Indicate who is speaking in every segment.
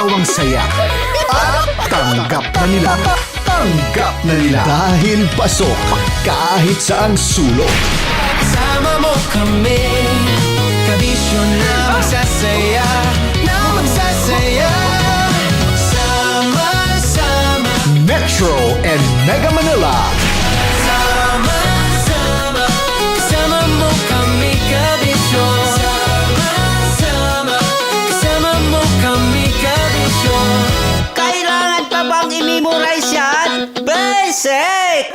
Speaker 1: araw ang saya. At tanggap na nila. Tanggap na nila. Dahil pasok kahit saang sulok.
Speaker 2: Sama mo kami, kabisyo na magsasaya, na magsasaya. Sama-sama,
Speaker 1: Metro and Mega Manila.
Speaker 2: sama-sama, kasama mo kami, kabisyo. Sama-sama, kasama mo kami, kabisyo.
Speaker 3: Kailangan pa bang i-memorize yan? Basic!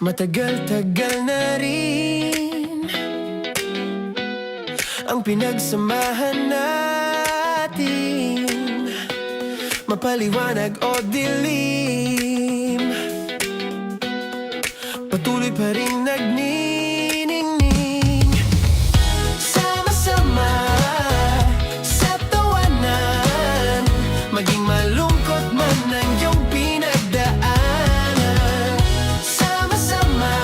Speaker 2: Matagal-tagal na rin ang pinagsamahan natin, mapaliwanag o dilim, patuloy pa rin nagniningning. Sama-sama sa tawanan, maging malungkot man ang iyong pinagdaanan. Sama-sama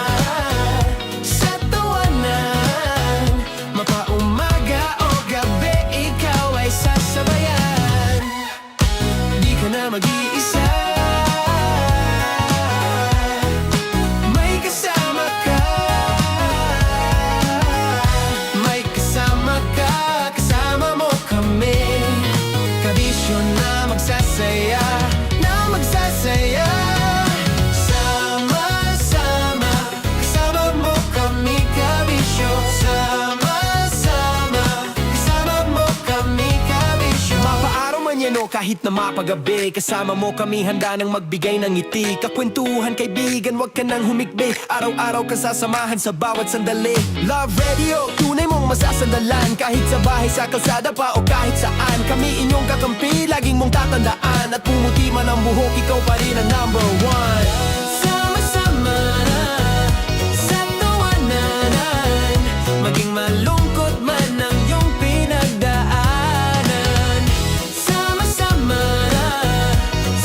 Speaker 2: sa tawanan, mapaumaga o gabi, ikaw ay sasabayan. Di ka na mag-iisa, may kasama ka. May kasama ka, kasama mo kami. Kabisyo na magsasaya, na magsasaya. Sama-sama, kasama mo kami, kabisyo. Sama-sama, kasama mo kami, kabisyo. Mapaaraw man yan o kahit na mapagabi, kasama mo kami, handa nang magbigay ng ngiti. Kakwentuhan, kaibigan, wag ka nang humikbi. Araw-araw ka sasamahan sa bawat sandali. Love Radio, tunay mong masasandalan. Kahit sa bahay, sa kalsada pa o kahit saan, kami inyong kakampi, laging mong tatandaan. At pumuti man ang buhok, ikaw pa rin ang number one. Sama-sama sa tawanan, maging malungkot man ang iyong pinagdaanan. Sama-sama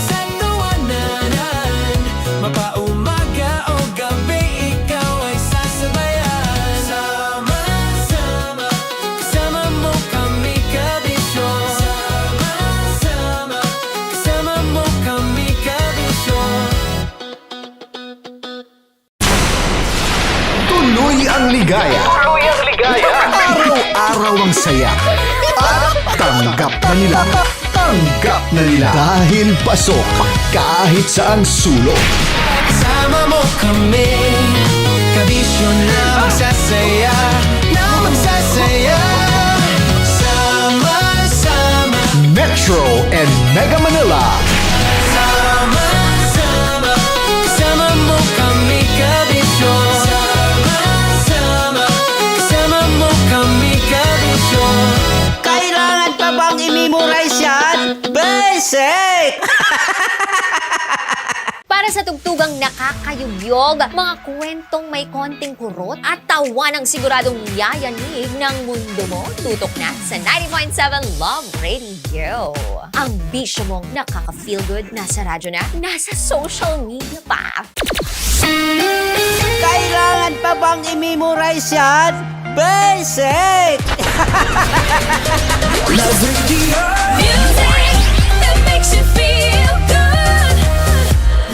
Speaker 2: sa tawanan, mapaumaga o gabi, ikaw ay sasabayan. Sama-sama, kasama mo kami, kabisyo. Sama-sama, kasama mo kami, kabisyo.
Speaker 1: Tuloy ang ligaya. Araw-araw ang saya. At tanggap na nila. Tanggap na nila. Dahil pasok kahit saan sulok.
Speaker 2: Kasama mo kami, kabisyo na magsasaya, na magsasaya. Sama-sama,
Speaker 1: Metro and Mega Manila.
Speaker 2: sama-sama, kasama mo kami, kabisyo. Sama-sama, kasama mo kami, kabisyo.
Speaker 3: Kailangan pa bang i-memorize yan? Basic!
Speaker 4: Para sa tugtugang nakakayugyog, mga kwentong may konting kurot at tawa ng siguradong yayanig ng mundo mo, tutok na sa 90.7 Love Radio. Ang bisyo mong nakaka-feel good, nasa radyo na, nasa social media pa.
Speaker 3: Kailangan pa bang i-memorize yan? Basic!
Speaker 2: Love Radio.
Speaker 5: Music that makes you feel good.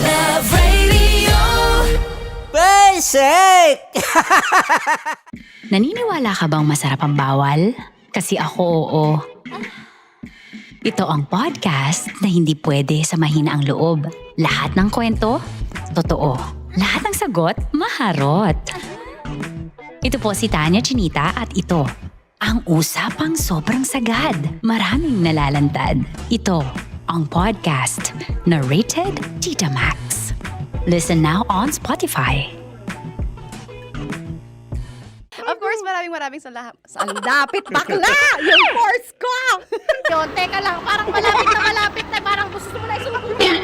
Speaker 5: Love Radio.
Speaker 3: Basic!
Speaker 6: Naniniwala ka bang masarap ang bawal? Kasi ako oo. Ito ang podcast na hindi pwede sa mahina ang loob. Lahat ng kwento, totoo. Lahat ng sagot, maharot. Ito po si Tanya Chinita at ito, ang usapang sobrang sagad. Maraming nalalantad. Ito, ang podcast na rated Tita Max. Listen now on Spotify.
Speaker 7: Of course, maraming salamat. Ang lapit bakla! Yung course ko! Yun, teka lang, parang malapit na, parang gusto mo na isubukan.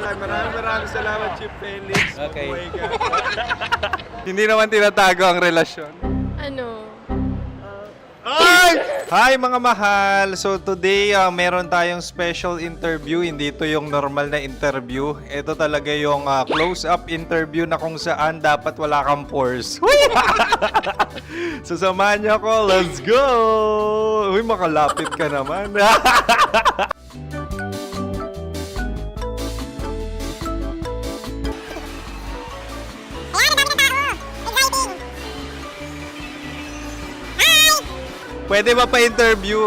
Speaker 8: Maraming salamat, Chief Felix. Okay. Oh my God. Hindi naman tinatago ang relasyon.
Speaker 7: Ano?
Speaker 8: Hi mga mahal! So today, meron tayong special interview. Hindi ito yung normal na interview. Ito talaga yung close-up interview na kung saan dapat wala kang pores. So samahan niyo ako. Let's go! Uy, makalapit ka naman. Pwede ba pa-interview?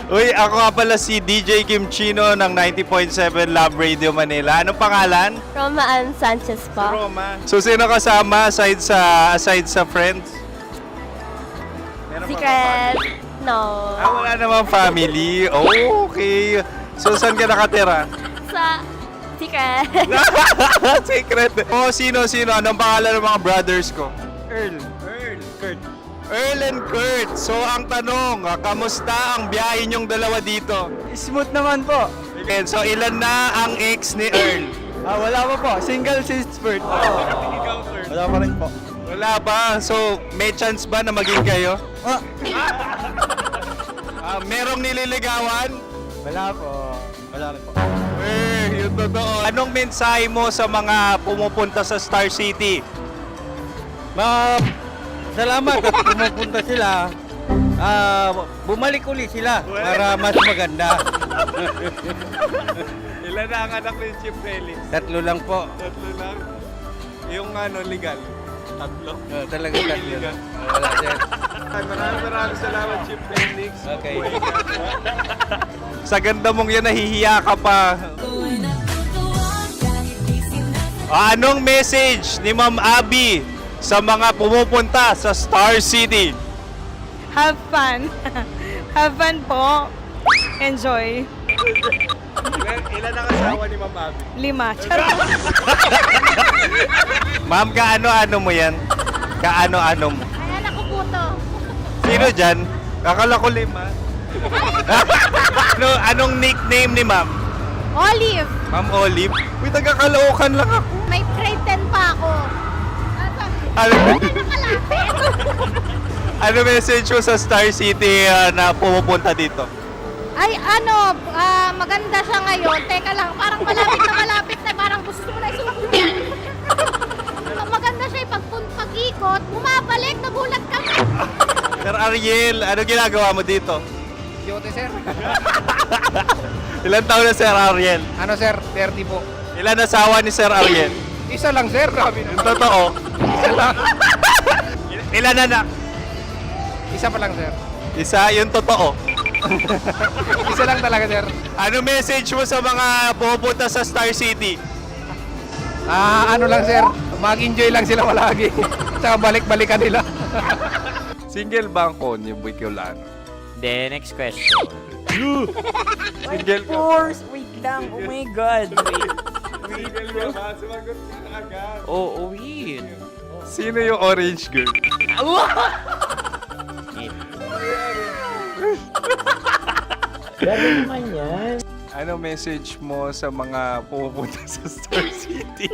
Speaker 8: Uy, ako nga pala si DJ Kim Chino ng 90.7 Love Radio Manila. Anong pangalan?
Speaker 7: Roma Ann Sanchez po.
Speaker 8: Roma. So, sino kasama aside sa friends? Meron ba
Speaker 7: Secret. No.
Speaker 8: wala namang family. Oh, okay. So, saan ka nakatira?
Speaker 7: Sa Secret.
Speaker 8: Secret. Oh, sino? Anong pangalan ng mga brothers ko?
Speaker 9: Earl, Kurt.
Speaker 8: Earl and Kurt. So, ang tanong, kamusta ang biyahe niyong dalawa dito?
Speaker 9: Smooth naman po.
Speaker 8: And so, ilan na ang ex ni Earl?
Speaker 9: Wala pa po. Single since birth. Wala pa rin po.
Speaker 8: Wala pa. So, may chance ba na maging kayo? Merong nililigawan?
Speaker 9: Wala po. Wala rin po.
Speaker 8: Yung totoo. Anong mensahe mo sa mga pumupunta sa Star City?
Speaker 9: Salamat at pumupunta sila. Bumalik uli sila para mas maganda.
Speaker 8: Ilan na ang anak ni Chief Felix?
Speaker 9: 3 lang po.
Speaker 8: 3 lang. Yung legal? 3?
Speaker 9: Talaga 3. Wala sir.
Speaker 8: Maraming salamat, Chief Felix.
Speaker 9: Okay.
Speaker 8: Sa ganda mong yan, nahihiya ka pa. Anong message ni Ma'am Abby sa mga pumupunta sa Star City?
Speaker 7: Have fun. Have fun po. Enjoy.
Speaker 8: Ilan ang asawa ni Ma'am Abby?
Speaker 7: 5. Charot.
Speaker 8: Ma'am, kaano-ano mo yan? Kaano-ano mo?
Speaker 7: Ay, anak ko po to.
Speaker 8: Sino dyan? Kakala ko 5. Anong nickname ni Ma'am?
Speaker 7: Olive.
Speaker 8: Ma'am Olive? Uy, taga-Caloocan lang ako.
Speaker 7: May grade 10 pa ako.
Speaker 8: Ano,
Speaker 7: Nakalapit.
Speaker 8: ano message mo sa Star City na pumupunta dito?
Speaker 7: Ay, maganda siya ngayon. Teka lang, parang malapit na, parang gusto mo na isubukan. Maganda siya pag-ikot, bumabalik, nagulat kami.
Speaker 8: Sir Ariel, ano ginagawa mo dito?
Speaker 9: Yote sir.
Speaker 8: Ilan taon na Sir Ariel?
Speaker 9: Ano sir? 30 po.
Speaker 8: Ilan asawa ni Sir Ariel?
Speaker 9: Isa lang sir.
Speaker 8: Yung totoo.
Speaker 9: Isa lang.
Speaker 8: Ilan anak?
Speaker 9: Isa pa lang sir.
Speaker 8: Isa, yung totoo.
Speaker 9: Isa lang talaga sir.
Speaker 8: Ano message mo sa mga pupunta sa Star City?
Speaker 9: Ano lang sir. Mag-enjoy lang sila palagi. Tsaka balik-balikan nila.
Speaker 8: Single ba ang konyo, Bicolano?
Speaker 10: Then, next question.
Speaker 8: Single ka?
Speaker 10: course! Wait lang. Oh my God.
Speaker 8: Single ka ba? Sumagot ka na agad.
Speaker 10: Oh, wait.
Speaker 8: Sino yung orange girl?
Speaker 10: Grabe naman yan.
Speaker 8: Ano message mo sa mga pupunta sa Star City?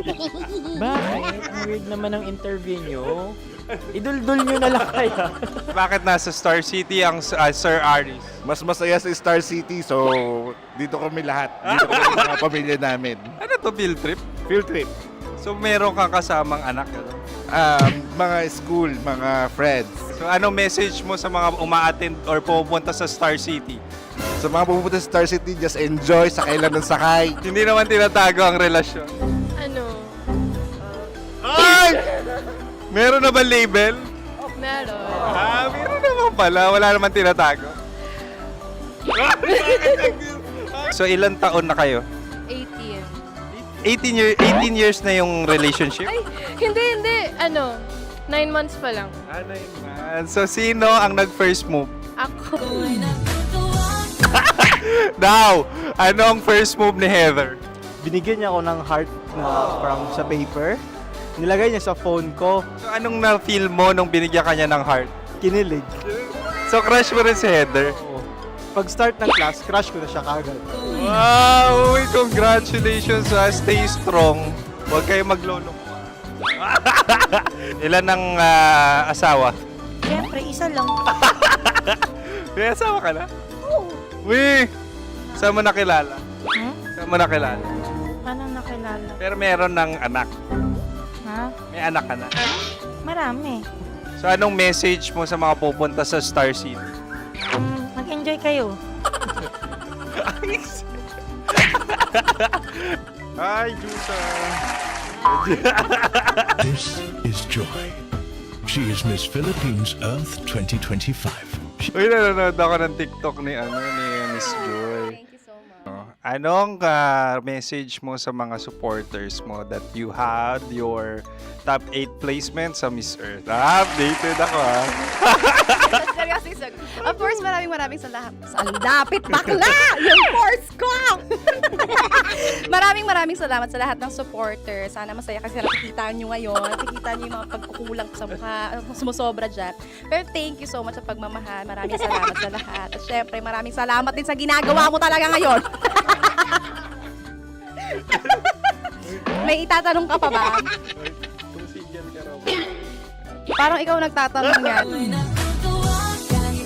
Speaker 10: Bakit? Ang weird naman ang interview nyo. Idul-dul nyo na lang kaya.
Speaker 8: Bakit nasa Star City ang Sir Aris?
Speaker 11: Mas masaya sa Star City, so dito kami lahat. Dito kami mga pamilya namin.
Speaker 8: Ano to, field trip?
Speaker 11: Field trip.
Speaker 8: So meron kang kasamang anak? Ano?
Speaker 11: Mga school, mga friends.
Speaker 8: So ano message mo sa mga uma-attend or pupunta sa Star City?
Speaker 11: Sa mga pupunta sa Star City, just enjoy, sakay lang ng sakay.
Speaker 8: Hindi naman tinatago ang relasyon.
Speaker 7: Ano?
Speaker 8: Ay! Meron na ba label?
Speaker 7: Meron.
Speaker 8: Meron naman pala. Wala naman tinatago. So ilan taon na kayo?
Speaker 7: 18.
Speaker 8: 18 years na yung relationship?
Speaker 7: Ay, hindi. 9 months pa lang.
Speaker 8: Ano yun? So sino ang nag-first move?
Speaker 7: Ako.
Speaker 8: Now, anong first move ni Heather?
Speaker 9: Binigyan niya ako ng heart na from sa paper. Nilagay niya sa phone ko.
Speaker 8: So anong na-feel mo nung binigyan ka niya ng heart?
Speaker 9: Kinilig.
Speaker 8: So crush mo rin si Heather?
Speaker 9: Pag start ng class, crush ko na siya kagad.
Speaker 8: Wow! Uy, congratulations! Stay strong. Huwag kayo maglolo. Ilan ang asawa?
Speaker 7: Siyempre, isa lang.
Speaker 8: May asawa ka na? Uy! Saan mo nakilala? Saan mo nakilala?
Speaker 7: Paano nakilala?
Speaker 8: Pero meron ng anak.
Speaker 7: Ha?
Speaker 8: May anak ka na.
Speaker 7: Marami.
Speaker 8: So anong message mo sa mga pupunta sa Star City?
Speaker 7: Mag-enjoy kayo.
Speaker 8: Hi, Jusa!
Speaker 1: This is Joy. She is Miss Philippines Earth 2025.
Speaker 8: Uy, nanonood ako ng TikTok ni Miss Joy.
Speaker 7: Thank you so much.
Speaker 8: Anong message mo sa mga supporters mo that you had your top 8 placement sa Miss Earth? Updated ako
Speaker 7: Seryoso, of course, maraming salamat. Ang lapit bakla! Yung course ko! Maraming salamat sa lahat ng supporter. Sana masaya kasi nakikita nyo ngayon. Nakikita nyo yung mga pagkukulang ko sa mukha, sumusobra dyan. Pero thank you so much sa pagmamahal. Maraming salamat sa lahat. At syempre, maraming salamat din sa ginagawa mo talaga ngayon. May itatanong ka pa ba? Parang ikaw nagtatanong yan.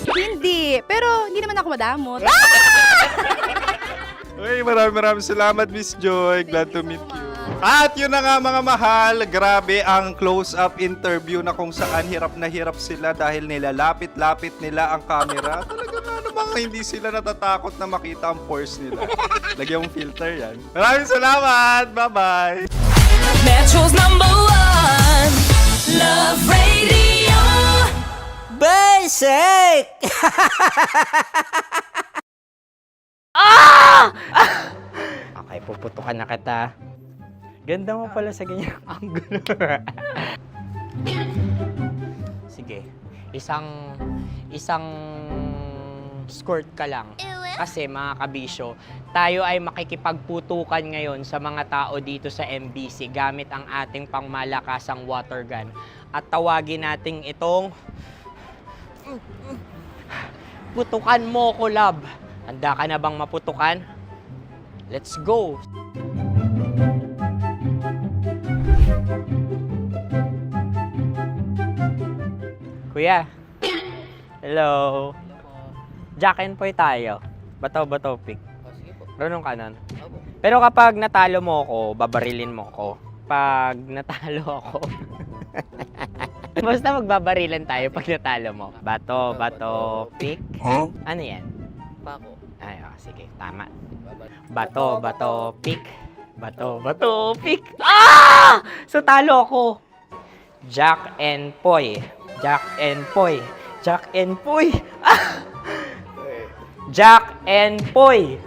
Speaker 7: Hindi. Pero hindi naman ako madamot.
Speaker 8: Uy, maraming salamat, Miss Joy. Glad to meet you. At yun na nga mga mahal, grabe ang close-up interview na kung saan hirap na hirap sila dahil nilalapit-lapit nila ang camera. Talaga nga namang hindi sila natatakot na makita ang pores nila. Lagyan mong filter yan. Maraming salamat! Bye-bye!
Speaker 5: Metro's #1 Love Radio.
Speaker 3: Basic!
Speaker 10: Okay, puputukan na kita. Ganda mo pala sa ganyang angulo. Sige, isang skirt ka lang. Kasi mga kabisyo, tayo ay makikipagputukan ngayon sa mga tao dito sa MBC gamit ang ating pangmalakasang water gun. At tawagin natin itong putukan mo ko, love. Handa ka na bang maputukan? Let's go! Kuya. Hello. Jack and Poy tayo. Bato-bato pick. Runong kanan. Pero kapag natalo mo ako, babarilin mo ako. Pag natalo ako, basta magbabarilan tayo pag natalo mo. Bato, pick.
Speaker 1: Huh?
Speaker 10: Ano yan? Bako. Ay, sige, tama. Bato, pick. Bato, pick. Ah! So talo ako. Jack and Poy. Jack and Poy. Jack and Poy. Ah! Jack and Poy.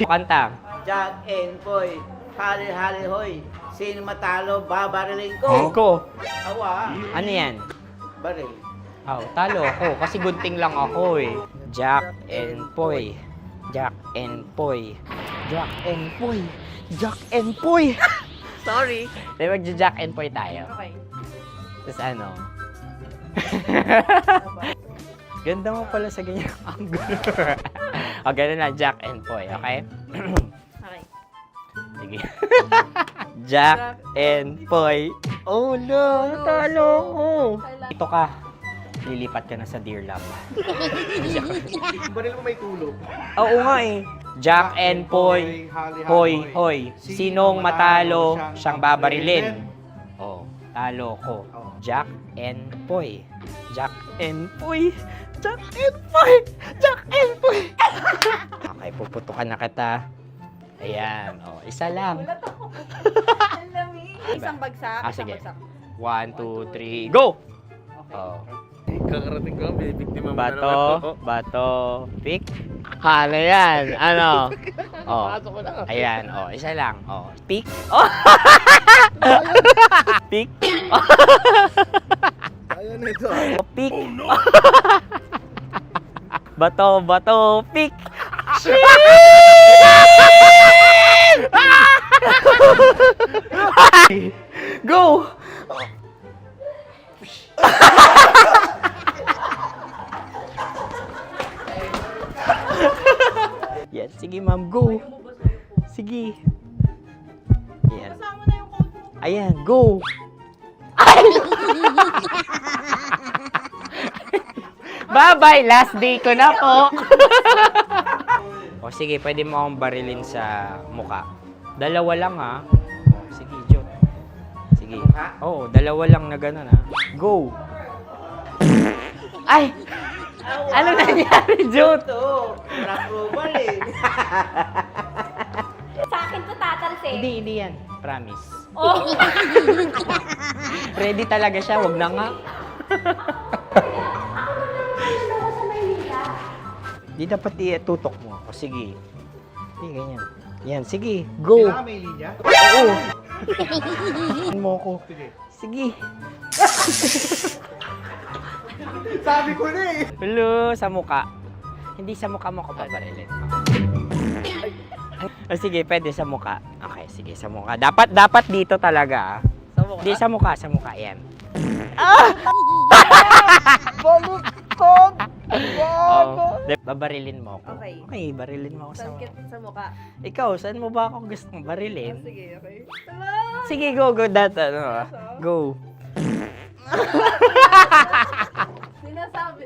Speaker 10: Kanta.
Speaker 3: Jack and Poy, hali-hali hoy. Sino matalo, babariling ko.
Speaker 10: Ko.
Speaker 3: Awa,
Speaker 10: Ano yan?
Speaker 3: baril.
Speaker 10: Oh, talo ako kasi gunting lang ako eh. Jack and Poy. Jack and Poy. Jack and Poy. Jack and Poy.
Speaker 3: Sorry.
Speaker 10: Di ba Jack and Poy tayo?
Speaker 3: Okay.
Speaker 10: Tapos ano? Ganda mo pala sa ganyang angulo. O, ganun lang, Jack and Poy, okay?
Speaker 7: Okay.
Speaker 10: Sige. Jack and Poy. Oh no, natalo ko. Ito ka. Lilipat ka na sa Dear Love.
Speaker 3: Baril mo may tulog.
Speaker 10: Oo nga eh. Jack and Poy. Hoy, hoy. Sinong matalo, siyang babarilin. Oh, talo ko. Jack and Poy. Jack and Poy. Jack and Poy. Jack and Poy. Okay, puputukan na kita. Ayan. Oh, isa lang.
Speaker 7: Isang bagsak.
Speaker 10: Ah, sige. 1, 2, 3, go! Oh.
Speaker 9: Kakarating ko, may biktima mo na naman.
Speaker 10: Bato, pick. Ano yan? Ano? Oh. Ayan, oh, isa lang. Oh, pick. Oh. Pick.
Speaker 9: Ayan ito.
Speaker 10: Pick. Bato, pick. Go! Yan, sige ma'am, go. Sige. Yan. Ayan, go. Bye-bye, last day ko na po. O sige, pwede mo akong barilin sa muka. Dalawa lang ha. O, sige, Jot. Sige. Oo, dalawa lang na gano'n ha. Go. Ay! Ano nangyari, Jot?
Speaker 3: Approval eh.
Speaker 7: Sa akin to tatalse.
Speaker 10: Hindi yan. Promise.
Speaker 7: Oh.
Speaker 10: Ready talaga siya, wag na nga. Di dapat itutok mo. O sige. Hindi, ganyan. Yan, sige. Go.
Speaker 3: Kailangan may linya?
Speaker 10: Oo. Mo ko. Sige.
Speaker 3: Sabi ko na eh.
Speaker 10: Hello, sa muka. Hindi sa muka mo ko babarilin. O sige, pwede sa mukha. Okay, sige, sa mukha. Dapat dito talaga. Sa mukha? Di, sa mukha. Yan. Babarilin mo ako. Okay, barilin mo ako sa mukha.
Speaker 7: Sa mukha.
Speaker 10: Ikaw, saan mo ba ako gustong barilin?
Speaker 7: Sige, okay.
Speaker 10: Sige, go. Go.
Speaker 7: Sinasabi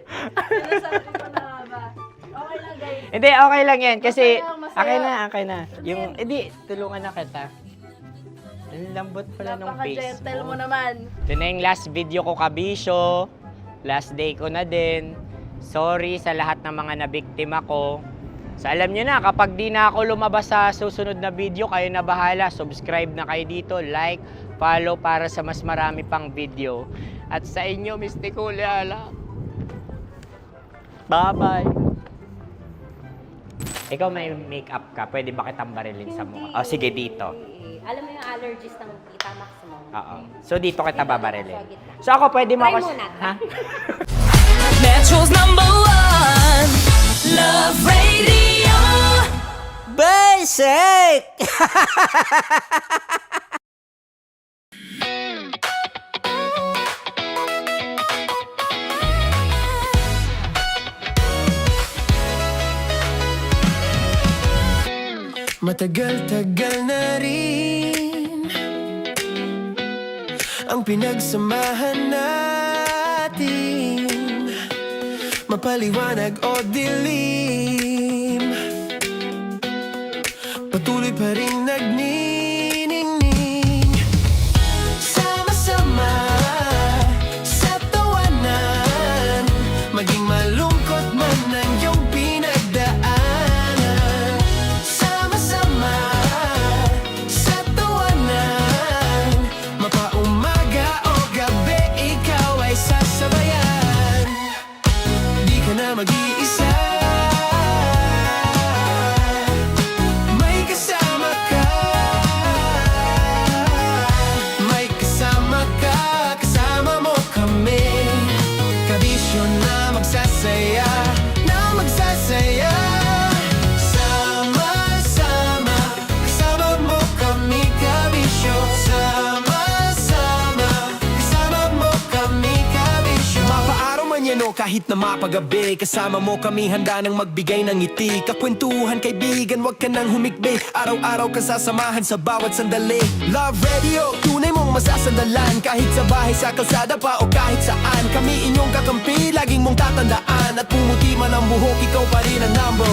Speaker 7: ko na ba? Okay lang, guys.
Speaker 10: Hindi, okay lang yan. Kasi,
Speaker 7: Masaya.
Speaker 10: okay na. Yung, hindi, tulungan na kita. Ang lambot pala ng face
Speaker 7: Napaka-gentle mo
Speaker 10: mo.
Speaker 7: naman.
Speaker 10: Ito na yung last video ko, kabisyo. Last day ko na din. Sorry sa lahat ng mga nabiktima ko. So alam nyo na, kapag di na ako lumabas sa susunod na video, kayo na bahala. Subscribe na kayo dito, like, follow para sa mas marami pang video. At sa inyo, Mistiko Leala. Bye-bye. Ikaw may makeup ka, pwede ba kitang barilin sa mukha? O sige, dito.
Speaker 4: Alam mo yung allergies ng Tita Max mo?
Speaker 10: Oo. So dito kita babarilin. So ako pwede mo
Speaker 4: Try
Speaker 10: ako...
Speaker 4: muna.
Speaker 10: Ha?
Speaker 5: Metro's number 1 Love Radio.
Speaker 10: Basic!
Speaker 2: Matagal-tagal na rin ang pinagsamahan natin, mapaliwanag o dilim, patuloy pa rin nagniningning. Sama-sama sa tawanan, maging malungkot man ang iyong pinagdaanan. Sama-sama sa tawanan, mapaumaga o gabi, ikaw ay sasabayan. Di ka na mag-iisa, may kasama ka. May kasama ka, kasama mo kami. Kabisyo na magsasaya, na magsasaya. Sama-sama, kasama mo kami, kabisyo. Sama-sama, kasama mo kami, kabisyo. Mapaaraw man yan o kahit na mapagabi, kasama mo kami, handa nang magbigay ng ngiti. Kakwentuhan, kaibigan, wag ka nang humikbi. Araw-araw ka sasamahan sa bawat sandali. Love Radio, tunay mong masasandalan. Kahit sa bahay, sa kalsada pa o kahit saan, kami inyong kakampi, laging mong tatandaan. At pumuti man ang buhok, ikaw pa rin ang number 1.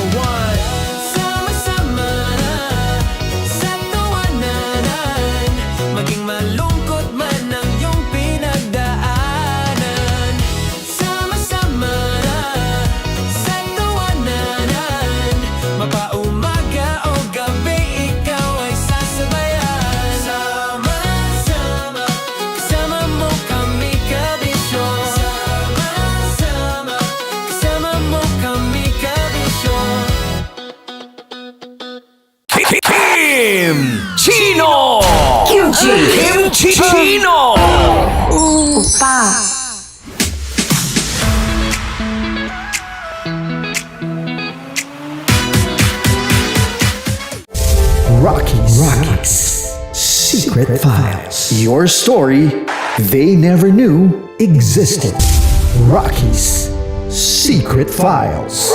Speaker 2: Sama-sama sa tawanan, maging malungkot man ang iyong pinagdaanan. Sama-sama sa tawanan, mapaumaga o gabi, ikaw ay sasabayan. Sama-sama, kasama mo kami, kabisyo. Sama-sama, kasama mo kami, kabisyo.
Speaker 1: Chino! Kim Chino! Rockies Secret Files. Your story they never knew existed. Rockies Secret Files.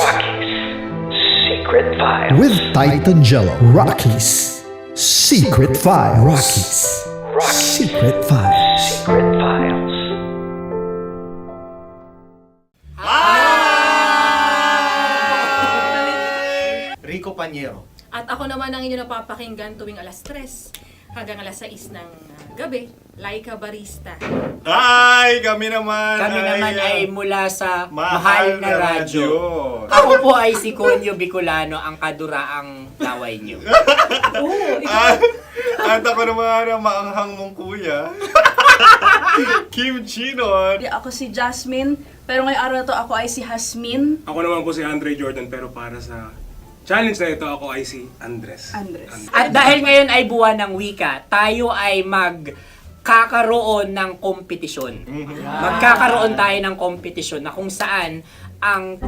Speaker 1: With Titan Jello. Rockies Secret Files. Rockies Secret Files.
Speaker 12: Rico Panyero.
Speaker 5: At ako naman ang inyo napapakinggan tuwing alas 3 hanggang alas 6 ng gabi, Laika Barista.
Speaker 8: Hi! Kami naman!
Speaker 10: Kami naman ay mula sa
Speaker 8: Mahal na Radyo.
Speaker 10: Ako po ay si Conyo Bicolano, ang kaduraang laway niyo.
Speaker 8: At ako naman ang maanghang mong kuya. Kim Chino.
Speaker 5: Ako si Jasmine, pero ngayong araw na to ako ay si Hasmin.
Speaker 12: Ako naman po si Andre Jordan, pero para sa challenge na ito, ako ay si Andres.
Speaker 10: At dahil ngayon ay buwan ng wika, tayo ay magkakaroon ng kompetisyon. Magkakaroon tayo ng kompetisyon na kung saan ang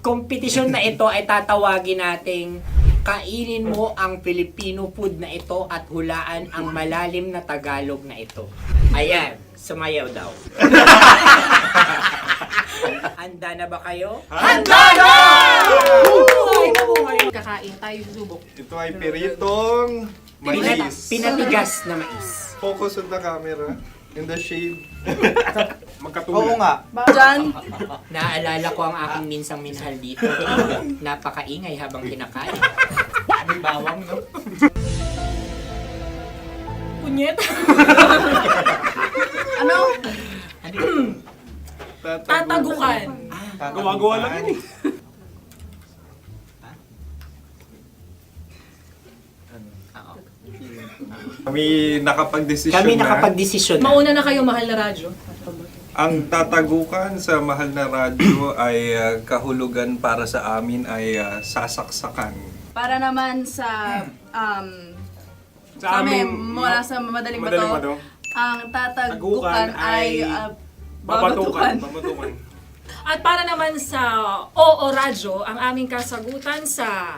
Speaker 10: kompetisyon na ito ay tatawagin nating Kainin mo ang Filipino food na ito at hulaan ang malalim na Tagalog na ito. Ayan, sumayaw daw. Handa na ba kayo?
Speaker 8: Handa na!
Speaker 5: Kakain tayo subok.
Speaker 8: Ito ay piritong mais.
Speaker 10: Pinatigas na mais.
Speaker 8: Focus on the camera. In the shade.
Speaker 12: Magkatulad.
Speaker 8: nga.
Speaker 5: Diyan.
Speaker 10: Naalala ko ang aking minsang minahal dito. Napakaingay habang kinakain. May bawang, no?
Speaker 5: Punyet. Ano? Tatagukan.
Speaker 12: Gawa-gawa lang yun eh.
Speaker 8: Kami nakapag-desisyon
Speaker 10: Kami
Speaker 8: na.
Speaker 10: nakapag-desisyon na.
Speaker 5: Mauna na kayo, mahal na radyo.
Speaker 8: Ang tatagukan sa mahal na radyo ay kahulugan para sa amin ay sasaksakan.
Speaker 13: Para naman sa
Speaker 12: Sa
Speaker 13: kami
Speaker 12: amin,
Speaker 13: mula sa madaling
Speaker 12: Madaling
Speaker 13: bato,
Speaker 12: Bato,
Speaker 13: ang tatagukan
Speaker 12: tagukan
Speaker 13: ay
Speaker 12: babatukan.
Speaker 13: babatukan.
Speaker 5: At para naman sa Oo Radyo, ang aming kasagutan sa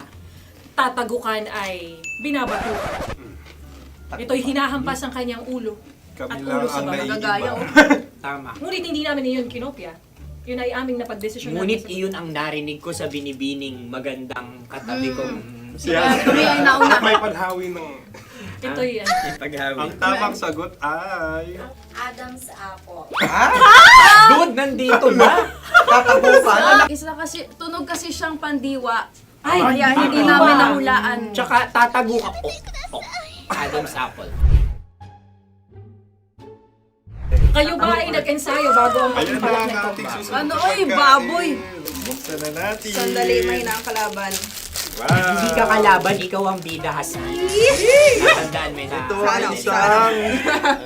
Speaker 5: tatagukan ay binabatukan. Ito'y hinahampas ang kanyang ulo.
Speaker 8: Kami
Speaker 5: At
Speaker 8: lang
Speaker 5: ulo sa
Speaker 8: ang
Speaker 13: Nagagaya,
Speaker 8: naiiba.
Speaker 10: Tama.
Speaker 5: Ngunit hindi namin iyon kinopya. Yun ay aming napagdesisyon
Speaker 10: Ngunit iyon ang narinig ko sa binibining magandang katabi kong
Speaker 13: Kami ay nauna.
Speaker 12: May paghawi ng...
Speaker 5: Ito'y
Speaker 8: Ang tamang sagot ay...
Speaker 4: Adam's apple.
Speaker 10: Dude, nandito ba?
Speaker 13: Isa kasi, tunog kasi siyang pandiwa.
Speaker 5: Ay,
Speaker 13: Kaya hindi
Speaker 5: pandiwa.
Speaker 13: namin nahulaan.
Speaker 10: Tsaka tatagukan. Adam's apple.
Speaker 5: Kayo ba ay nag-ensayo bago ang
Speaker 8: Ayan na
Speaker 5: pagpalat
Speaker 8: ang
Speaker 5: nito?
Speaker 8: ating susunod
Speaker 13: Ano,
Speaker 8: na
Speaker 13: oy,
Speaker 8: pagkain.
Speaker 13: baboy.
Speaker 8: Buksan na natin.
Speaker 13: Sandali, may nakakalaban.
Speaker 8: Wow.
Speaker 10: Hindi ka kalaban, ikaw ang bida, Hasmi. Natandaan mo na.
Speaker 8: Ito ang isang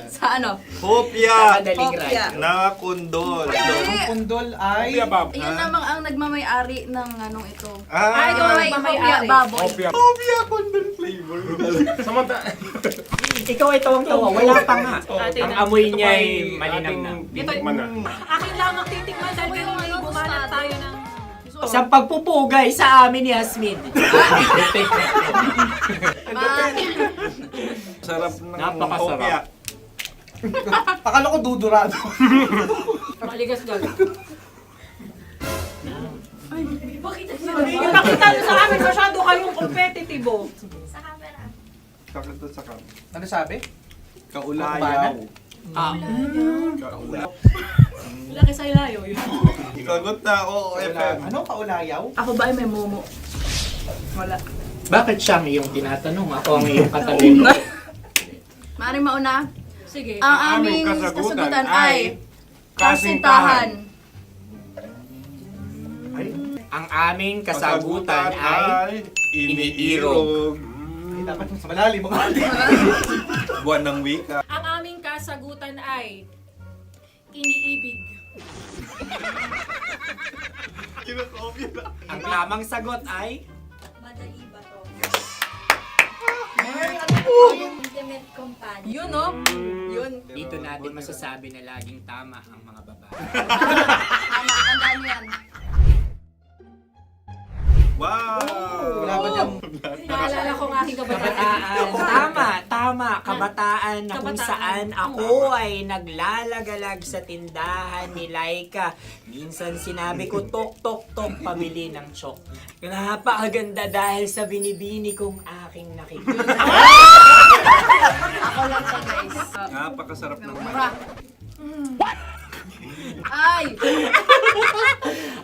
Speaker 13: Sa ano?
Speaker 8: hopya
Speaker 10: Madaling
Speaker 13: Hopya.
Speaker 10: radyo.
Speaker 8: na kundol.
Speaker 9: Kundol ay...
Speaker 12: Opya Bob.
Speaker 13: Yun namang ang nagmamayari ng anong ito.
Speaker 5: Ay, ito
Speaker 8: Ah,
Speaker 5: ay
Speaker 13: Hopya,
Speaker 5: may-ari.
Speaker 13: baboy.
Speaker 12: Opya.
Speaker 8: hopya kundol flavor.
Speaker 12: Samanta.
Speaker 10: Ikaw ay tawang-tawa, wala pa nga.
Speaker 5: Atin
Speaker 10: Ang
Speaker 5: na.
Speaker 10: amoy
Speaker 12: Ito
Speaker 10: niya
Speaker 12: pa
Speaker 10: ay
Speaker 12: ay
Speaker 10: malinam na.
Speaker 12: ating titikman na.
Speaker 5: Akin lamang titikman dahil kayo ay bumalat tayo ng...
Speaker 10: Sa pagpupugay sa amin ni Hasmin.
Speaker 8: Sarap ng
Speaker 10: Napakasarap.
Speaker 8: hopya.
Speaker 9: Akala ko dudurado.
Speaker 5: Maligas gag. Bakit yung nakita nyo sa amin masyado kayong competitive oh.
Speaker 8: Sakit to sa kam.
Speaker 9: Ano sabi?
Speaker 8: Kaulayaw.
Speaker 5: Laki sa ilayo yun.
Speaker 8: Sagot na, oo, FM.
Speaker 9: Ano? Kaulayaw?
Speaker 13: Ako ba ay may momo? Wala.
Speaker 10: Bakit siya ang iyong tinatanong? Ako ang iyong katabi.
Speaker 13: Maaaring mauna.
Speaker 5: Sige.
Speaker 13: Ang aming
Speaker 12: kasagutan
Speaker 13: kasagutan
Speaker 12: ay
Speaker 13: ay kasintahan.
Speaker 10: Ang aming kasagutan ay
Speaker 8: iniirog.
Speaker 9: Dapat sa malalim mo.
Speaker 8: Buwan ng wika.
Speaker 5: Ang aming kasagutan ay iniibig.
Speaker 10: ang tamang sagot ay
Speaker 4: Madali ba to?
Speaker 7: Intimate companion.
Speaker 13: Yun, no? Yun.
Speaker 10: dito natin masasabi na laging tama ang mga babae.
Speaker 13: Tama, tandaan nyo yan.
Speaker 8: Wow!
Speaker 9: Wala ba dyan?
Speaker 5: Naalala ko ang aking kabataan.
Speaker 10: Kabataan. Tama. Kabataan na kung
Speaker 5: Kabataan.
Speaker 10: saan ako ay naglalagalag sa tindahan ni Laika. Minsan sinabi ko, tok, tok, tok, pabili ng chok. Napakaganda dahil sa binibini kong aking nakikita.
Speaker 13: Ako lang to, guys.
Speaker 8: Napakasarap ng
Speaker 13: Mura. Ay!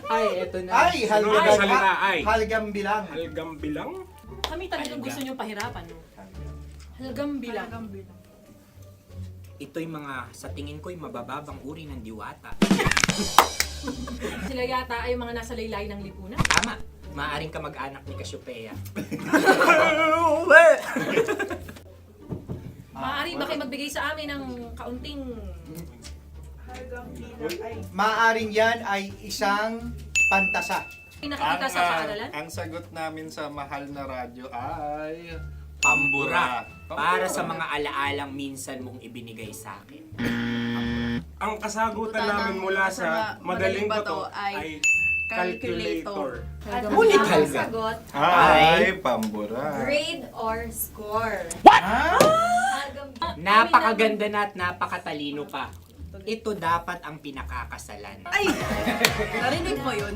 Speaker 10: Ay, eto na.
Speaker 9: Ay,
Speaker 12: Ano ang salita ay?
Speaker 9: halgam bilang.
Speaker 12: Halgam bilang?
Speaker 5: Kami talagang gusto nyo pahirapan. No? Halgam bilang.
Speaker 10: Ito'y mga, sa tingin ko'y mabababang uri ng diwata.
Speaker 5: Sila yata ay mga nasa laylay ng lipunan.
Speaker 10: Tama. Maaring ka mag-anak ni Cassiopeia.
Speaker 5: Maaari ba kayo magbigay sa amin ng kaunting...
Speaker 9: Maaring yan ay isang pantasa.
Speaker 5: Nakikita sa paaralan?
Speaker 8: Ang sagot namin sa mahal na radyo ay...
Speaker 10: Pambura. Para sa mga alaalang minsan mong ibinigay sa akin.
Speaker 12: Ang kasagutan namin mula sa Madaling Bato ay
Speaker 13: Calculator.
Speaker 14: At
Speaker 8: Ngunit
Speaker 14: ang
Speaker 8: halga.
Speaker 14: sagot,
Speaker 8: Ay, pambura.
Speaker 14: grade or score.
Speaker 10: Napakaganda na at napakatalino pa. Ito dapat ang pinakakasalan.
Speaker 13: Ay! Narinig mo yun?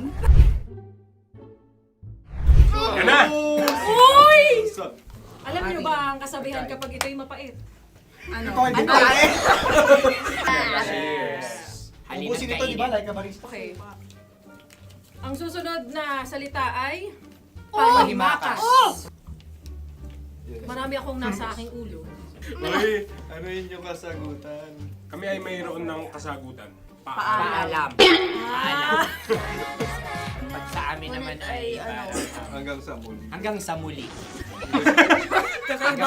Speaker 12: Yan na!
Speaker 5: Uy! Alam niyo ba ang kasabihan kapag ito'y mapait?
Speaker 13: Ano?
Speaker 10: Halina't kainin.
Speaker 5: Okay. Ang susunod na salita ay panghimakas. Marami akong nasa aking ulo.
Speaker 8: Uy, ano yun yung kasagutan?
Speaker 12: Kami ay mayroon ng kasagutan.
Speaker 10: Paalam. Paalam. Pag sa amin naman ay
Speaker 8: Hanggang sa muli.
Speaker 10: hanggang sa muli.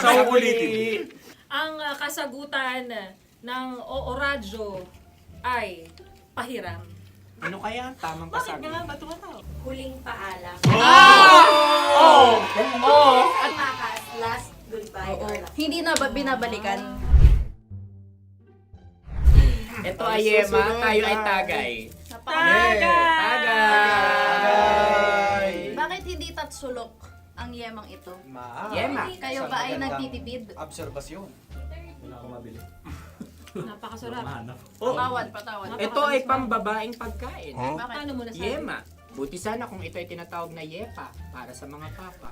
Speaker 12: Sa ulitin.
Speaker 5: Ang kasagutan ng Oo Radyo ay pahiram.
Speaker 10: Ano kaya ang tamang kasagutan?
Speaker 14: Huling paalam.
Speaker 10: Oh!
Speaker 14: Panghimakas, last goodbye or last.
Speaker 13: Hindi na ba binabalikan?
Speaker 10: Ito ay Yema, tayo ay Tagay.
Speaker 8: Tagay!
Speaker 13: Bakit hindi tatsulok ang yemang ito?
Speaker 10: Yema.
Speaker 13: Kayo ba ay nagtitipid?
Speaker 5: Napakasarap.
Speaker 13: Patawad.
Speaker 10: Ito ay pambabaeng pagkain.
Speaker 13: Bakit?
Speaker 5: Paano mo nasabi?
Speaker 10: Yema. Buti sana kung ito ay tinatawag na Yepa para sa mga papa.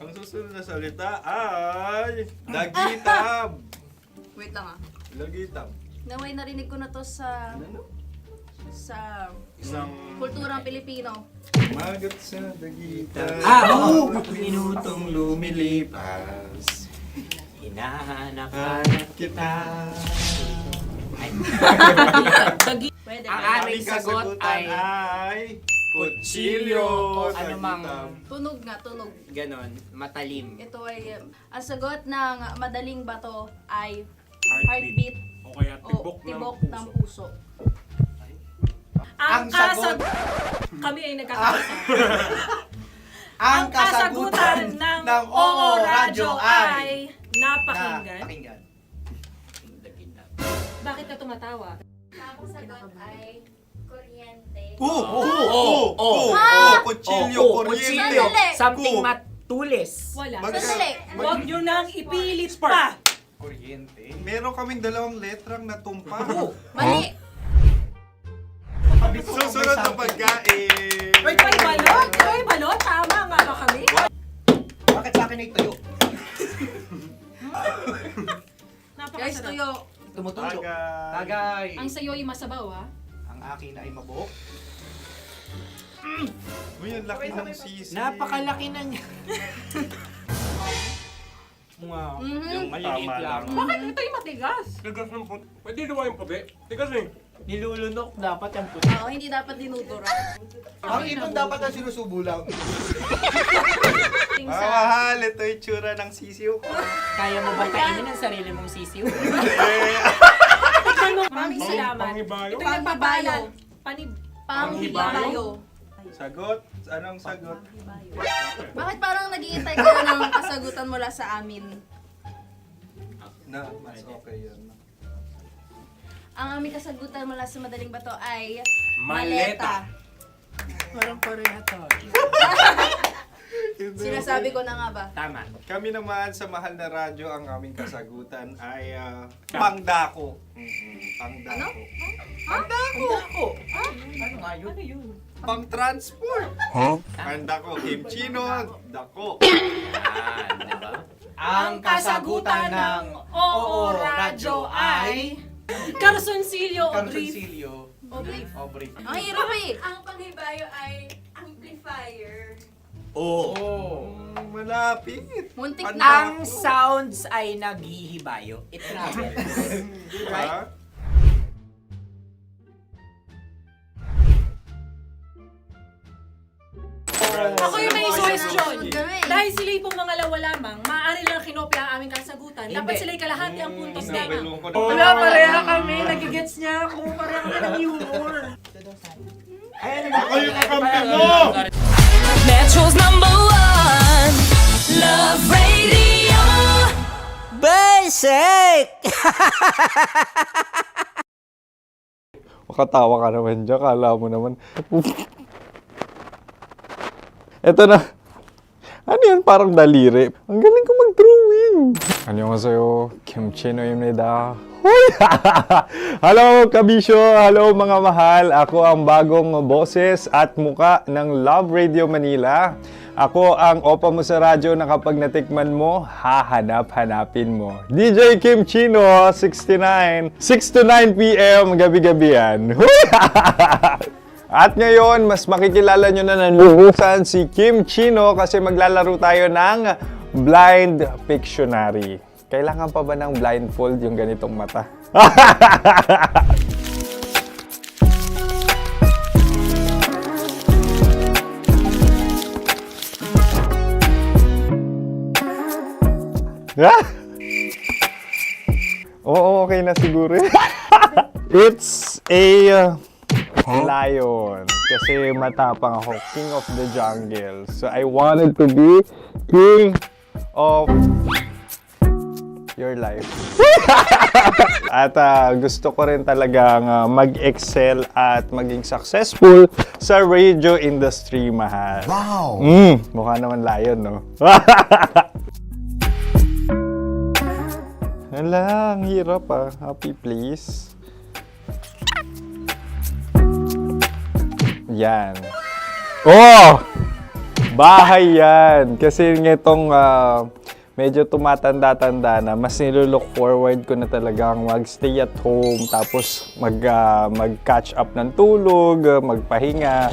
Speaker 8: Ang susunod na salita ay Dagitab.
Speaker 13: Wait lang ah.
Speaker 8: Dagitab.
Speaker 13: Naway narinig ko na to sa
Speaker 8: Isang
Speaker 13: kulturang Pilipino.
Speaker 8: magat sa dagitab.
Speaker 10: Oo!
Speaker 8: Minutong lumilipas.
Speaker 10: Hinahanap kita.
Speaker 13: Pwede
Speaker 10: Ang
Speaker 13: ba?
Speaker 10: aming sagot ay
Speaker 8: kutsilyo.
Speaker 10: anumang
Speaker 13: Tunog nga, tunog.
Speaker 10: ganon, matalim.
Speaker 13: Ito ay, ang sagot ng madaling bato ay
Speaker 12: Heartbeat.
Speaker 13: heartbeat
Speaker 12: O kaya
Speaker 13: o tibok ng puso.
Speaker 5: Ang kasagutan... Kami ay nagkakasa. Ang kasagutan ng Oo Radyo ay napakinggan. Bakit ka tumatawa?
Speaker 14: Ang sagot ay kuryente.
Speaker 8: Kutsilyo, kuryente.
Speaker 13: Sandali.
Speaker 10: Something matulis.
Speaker 5: Wala.
Speaker 13: Sandali.
Speaker 5: Huwag nyo nang ipilit pa.
Speaker 8: Kuryente. Meron kaming dalawang letrang natumpa.
Speaker 13: Mali.
Speaker 8: Susunod na pagkain.
Speaker 5: May balot? May balot? Tama nga ba kami?
Speaker 10: Bakit sa akin ay tuyo?
Speaker 13: Guys,
Speaker 5: Napakasarap.
Speaker 13: tuyo.
Speaker 10: Tumutulo.
Speaker 8: Tagay.
Speaker 5: Ang sayo ay masabaw, ha?
Speaker 10: Ang akin ay mabuhok.
Speaker 8: Uy, ang laki ng sisi.
Speaker 10: Napakalaki na niya. Wow. Yung maliliit
Speaker 8: Tama
Speaker 10: lang.
Speaker 5: Bakit ito'y matigas?
Speaker 12: Tigas ng puti. Pwede naman yung puti. Tigas eh.
Speaker 10: Nilulunok dapat yung puti.
Speaker 13: Oo, hindi dapat dinudura.
Speaker 1: Ang ibon dapat ang sinusubo lang.
Speaker 8: Mahal, ito yung tsura ng sisiw ko.
Speaker 10: Kaya mo ba kainin ang sarili mong sisiw?
Speaker 5: Maraming salamat.
Speaker 12: Panghibayo.
Speaker 5: Ito'y nagpapalan.
Speaker 13: Panghibayo.
Speaker 8: Sagot? Anong sagot?
Speaker 13: Bakit parang nag-iintay ka na ng kasagutan mula sa amin?
Speaker 8: Na, mas okay yun.
Speaker 13: Ang aming kasagutan mula sa Madaling Bato ay
Speaker 12: Maleta.
Speaker 10: Parang pareha to.
Speaker 13: Sinasabi ko na nga ba?
Speaker 10: Tama.
Speaker 8: Kami naman sa mahal na radyo, ang aming kasagutan ay pangdako. Pangdako.
Speaker 10: Pangdako! Ano nga yun? Ano yun?
Speaker 8: Pang-transport. Pangdako, kimchino, dako.
Speaker 10: Yan, diba?
Speaker 5: Ang kasagutan ng Oo Radyo ay... Carsoncillo Oblique.
Speaker 13: Ang hirap eh!
Speaker 14: Ang panghibayo ay amplifier.
Speaker 8: Malapit.
Speaker 13: Muntik
Speaker 8: Ang
Speaker 13: na.
Speaker 10: Ang sounds ay naghihibayo. It travels.
Speaker 8: Diba?
Speaker 5: Ako yung may question.
Speaker 13: Kami.
Speaker 5: Dahil sila'y pong mga lawa lamang, maaari lang kinopya ang aming kasagutan. Dapat sila'y kalahati ang puntos namin.
Speaker 10: Wala, pareha kami. Nagigets niya ako. Pareha kami ng humor.
Speaker 8: Ako yung kakampi mo!
Speaker 2: Metro's #1 Love Radio.
Speaker 10: Basic!
Speaker 8: Makatawa ka naman dyan. Kala mo naman. Eto na. Ano yan? Parang daliri. Ang galing ko mag-drawing. 안녕하세요. 김치노입니다. Hello, kabisyo! Hello, mga mahal! Ako ang bagong boses at muka ng Love Radio Manila. Ako ang opa mo sa radyo na kapag natikman mo, hahanap-hanapin mo. DJ Kim Chino, 69. 6 to 9 p.m. gabi-gabi yan. At ngayon, mas makikilala nyo na ng lubusan si Kim Chino kasi maglalaro tayo ng Blind Pictionary. Kailangan pa ba ng blindfold yung ganitong mata? Oo, okay na siguro. It's a lion. Kasi matapang ako. King of the jungle. So I wanted to be king of your life. At gusto ko rin talagang mag-excel at maging successful sa radio industry, mahal.
Speaker 1: Wow!
Speaker 8: Mukha naman lion, no? Hala, ang hirap Happy, please. Yan. Oh! Bahay yan. Kasi nitong medyo tumatanda-tanda na, mas nilulook forward ko na talagang mag-stay at home, tapos mag-catch up ng tulog, magpahinga.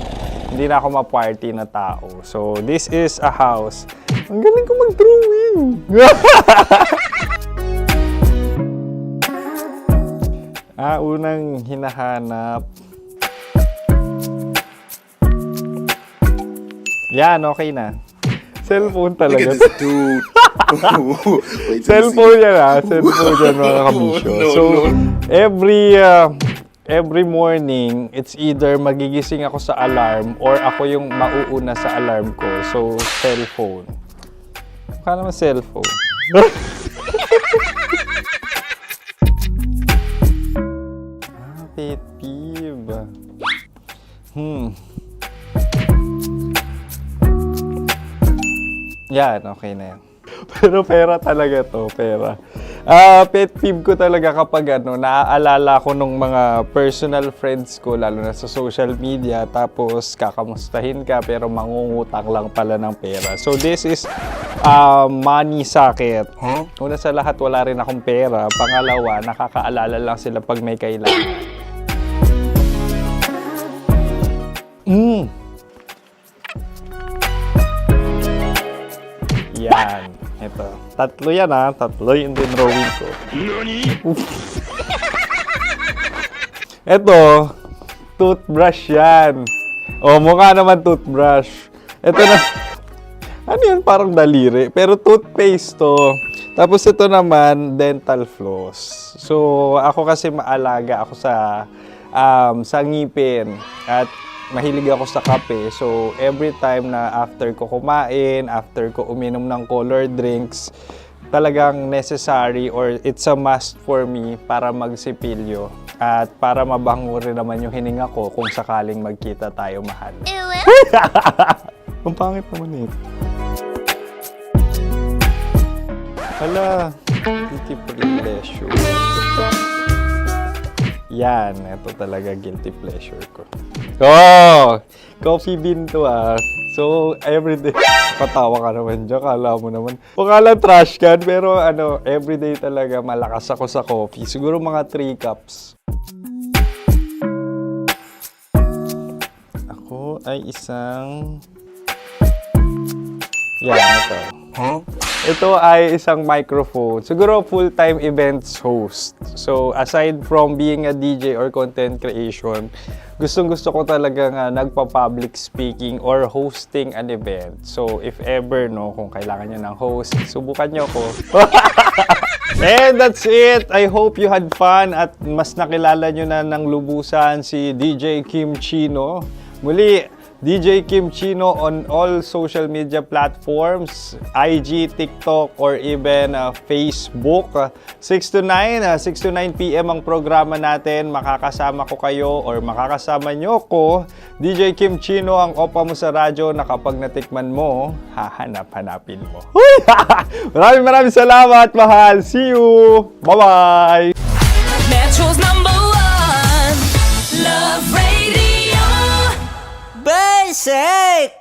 Speaker 8: Hindi na ako ma-party na tao. So, this is a house. Ang galing ko mag-drawing! Unang hinahanap. Yan, okay na. Cellphone talaga.
Speaker 11: Dude.
Speaker 8: Cellphone yan Cellphone yan, mga kabisyo. So, every morning, it's either magigising ako sa alarm or ako yung mauuna sa alarm ko. So, cellphone. Mukha naman cellphone. Pet peeve. Yan, okay na yan. Pero pera talaga to, pera. Pet peeve ko talaga kapag naaalala ko nung mga personal friends ko, lalo na sa social media, tapos kakamustahin ka pero mangungutang lang pala ng pera. So this is money sakit. Una sa lahat, wala rin akong pera. Pangalawa, nakakaalala lang sila pag may kailangan. Yan. Ito. Tatlo yan Tatlo yung dinrawing ko. Ito. Toothbrush yan. Mukha naman toothbrush. Ito na. Ano yan? Parang daliri. Pero toothpaste to. Tapos ito naman, dental floss. So, ako kasi maalaga ako sa ngipin. At mahilig ako sa kape. So, every time na after ko kumain, after ko uminom ng colored drinks, talagang necessary or it's a must for me para magsipilyo. At para mabango rin naman yung hininga ko kung sakaling magkita tayo, mahal. Ang pangit naman ito. Hala, guilty pleasure. Yan, ito talaga guilty pleasure ko. Coffee bean to So, everyday. Patawa ka naman dyan, kala mo naman. Pakala trash can, pero everyday talaga malakas ako sa coffee. Siguro mga 3 cups. Ako ay isang... Yan, ito. Ito ay isang microphone. Siguro full-time events host. So, aside from being a DJ or content creation, gustong-gusto ko talagang nagpa-public speaking or hosting an event. So, if ever, kung kailangan nyo ng host, subukan nyo ko. And that's it! I hope you had fun at mas nakilala nyo na ng lubusan si DJ Kim Chino. Muli, DJ Kim Chino on all social media platforms, IG, TikTok, or even Facebook. 6 to 9 p.m. ang programa natin. Makakasama ko kayo or makakasama nyo ko. DJ Kim Chino, ang opa mo sa radyo na kapag natikman mo, hahanap-hanapin mo. Maraming salamat, mahal. See you! Bye-bye!
Speaker 2: Metro's #1 Love Radio Basic.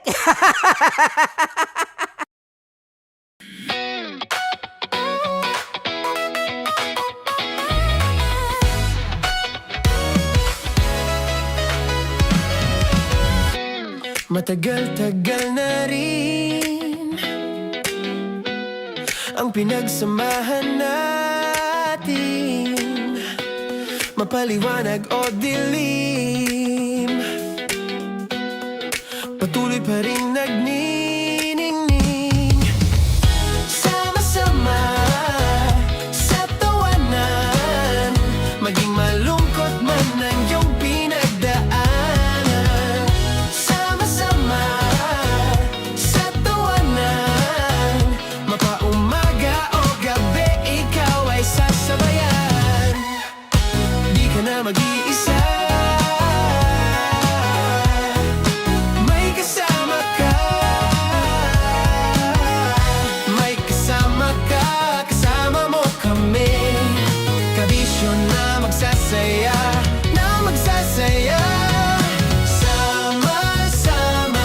Speaker 2: Matagal-tagal na rin ang pinagsamahan natin, mapaliwanag o dilim, patuloy pa rin nagniningning. Sama-sama sa tawanan, maging malungkot man ang iyong pinagdaanan. Sama-sama sa tawanan, mapaumaga o gabi, ikaw ay sasabayan. Di ka na mag-iisa, may kasama ka. May kasama ka, kasama mo kami. Kabisyo na magsasaya, na magsasaya. Sama-sama.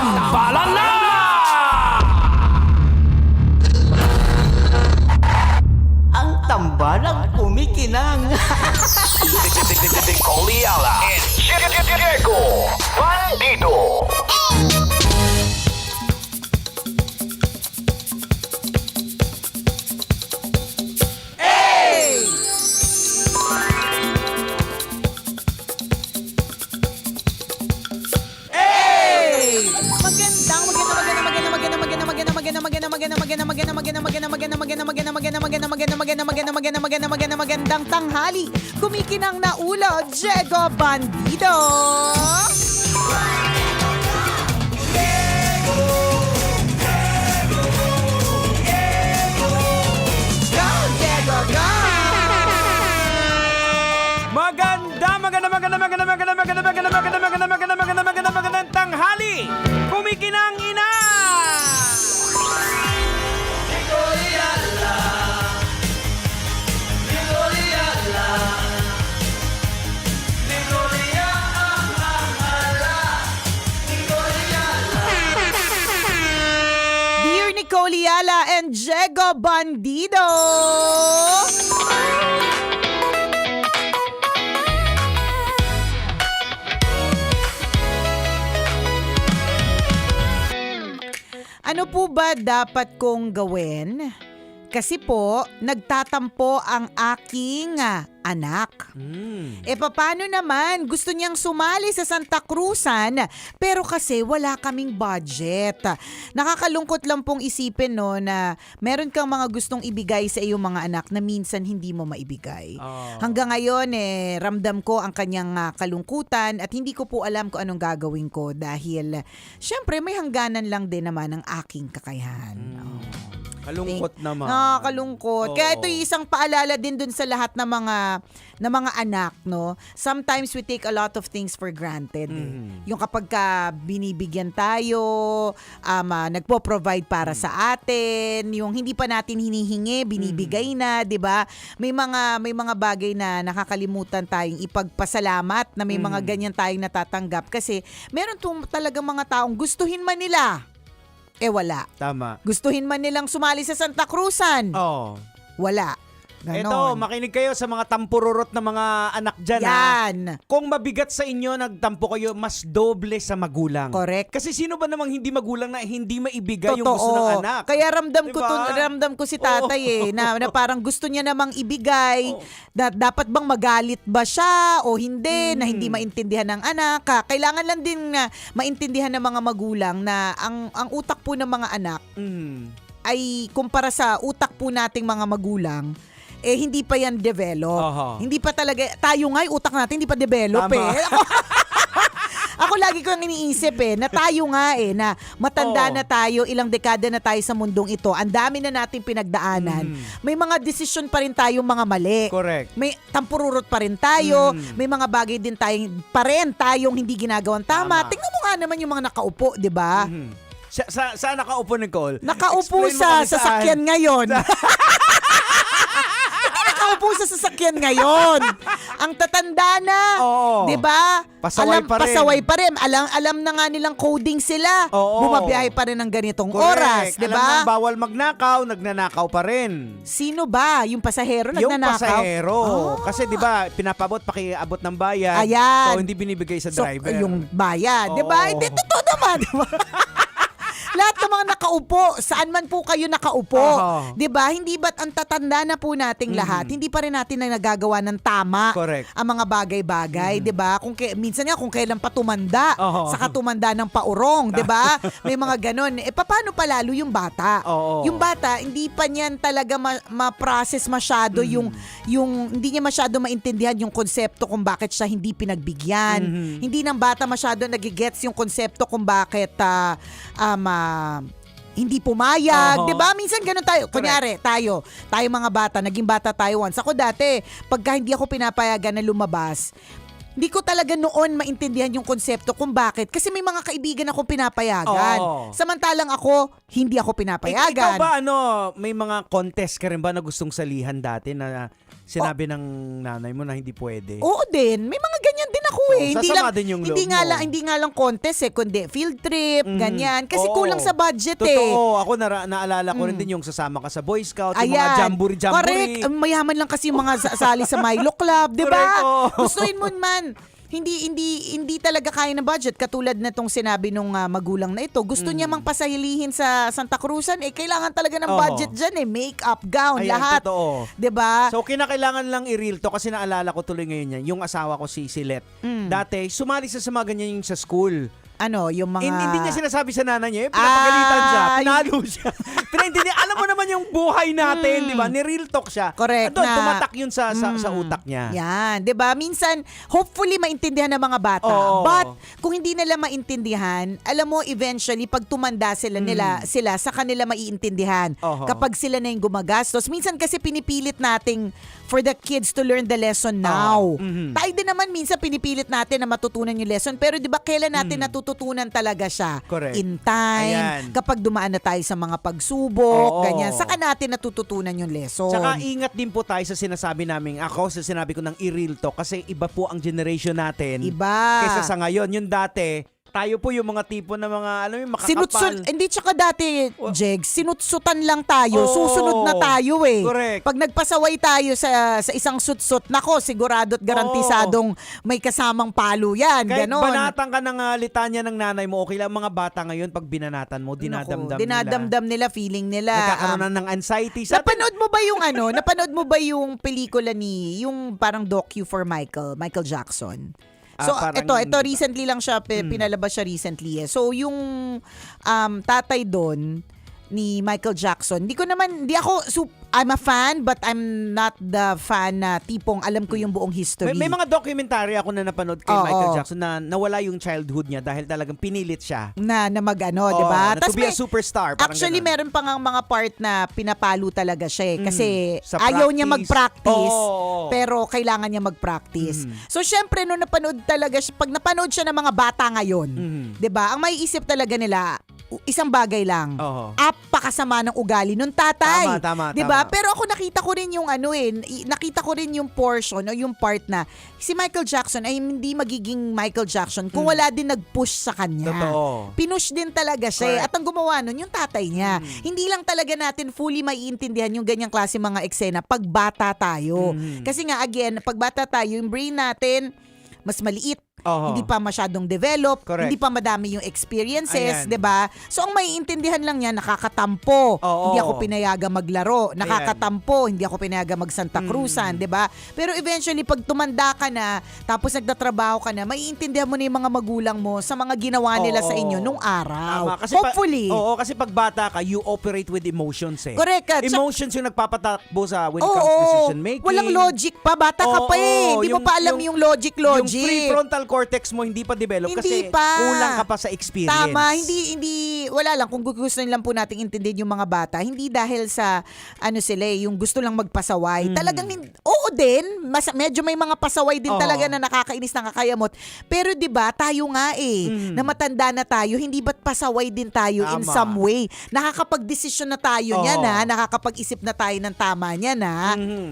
Speaker 2: Tambalan na!
Speaker 3: Ang tambalang kumikinang.
Speaker 2: Coliala and Diego Bandido.
Speaker 15: Magandang tanghali. Kumikinang na ulo, Diego Bandido.
Speaker 10: Magandang tanghali. Kumikinang ina.
Speaker 15: Dear Nicole Yala and Diego Bandido. Ano po ba dapat kong gawin? Kasi po, nagtatampo ang aking anak. Paano naman? Gusto niyang sumali sa Santa Cruzan, pero kasi wala kaming budget. Nakakalungkot lang pong isipin no, na meron kang mga gustong ibigay sa iyong mga anak na minsan hindi mo maibigay. Hanggang ngayon, ramdam ko ang kanyang kalungkutan at hindi ko po alam kung anong gagawin ko dahil syempre may hangganan lang din naman ang aking kakayahan.
Speaker 10: Kalungkot naman.
Speaker 15: Nakakalungkot. Kaya ito yung isang paalala din dun sa lahat ng mga mga anak, no, sometimes we take a lot of things for granted. Yung kapag ka binibigyan tayo, nagpo-provide para sa atin, yung hindi pa natin hinihingi, binibigay na, 'di ba? May mga bagay na nakakalimutan tayong ipagpasalamat na may mga ganyan tayong natatanggap kasi meron talagang mga taong gustuhin man nila, wala.
Speaker 16: Tama.
Speaker 15: Gustuhin man nilang sumali sa Santa Cruzan, wala.
Speaker 16: Ito, makinig kayo sa mga tampururot na mga anak dyan.
Speaker 15: Yan.
Speaker 16: Kung mabigat sa inyo, nagtampo kayo, mas doble sa magulang.
Speaker 15: Correct.
Speaker 16: Kasi sino ba namang hindi magulang na hindi maibigay yung gusto ng anak?
Speaker 15: Kaya ramdam
Speaker 16: Diba?
Speaker 15: ko si tatay na parang gusto niya namang ibigay. Dapat bang magalit ba siya o hindi na hindi maintindihan ng anak? Kailangan lang din maintindihan ng mga magulang na ang utak po ng mga anak ay kumpara sa utak po nating mga magulang, hindi pa yan develop. Hindi pa talaga, tayo nga, utak natin hindi pa develop Ako lagi ko yung iniisip na tayo nga na matanda na tayo, ilang dekada na tayo sa mundong ito, ang dami na natin pinagdaanan. May mga desisyon pa rin tayong mga mali.
Speaker 16: Correct.
Speaker 15: May tampururot pa rin tayo, may mga bagay din tayong hindi ginagawang tama. Tingnan mo nga naman yung mga nakaupo, di ba?
Speaker 16: Saan nakaupo, Nicole?
Speaker 15: Nakaupo sa sasakyan ngayon. Nakaupo sa sasakyan ngayon. Ang tatanda na, 'di ba? Pasaway pa rin. Alam na nga nilang coding sila. Bumabiyahe pa rin ng ganitong oras, 'di ba?
Speaker 16: Alam na bawal magnakaw, nagnanakaw pa rin.
Speaker 15: Sino ba? Yung pasahero
Speaker 16: Yung
Speaker 15: nagnanakaw?
Speaker 16: pasahero. Kasi 'di ba, pinapabot pakiabot ng bayad.
Speaker 15: Ayan.
Speaker 16: So hindi binibigay sa driver.
Speaker 15: Yung bayad, 'di ba? Hindi totoo naman, 'di ba? Lahat ng mga nakaupo, saan man po kayo nakaupo, 'di ba? Hindi ba't ang tatanda na po nating lahat, hindi pa rin natin na nagagawa ng tama ang mga bagay-bagay, 'di ba? Minsan nga kung kailan pa tumanda, saka tumanda ng paurong, 'di ba? May mga ganon. Paano pa lalo yung bata? Yung bata, hindi pa niyan talaga ma-process masyado yung hindi niya masyado maintindihan yung konsepto kung bakit siya hindi pinagbigyan. Hindi ng bata masyado nagigets yung konsepto kung bakit hindi pumayag, 'di ba? Minsan ganun tayo. Kunyari, tayo mga bata, naging bata tayo once. Ako dati, pagka hindi ako pinapayagan na lumabas, hindi ko talaga noon maintindihan yung konsepto kung bakit. Kasi may mga kaibigan akong pinapayagan. Samantalang ako, hindi ako pinapayagan.
Speaker 16: Ikaw ba, may mga contest ka rin ba na gustong salihan dati na sinabi ng nanay mo na hindi pwede?
Speaker 15: Oo din. May mga ganyan din ako
Speaker 16: Sasama din yung loob mo.
Speaker 15: Hindi nga lang contest kundi field trip, ganyan. Kasi kulang sa budget
Speaker 16: Totoo. Ako naalala ko rin din yung sasama ka sa Boy Scout, yung mga jamboree.
Speaker 15: Correct. Mayaman lang kasi yung mga sali sa Milo Club, 'di ba? Gustuin mo man. Hindi talaga kaya ng budget katulad na tong sinabi nung magulang na ito. Gusto niya mang pasahilihin sa Santa Cruzan, kailangan talaga ng budget diyan makeup, gown, lahat.
Speaker 16: Totoo.
Speaker 15: 'Di ba?
Speaker 16: So kinakailangan lang i-real to kasi naalala ko tuloy ngayon yung asawa ko si Silet. Dati sumali sa mga ganyan yung sa school.
Speaker 15: Yung mga...
Speaker 16: Hindi niya sinasabi sa nanay niya, pinapagalitan siya, pinalo siya. Pinaintindihan, alam mo naman yung buhay natin, di ba? Ni-real talk siya.
Speaker 15: Correct.
Speaker 16: Doon, tumatak yun sa utak niya.
Speaker 15: Yan, di ba? Minsan, hopefully maintindihan ng mga bata. But, kung hindi nila maintindihan, alam mo, eventually, pag tumanda sila, sa kanila maiintindihan. Kapag sila na yung gumagastos. Minsan kasi pinipilit nating for the kids to learn the lesson now. Tayo din naman minsan pinipilit natin na matutunan yung lesson. Pero di ba, kailan natin natutunan talaga siya?
Speaker 16: Correct.
Speaker 15: In time.
Speaker 16: Ayan.
Speaker 15: Kapag dumaan na tayo sa mga pagsubok, ganyan. Saka natin natututunan yung lesson.
Speaker 16: Tsaka ingat din po tayo sa sinasabi namin. Ako, sa sinabi ko ng i-real talk kasi iba po ang generation natin.
Speaker 15: Iba.
Speaker 16: Kaysa sa ngayon. Yung dati, tayo po yung mga tipo na mga, makakapal.
Speaker 15: Hindi, tsaka dati, Jegs, sinutsutan lang tayo. Susunod na tayo
Speaker 16: Correct.
Speaker 15: Pag nagpasaway tayo sa isang sutsut, nako, sigurado at garantisadong may kasamang palo yan.
Speaker 16: Kahit
Speaker 15: ganon.
Speaker 16: banatan ka ng litanya ng nanay mo, okay lang. Mga bata ngayon, pag binanatan mo,
Speaker 15: dinadamdam nila, feeling nila.
Speaker 16: Nagkakaroon na ng anxiety.
Speaker 15: Napanood mo ba yung pelikula yung parang docu for Michael Jackson? So, ito recently lang siya, pinalabas siya recently. So, yung tatay doon, ni Michael Jackson. Hindi ako I'm a fan but I'm not the fan na tipong alam ko yung buong history.
Speaker 16: May mga documentary ako na napanood kay Michael Jackson na nawala yung childhood niya dahil talagang pinilit siya.
Speaker 15: Na magano, 'di ba?
Speaker 16: To be a superstar.
Speaker 15: Actually, meron pa nga mga part na pinapalo talaga siya kasi
Speaker 16: Sa
Speaker 15: ayaw niya mag-practice
Speaker 16: Oo.
Speaker 15: pero kailangan niya mag-practice. So syempre nung napanood talaga siya, pag napanood siya ng mga bata ngayon, 'di ba? Ang maiisip talaga nila isang bagay lang. Apakasama ng ugali nung tatay.
Speaker 16: Tama.
Speaker 15: 'Di ba? Pero ako nakita ko rin yung nakita ko rin yung portion o yung part na si Michael Jackson ay hindi magiging Michael Jackson kung wala din nag-push sa kanya.
Speaker 16: Totoo.
Speaker 15: Pinush din talaga siya. At ang gumawa nun, yung tatay niya. Hindi lang talaga natin fully maiintindihan yung ganyang klase mga eksena pag bata tayo. Kasi nga, again, pag bata tayo, yung brain natin, mas maliit. Hindi pa masyadong develop, hindi pa madami yung experiences, 'di ba? So ang maiintindihan lang niya, nakakatampo. Hindi ako pinayaga maglaro, nakakatampo, hindi ako pinayaga mag Santa Cruzan, 'di ba? Pero eventually pag tumanda ka na, tapos nagtatrabaho ka na, maiintindihan mo na yung mga magulang mo sa mga ginawa nila sa inyo nung araw.
Speaker 16: Kasi
Speaker 15: hopefully.
Speaker 16: Kasi pag bata ka, you operate with emotions eh.
Speaker 15: Correct.
Speaker 16: Emotions yung nagpapatakbo sa when it comes to decision making.
Speaker 15: Walang logic pa, bata ka pa eh. Hindi mo pa alam yung logic.
Speaker 16: Yung prefrontal cortex mo hindi pa develop kasi kulang ka pa sa experience.
Speaker 15: Tama, hindi wala lang kung gusto lang po nating intindihin yung mga bata, hindi dahil sa sila yung gusto lang magpasaway. Talagang oo din, medyo may mga pasaway din talaga na nakakainis, nakakayamot. Pero 'di ba, tayo nga na matanda na tayo, hindi ba't pasaway din tayo in some way? Nakakapag-desisyon na tayo niyan nakakapag-isip na tayo ng tama niyan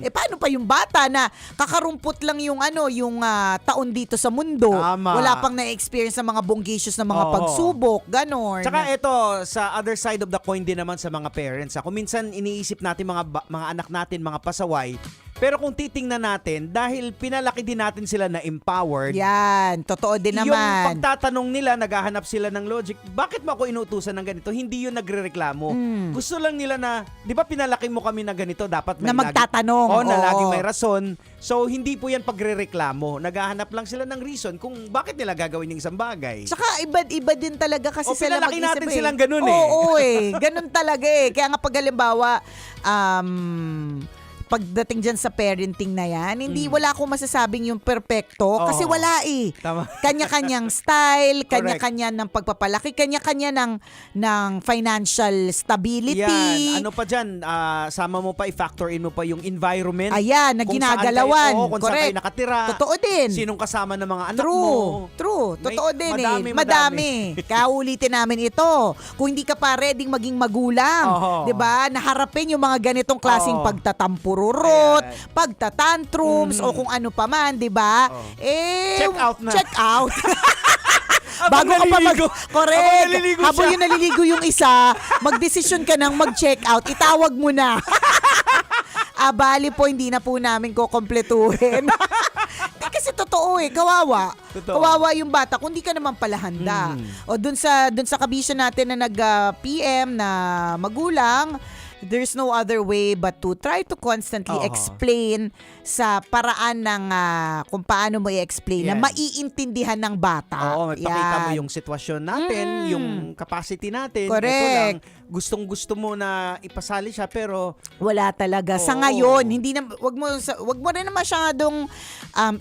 Speaker 15: paano pa yung bata na kakarumpot lang yung yung taon dito sa mundo? Wala pang na-experience ng mga bonggacious na mga pagsubok, ganon.
Speaker 16: Tsaka ito, sa other side of the coin din naman sa mga parents. Kung minsan iniisip natin mga anak natin, mga pasaway, pero kung titingnan natin, dahil pinalaki din natin sila na empowered.
Speaker 15: Yan, totoo din naman.
Speaker 16: Yung pagtatanong nila, naghahanap sila ng logic, bakit mo ako inutusan ng ganito? Hindi yun nagrereklamo. Gusto lang nila na, di ba pinalaki mo kami na ganito, dapat may
Speaker 15: na magtatanong.
Speaker 16: na laging may rason. So, hindi po yan pagrereklamo. Naghahanap lang sila ng reason kung bakit nila gagawin yung isang bagay.
Speaker 15: Tsaka iba din talaga kasi sila
Speaker 16: pinalaki
Speaker 15: mag-isip
Speaker 16: natin silang ganun
Speaker 15: Oo ganun talaga Kaya nga pag halimbawa, pagdating dyan sa parenting na yan, hindi wala akong masasabing yung perfecto kasi wala
Speaker 16: Tama.
Speaker 15: Kanya-kanyang style, kanya-kanya ng pagpapalaki, kanya-kanya ng financial stability.
Speaker 16: Yan. Ano pa dyan, sama mo pa, i-factor in mo pa yung environment.
Speaker 15: Ayan, na ginagalawan.
Speaker 16: Kung saan kayo nakatira.
Speaker 15: Totoo din.
Speaker 16: Sinong kasama ng mga anak mo.
Speaker 15: True. Totoo din
Speaker 16: madami.
Speaker 15: Kaya ulitin namin ito. Kung hindi ka pa ready maging magulang, 'di ba? Naharapin yung mga ganitong klaseng pagtatampo, pagtatantrums o kung ano pa man, 'di ba?
Speaker 16: Check out na.
Speaker 15: Check out. Bago ka pa correct. Habang yung naliligo yung isa, magdesisyon ka nang mag-check out, itawag mo na. Bali po, hindi na po namin kukompletuhin. Kasi totoo kawawa. Kawawa yung bata kung di ka naman pala handa. O dun sa kabisyo natin na nag-PM na magulang, there's no other way but to try to constantly explain sa paraan ng kung paano mo i-explain na maiintindihan ng bata.
Speaker 16: Magpakita mo yung sitwasyon natin, yung capacity natin.
Speaker 15: Correct.
Speaker 16: Ito lang, gustong-gusto mo na ipasali siya pero
Speaker 15: wala talaga. Sa ngayon, hindi na wag mo rin na masyadong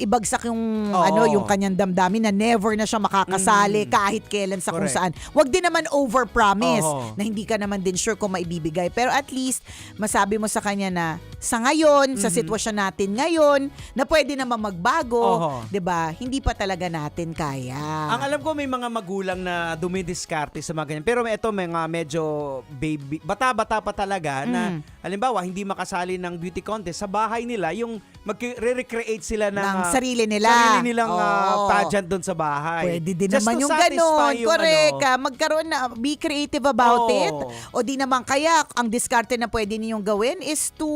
Speaker 15: ibagsak yung yung kanyang damdamin na never na siya makakasali kahit kailan sa kung saan. Wag din naman overpromise na hindi ka naman din sure kung maibibigay. Pero at least masabi mo sa kanya na sa ngayon, sa sitwasyon natin ngayon, na pwede naman magbago, 'di ba? Hindi pa talaga natin kaya.
Speaker 16: Ang alam ko may mga magulang na dumidiskarte sa mga ganyan. Pero ito mga medyo baby, bata-bata pa talaga na halimbawa hindi makasali ng beauty contest sa bahay nila, yung magre-recreate sila ng
Speaker 15: sarili nilang
Speaker 16: pageant doon sa bahay.
Speaker 15: Pwede din naman yung ganon. Correct. Magkaroon na, be creative about it. O di naman kaya, ang diskarte na pwede ninyong gawin is to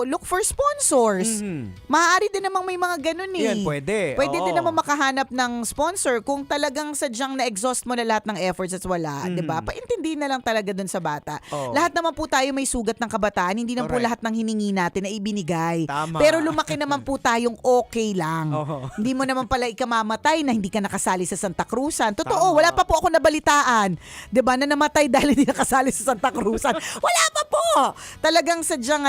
Speaker 15: look for sponsors. Maaari din namang may mga ganon
Speaker 16: Yan, pwede.
Speaker 15: Pwede din naman makahanap ng sponsor kung talagang sadyang na-exhaust mo na lahat ng efforts at wala. Diba? Paintindihin na lang talaga dun sa bata. Lahat naman po tayo may sugat ng kabataan. Hindi naman po lahat ng hiningi natin na ibinigay.
Speaker 16: Tama.
Speaker 15: Pero lumaki naman po tayong okay lang.
Speaker 16: Oo.
Speaker 15: Hindi mo naman pala ikamamatay na hindi ka nakasali sa Santa Cruzan. Totoo, wala pa po ako nabalitaan. 'Di ba? Na namatay dahil hindi nakasali sa Santa Cruzan. Wala pa po. Talagang sadyang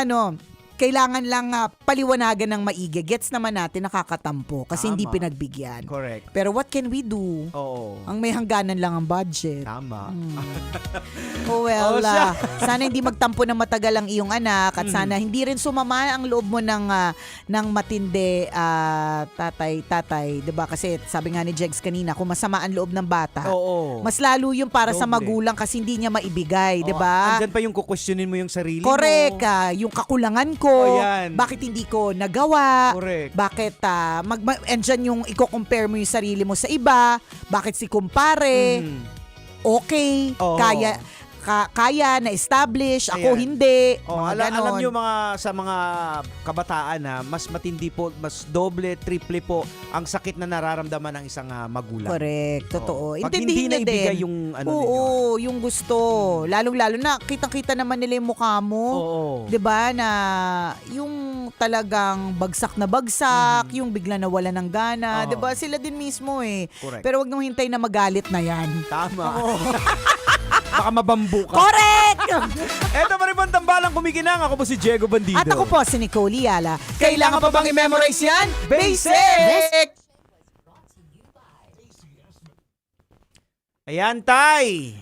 Speaker 15: kailangan lang paliwanagan ng maigi. Gets naman natin nakakatampo kasi hindi
Speaker 16: Tama.
Speaker 15: pinagbigyan.
Speaker 16: Correct.
Speaker 15: Pero what can we do?
Speaker 16: Oo.
Speaker 15: Ang may hangganan lang ang budget.
Speaker 16: Tama.
Speaker 15: Oh well,
Speaker 16: Oh, siya.
Speaker 15: sana hindi magtampo ng matagal ang iyong anak at sana hindi rin sumama ang loob mo ng matindi, tatay, 'di ba? Kasi sabi nga ni Jegs kanina, kung masama ang loob ng bata,
Speaker 16: Oo.
Speaker 15: mas lalo yung para sa
Speaker 16: Doble.
Speaker 15: magulang kasi hindi niya maibigay, 'di ba?
Speaker 16: Andyan pa yung kukwestiyonin mo yung sarili
Speaker 15: Correct,
Speaker 16: mo.
Speaker 15: yung kakulangan ko,
Speaker 16: Ayan.
Speaker 15: bakit hindi ko nagawa,
Speaker 16: Correct.
Speaker 15: bakit andyan yung i-compare mo yung sarili mo sa iba, bakit si kumpare, okay,
Speaker 16: Oo.
Speaker 15: kaya na-establish, ako
Speaker 16: Ayan.
Speaker 15: hindi.
Speaker 16: Oh,
Speaker 15: mga
Speaker 16: alam
Speaker 15: ganon.
Speaker 16: niyo sa mga kabataan mas matindi po, mas doble, triple po ang sakit na nararamdaman ng isang magulang.
Speaker 15: Correct, totoo.
Speaker 16: Pag
Speaker 15: Intindihin
Speaker 16: hindi
Speaker 15: niya
Speaker 16: naibigay
Speaker 15: din.
Speaker 16: yung
Speaker 15: Oo, yung gusto. Lalong-lalo na kitang-kita naman nila yung mukha mo.
Speaker 16: Oo.
Speaker 15: 'Di ba na yung talagang bagsak na bagsak, yung bigla nawala ng gana,
Speaker 16: Oo.
Speaker 15: 'di ba? Sila din mismo eh.
Speaker 16: Correct.
Speaker 15: Pero wag nung hintay na magalit na 'yan.
Speaker 16: Tama. Baka mabambu ka.
Speaker 15: Correct!
Speaker 16: Eto pa rin po ang tambalang kumikinang. Ako po si Diego Bandido.
Speaker 15: At ako po si Nicole Yala.
Speaker 16: Kailangan pa bang i-memorize yan?
Speaker 15: Basic!
Speaker 16: Ayan, Tay.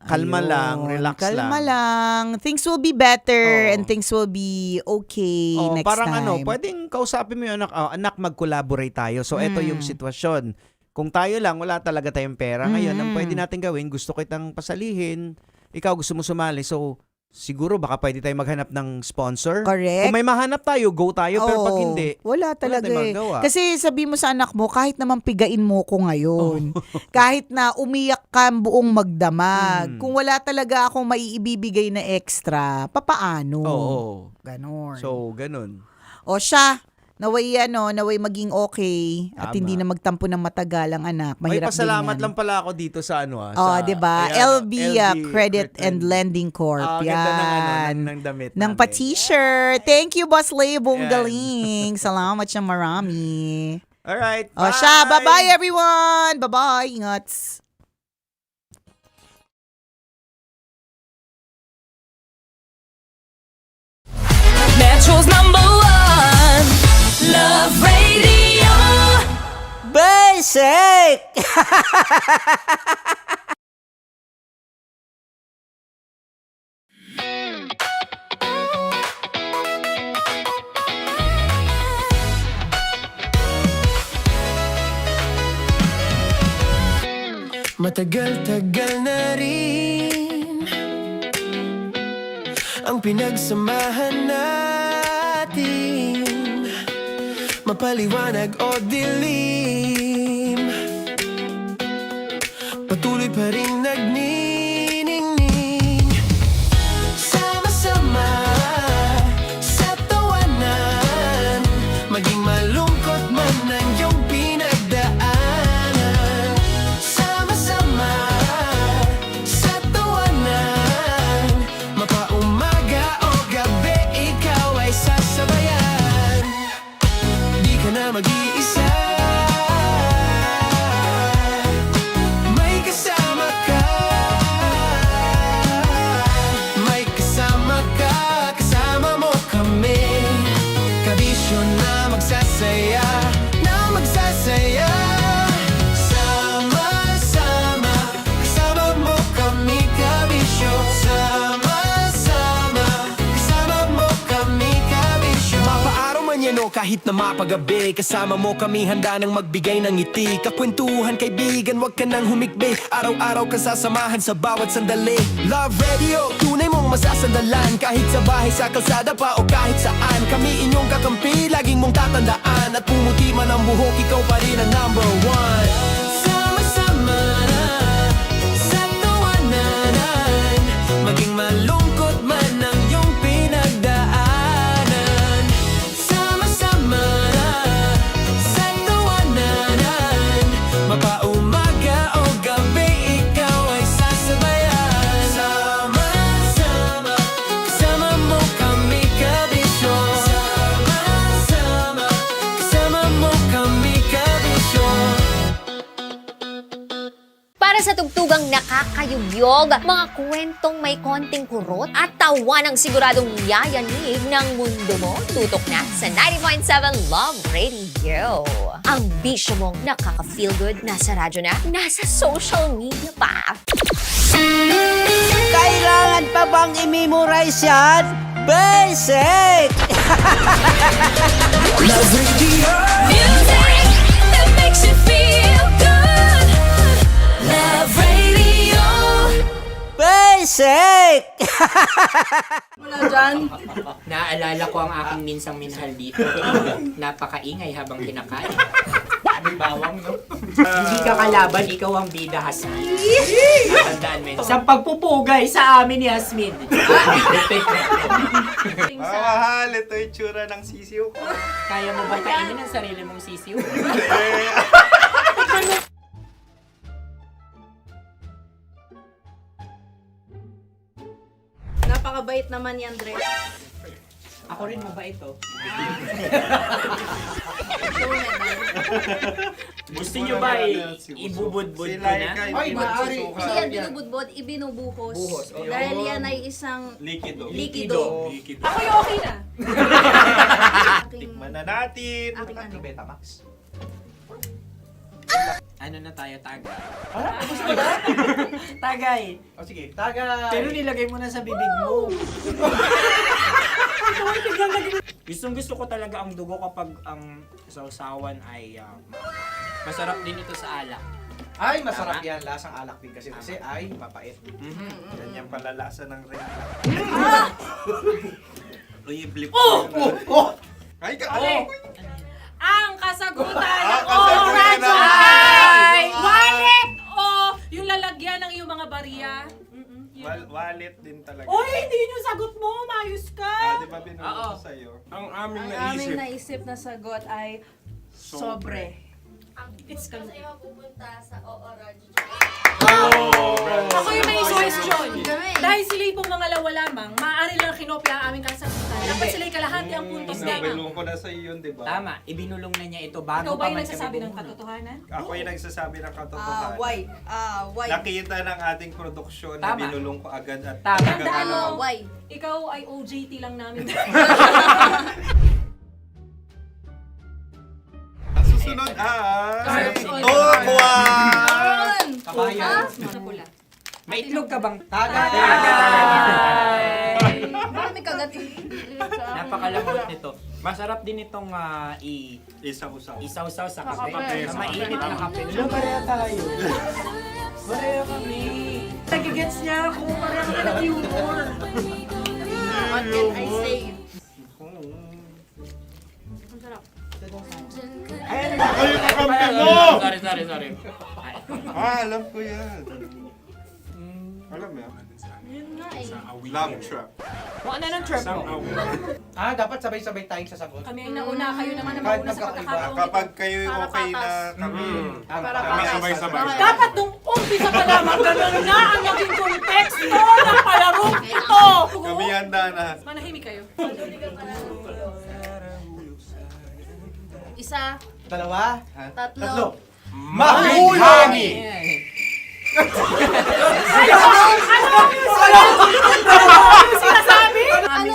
Speaker 16: Kalma
Speaker 15: Ayun,
Speaker 16: lang, relax
Speaker 15: kalma
Speaker 16: lang.
Speaker 15: lang. Things will be better
Speaker 16: Oo.
Speaker 15: and things will be okay
Speaker 16: Oh,
Speaker 15: next
Speaker 16: parang
Speaker 15: time.
Speaker 16: pwedeng kausapin mo yung anak, anak mag-collaborate tayo. So, eto yung sitwasyon. Kung tayo lang, wala talaga tayong pera. Ngayon, ang pwede natin gawin, gusto kitang pasalihin, ikaw gusto mo sumali. So, siguro baka pwede tayo maghanap ng sponsor.
Speaker 15: Correct.
Speaker 16: Kung may mahanap tayo, go tayo. Pero pag
Speaker 15: Oo.
Speaker 16: hindi,
Speaker 15: Wala talaga
Speaker 16: tayong
Speaker 15: eh.
Speaker 16: magagawa.
Speaker 15: Kasi sabi mo sa anak mo, kahit naman pigain mo ko ngayon, kahit na umiyak ka buong magdamag, kung wala talaga akong maiibibigay na extra, papaano?
Speaker 16: Oo.
Speaker 15: Ganon.
Speaker 16: So, ganun.
Speaker 15: O siya, naway maging okay at
Speaker 16: Tama.
Speaker 15: hindi na magtampo ng matagal ang anak.
Speaker 16: May
Speaker 15: Mahirap
Speaker 16: pasalamat
Speaker 15: din yan.
Speaker 16: lang pala ako dito sa
Speaker 15: Oh, 'di ba?
Speaker 16: ayan,
Speaker 15: LB, Credit and Lending Corp.
Speaker 16: Ganda
Speaker 15: Yan.
Speaker 16: ng damit
Speaker 15: Ng
Speaker 16: namin.
Speaker 15: pa-t-shirt. Thank you, Boss Labong
Speaker 16: Yan.
Speaker 15: galing. Salamat siya marami.
Speaker 16: Alright,
Speaker 15: O siya, bye-bye everyone! Bye-bye, ingats!
Speaker 2: Metro's #1 Love Radio.
Speaker 3: Basic!
Speaker 2: Matagal-tagal na rin ang pinagsamahan natin, mapaliwanag o dilim, patuloy pa rin nagniningning. Sama-sama sa tawanan, maging malungkot man ang iyong pinagdaanan. Sama-sama sa tawanan, mapaumaga o gabi, ikaw ay sasabayan. Di ka na mag-iisa, may kasama ka. May kasama ka, kasama mo kami. Kabisyo na magsasaya, na magsasaya. Sama-sama, kasama mo kami, kabisyo. Sama-sama, kasama mo kami, kabisyo. Mapaaraw man yan o kahit na mapagabi, kasama mo kami handa nang magbigay ng ngiti. Kakwentuhan kaibigan, wag ka nang humikbi. Araw-araw ka sasamahan sa bawat sandali. Love Radio, tunay mong masasandalan. Kahit sa bahay, sa kalsada pa o kahit saan, kami inyong kakampi, laging mong tatandaan. At pumuti man ang buhok, ikaw pa rin ang #1. Sama-sama sa tawanan, maging malungkot man ang iyong pinagdaanan. Sama-sama sa tawanan, mapaumaga o gabi, ikaw ay sasabayan. Sama-sama, kasama mo kami, kabisyo. Sama-sama,
Speaker 4: Basta tugtugang nakakayugyog, mga kwentong may konting kurot at tawa ng siguradong yayanig ng mundo mo. Tutok na sa 90.7 Love Radio. Ang bisyo mong nakaka-feel good, nasa radyo na, nasa social media pa.
Speaker 3: Kailangan pa bang i-memorize yan? Basic!
Speaker 2: Love Radio.
Speaker 17: Music that makes you feel good. Love Radio.
Speaker 3: Basic!
Speaker 13: Wala dyan.
Speaker 10: Naaalala ko ang aking minsang minahal dito. Napakaingay habang kinakain. May bawang, no? Hindi ka kalaban, ikaw ang bida, Hasmin. Tandaan mo yun. Sa pagpupugay sa amin ni Hasmin.
Speaker 8: Mahal, ito yung tsura ng sisiw ko.
Speaker 10: Kaya mo ba kainin ang sarili mong sisiw?
Speaker 13: Napakabait naman yan, Dre.
Speaker 10: Ako rin mabait, oh. Gusto nyo ba ibubudbud ko na?
Speaker 13: Ay, maaari. Hindi yan binubudbod, ibinubuhos.
Speaker 10: Buhos, oh.
Speaker 13: Dahil yan ay isang
Speaker 8: Likido.
Speaker 13: likido.
Speaker 5: Ako yung okay na.
Speaker 8: Tikman na natin.
Speaker 13: Aking ano.
Speaker 8: Betamax.
Speaker 10: Ano na tayo, tagay?
Speaker 5: Gusto mo na?
Speaker 10: Tagay!
Speaker 8: O sige, tagay.
Speaker 10: Pero nilagay mo na sa bibig mo. Gustong gusto ko talaga ang dugo kapag ang sausawan ay masarap din ito sa alak.
Speaker 9: Ay, masarap yan. Lasang alak din kasi ay mapait.
Speaker 8: Ganyan pala lasa ng ring. Uy, blip. Ay,
Speaker 5: Ang kasagutan ng
Speaker 8: kasagutan
Speaker 5: oras ay wallet o yung lalagyan ng iyong mga barya.
Speaker 8: Wallet din talaga.
Speaker 5: Uy, hindi yun yung sagot mo. Mayos ka.
Speaker 8: Di ba binulong ko sa'yo?
Speaker 12: Ang aming
Speaker 13: Ang aming naisip na sagot ay sobre.
Speaker 5: It's
Speaker 14: Kasi mapupunta sa OORADIO.
Speaker 5: Ako yung may question.
Speaker 13: Kami.
Speaker 5: Dahil sila yung mangalawa lamang, maaari lang kinopya ang aming kasagutan. Dapat sila yung kalahati ang puntos lamang.
Speaker 8: Binulong ko na sa'yo yun, di ba?
Speaker 10: Tama, ibinulong na niya ito bago
Speaker 5: Ikaw ba
Speaker 10: pa
Speaker 5: yung
Speaker 10: man
Speaker 5: nagsasabi
Speaker 10: kami
Speaker 5: ng
Speaker 10: bumunod.
Speaker 5: katotohanan?
Speaker 8: Ako yung nagsasabi ng katotohanan.
Speaker 13: Why? Why?
Speaker 8: Nakita ng ating produksyon na
Speaker 10: Tama.
Speaker 8: binulong ko agad at
Speaker 10: Tama.
Speaker 8: nagagana
Speaker 13: Ano?
Speaker 8: ako.
Speaker 13: Why?
Speaker 5: Ikaw ay OJT lang namin.
Speaker 8: Ang susunod ay...
Speaker 5: Sorry.
Speaker 8: Tokwa!
Speaker 10: Kabayan.
Speaker 5: Ano pula?
Speaker 10: May itlog ka bang?
Speaker 13: Bakit may kagat?
Speaker 10: Napakalambot nito. Masarap din itong
Speaker 8: Isaw-saw.
Speaker 10: isaw-saw sa kape.
Speaker 12: kape.
Speaker 10: Sa mainit na kape. Ano, pareha tayo. Pareha kami. Nagigets niya ako. Pareha kami ng humor.
Speaker 13: What can I say? Ang sarap.
Speaker 8: Ay, kakampi mo!
Speaker 10: Sorry.
Speaker 8: Alam ko yan. Alam mo yan?
Speaker 13: Yun nga eh.
Speaker 8: Love trap.
Speaker 10: Kung ano ng trap mo?
Speaker 9: Dapat sabay-sabay tayong sasagot.
Speaker 5: Kami ay nauna, kayo naman ang
Speaker 9: Kahit
Speaker 5: mauna sa
Speaker 9: magkakaiba.
Speaker 5: pagkakataon.
Speaker 8: Kapag kayo okay na kami.
Speaker 13: Para
Speaker 12: Kami sabay-sabay.
Speaker 5: Dapat nung umpisa pa lamang, ganun na ang naging konteksto ng palarong ito.
Speaker 8: Kami handa na.
Speaker 5: Manahimik kayo.
Speaker 13: Isa,
Speaker 9: Dalawa.
Speaker 13: tatlo.
Speaker 9: Mahulani!
Speaker 5: Sinasabi?
Speaker 13: Ano?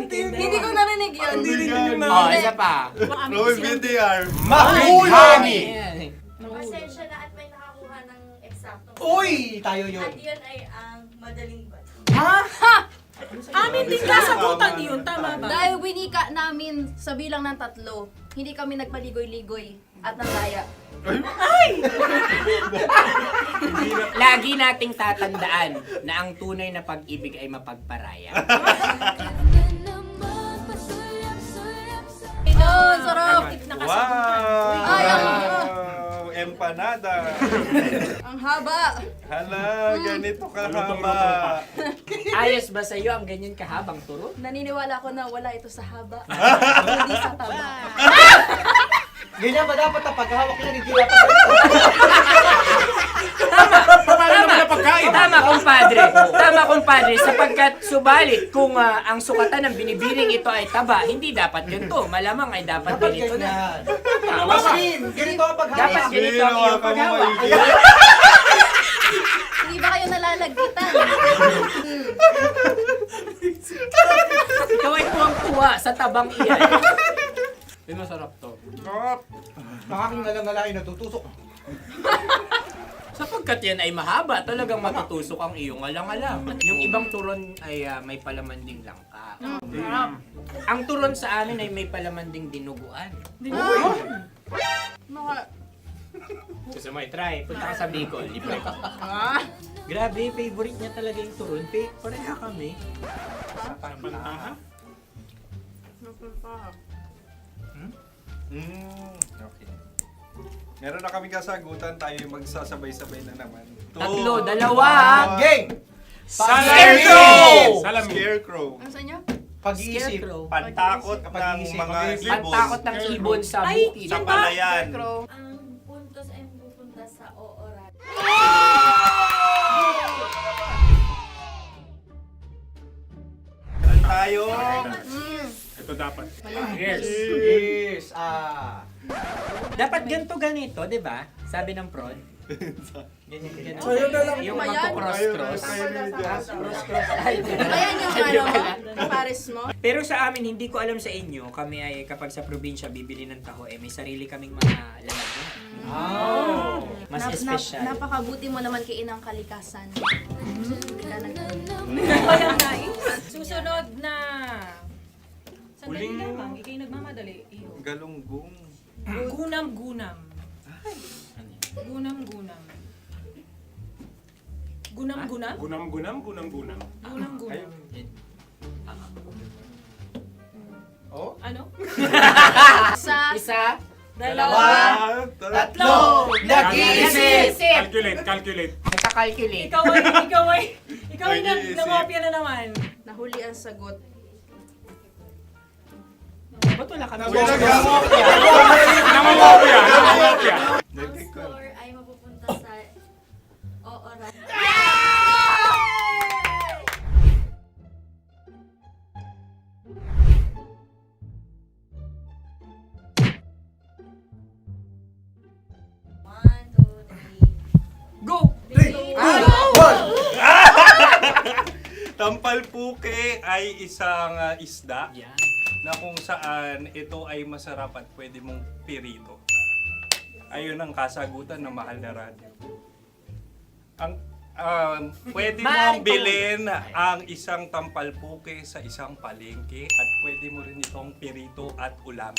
Speaker 13: Hindi ko narinig yun.
Speaker 10: Oh, isa pa.
Speaker 8: Roy BTR.
Speaker 9: Mahulani!
Speaker 14: Pasensya na at may nakakuha ng eksakto.
Speaker 9: Uy! Tayo yun.
Speaker 14: At yun ay ang madaling ba?
Speaker 5: Amin din kasagutan yun, tama ba?
Speaker 13: Dahil winika namin sa bilang ng 3, hindi kami nagpaligoy-ligoy at nagaya.
Speaker 10: Lagi nating tatandaan na ang tunay na pag-ibig ay mapagparaya.
Speaker 13: Ito, sarap!
Speaker 5: Nakasagutan.
Speaker 13: Ay,
Speaker 8: Wow! Empanada.
Speaker 13: ang haba!
Speaker 8: Hala, ganito kahaba.
Speaker 10: Ayos ba sa'yo ang ganyan kahabang turo?
Speaker 13: Naniniwala ko na wala ito sa haba. Hindi sa taba.
Speaker 9: Ganyan ba dapat ang paghawak niya? Hindi dapat ganito.
Speaker 10: Tama, kumpadre. Tama, kumpadre. Sapagkat subalit kung ang sukatan ng binibining ito ay taba, hindi dapat ganito. Malamang ay dapat ganito na. Tama ba?
Speaker 9: Ganito ang paghawa.
Speaker 10: Dapat ganito ang iyong paghawa.
Speaker 13: Hindi ba kayo nalalagkitan?
Speaker 10: Ikaw ay tuwang-tuwa sa tabang iyan. Ay, masarap to.
Speaker 9: Nakakingala-ngala yung natutusok.
Speaker 10: Sapagkat yan ay mahaba, talagang matutusok ang iyong alang-alang. Yung ibang turon ay may palaman ding langka. Ang turon sa amin ay may palaman ding dinuguan. Gusto mo i-try? Punta ka sa Bicol, libre ka. Grabe, favorite niya talaga yung turon. Pareha kami.
Speaker 8: Okay. Meron na kaming kasagutan, tayo magsasabay-sabay na naman.
Speaker 10: Tatlo, dalawa.
Speaker 8: Game!
Speaker 10: Scarecrow!
Speaker 8: Scarecrow.
Speaker 13: Ano sa inyo?
Speaker 9: Pag-iisip.
Speaker 8: Pantakot ng mga ibon.
Speaker 10: Pantakot ng ibon sa bukid.
Speaker 8: Sa palayan.
Speaker 14: Ang puntos ay pupunta sa ooran.
Speaker 8: Meron tayo.
Speaker 12: Ito dapat.
Speaker 9: Yes.
Speaker 10: Dapat ganito, di ba? Sabi ng prod. Ganyan. Yung magko-cross-cross. Cross-cross.
Speaker 13: Ayan yung pares mo.
Speaker 10: Pero sa amin, hindi ko alam sa inyo, kami ay kapag sa probinsya bibili ng taho, may sarili kaming mga lalagyan. Mas espesyal.
Speaker 13: Napakabuti mo naman kay Inang Kalikasan.
Speaker 5: Susunod na. Sandali lamang, ikay nagmamadali. Iyo.
Speaker 8: Galunggong.
Speaker 5: Gunam-gunam. Gunam-gunam. Gunam-gunam?
Speaker 12: Gunam-gunam, gunam-gunam.
Speaker 5: Gunam-gunam.
Speaker 9: Oh?
Speaker 5: Ano?
Speaker 10: Isa.
Speaker 5: Dalawa.
Speaker 8: Tatlo.
Speaker 5: Nag-iisip.
Speaker 12: Calculate.
Speaker 10: Nagka-calculate.
Speaker 5: Ikaw ay nangopya na naman.
Speaker 13: Nahuli ang sagot.
Speaker 10: Ba't wala kami?
Speaker 12: Nangungopia.
Speaker 14: Ang score ay mapupunta sa ooran.
Speaker 10: Go!
Speaker 8: Tampalpuke ay isang isda na kung saan ito ay masarap at pwede mong pirito. Ayun ang kasagutan ng Mahal na Radio. Ang pwede mong bilhin ang isang tampalpuke sa isang palengke at pwede mo rin itong pirito at ulamin.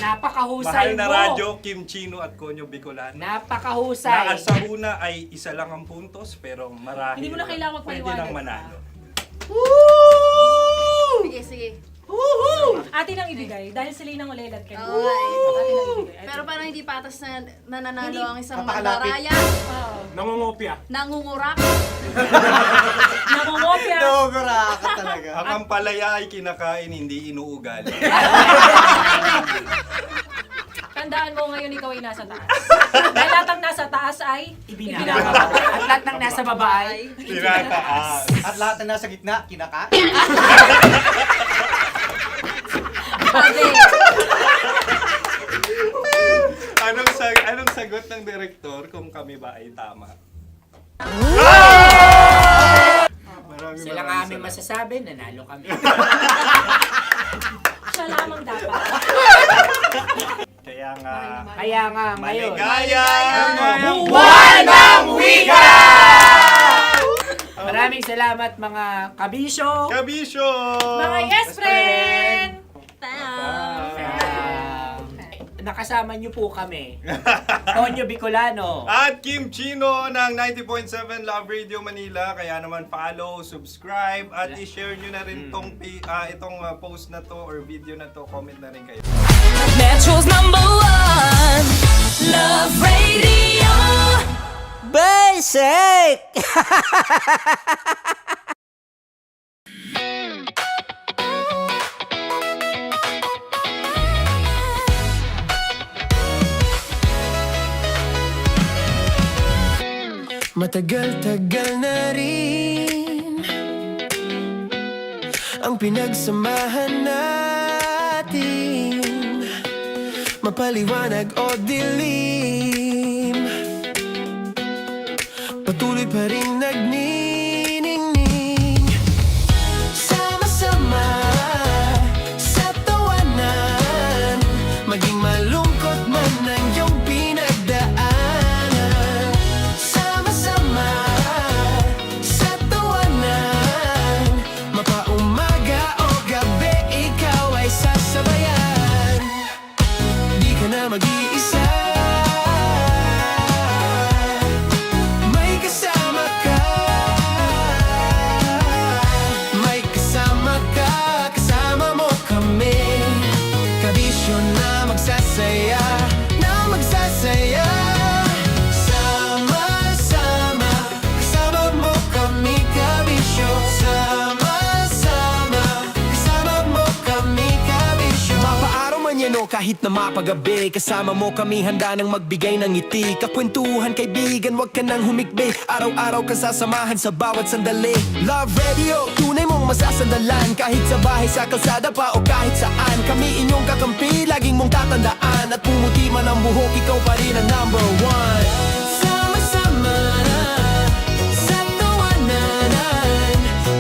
Speaker 10: Napakahusay
Speaker 8: Mahal na
Speaker 10: mo!
Speaker 8: Radyo, Kim Chino at Konyo Bicolano.
Speaker 10: Napakahusay!
Speaker 8: Na sa una ay isa lang ang puntos pero marahil
Speaker 5: Hindi mo na kailangan
Speaker 8: pwede
Speaker 5: magpaliwanag.
Speaker 8: nang manalo.
Speaker 13: Sige.
Speaker 5: Atin ang ibigay dahil sila yung ulelat kayo.
Speaker 13: Okay. Pero parang hindi patas na nananalo ang isang mandaraya.
Speaker 12: Nangungopia.
Speaker 13: Nangungurak.
Speaker 5: Nangungopia.
Speaker 9: Nangunguraka talaga.
Speaker 8: Ang ampalaya ay kinakain, hindi inuugali.
Speaker 5: Tandaan mo ngayon ikaw ay nasa taas. Dahil lahat ng nasa taas ay
Speaker 10: Ibinababa. At lahat ng nasa baba ay
Speaker 8: Tinataas.
Speaker 9: At lahat na nasa gitna, kinakain.
Speaker 8: Anong sagot ng direktor kung kami ba ay tama?
Speaker 10: Sila nga aming masasabi, nanalo kami.
Speaker 5: siya lamang dapat.
Speaker 8: Kaya nga
Speaker 10: ngayon.
Speaker 8: maligayang
Speaker 10: Buwan ng Wika! Maraming salamat mga kabisyo.
Speaker 5: Mga yes friend!
Speaker 10: Nakasama niyo po kami. Konyo Bicolano.
Speaker 8: At Kim Chino ng 90.7 Love Radio Manila. Kaya naman follow, subscribe, at i-share nyo na rin itong post na to or video na to. Comment na rin kayo.
Speaker 17: Metro's #1 Love Radio.
Speaker 10: Basic!
Speaker 2: Matagal-tagal na rin ang pinagsamahan natin, mapaliwanag o dilim, patuloy pa rin nagniningning. Sama-sama sa tawanan, maging malungkot man ang iyong pinagdaanan. Sama-sama sa tawanan, mapaumaga o gabi, ikaw ay sasabayan. Di ka na mag-iisa, may kasama ka. May kasama ka, kasama mo kami. Kabisyo na magsasaya, na magsasaya. Sama-sama, kasama mo kami, kabisyo. Sama-sama, kasama mo kami, kabisyo. Mapaaraw man yan o kahit na mapagabi, kasama mo kami, handa nang magbigay ng ngiti. Kakwentuhan, kaibigan, wag ka nang humikbi. Araw-araw ka sasamahan sa bawat sandali. Love Radio, tunay mong masasandalan. Kahit sa bahay, sa kalsada pa o kahit saan, kami inyong kakampi, laging mong tatandaan. At pumuti man ang buhok, ikaw pa rin ang number one. Sama-sama na sa tawanan,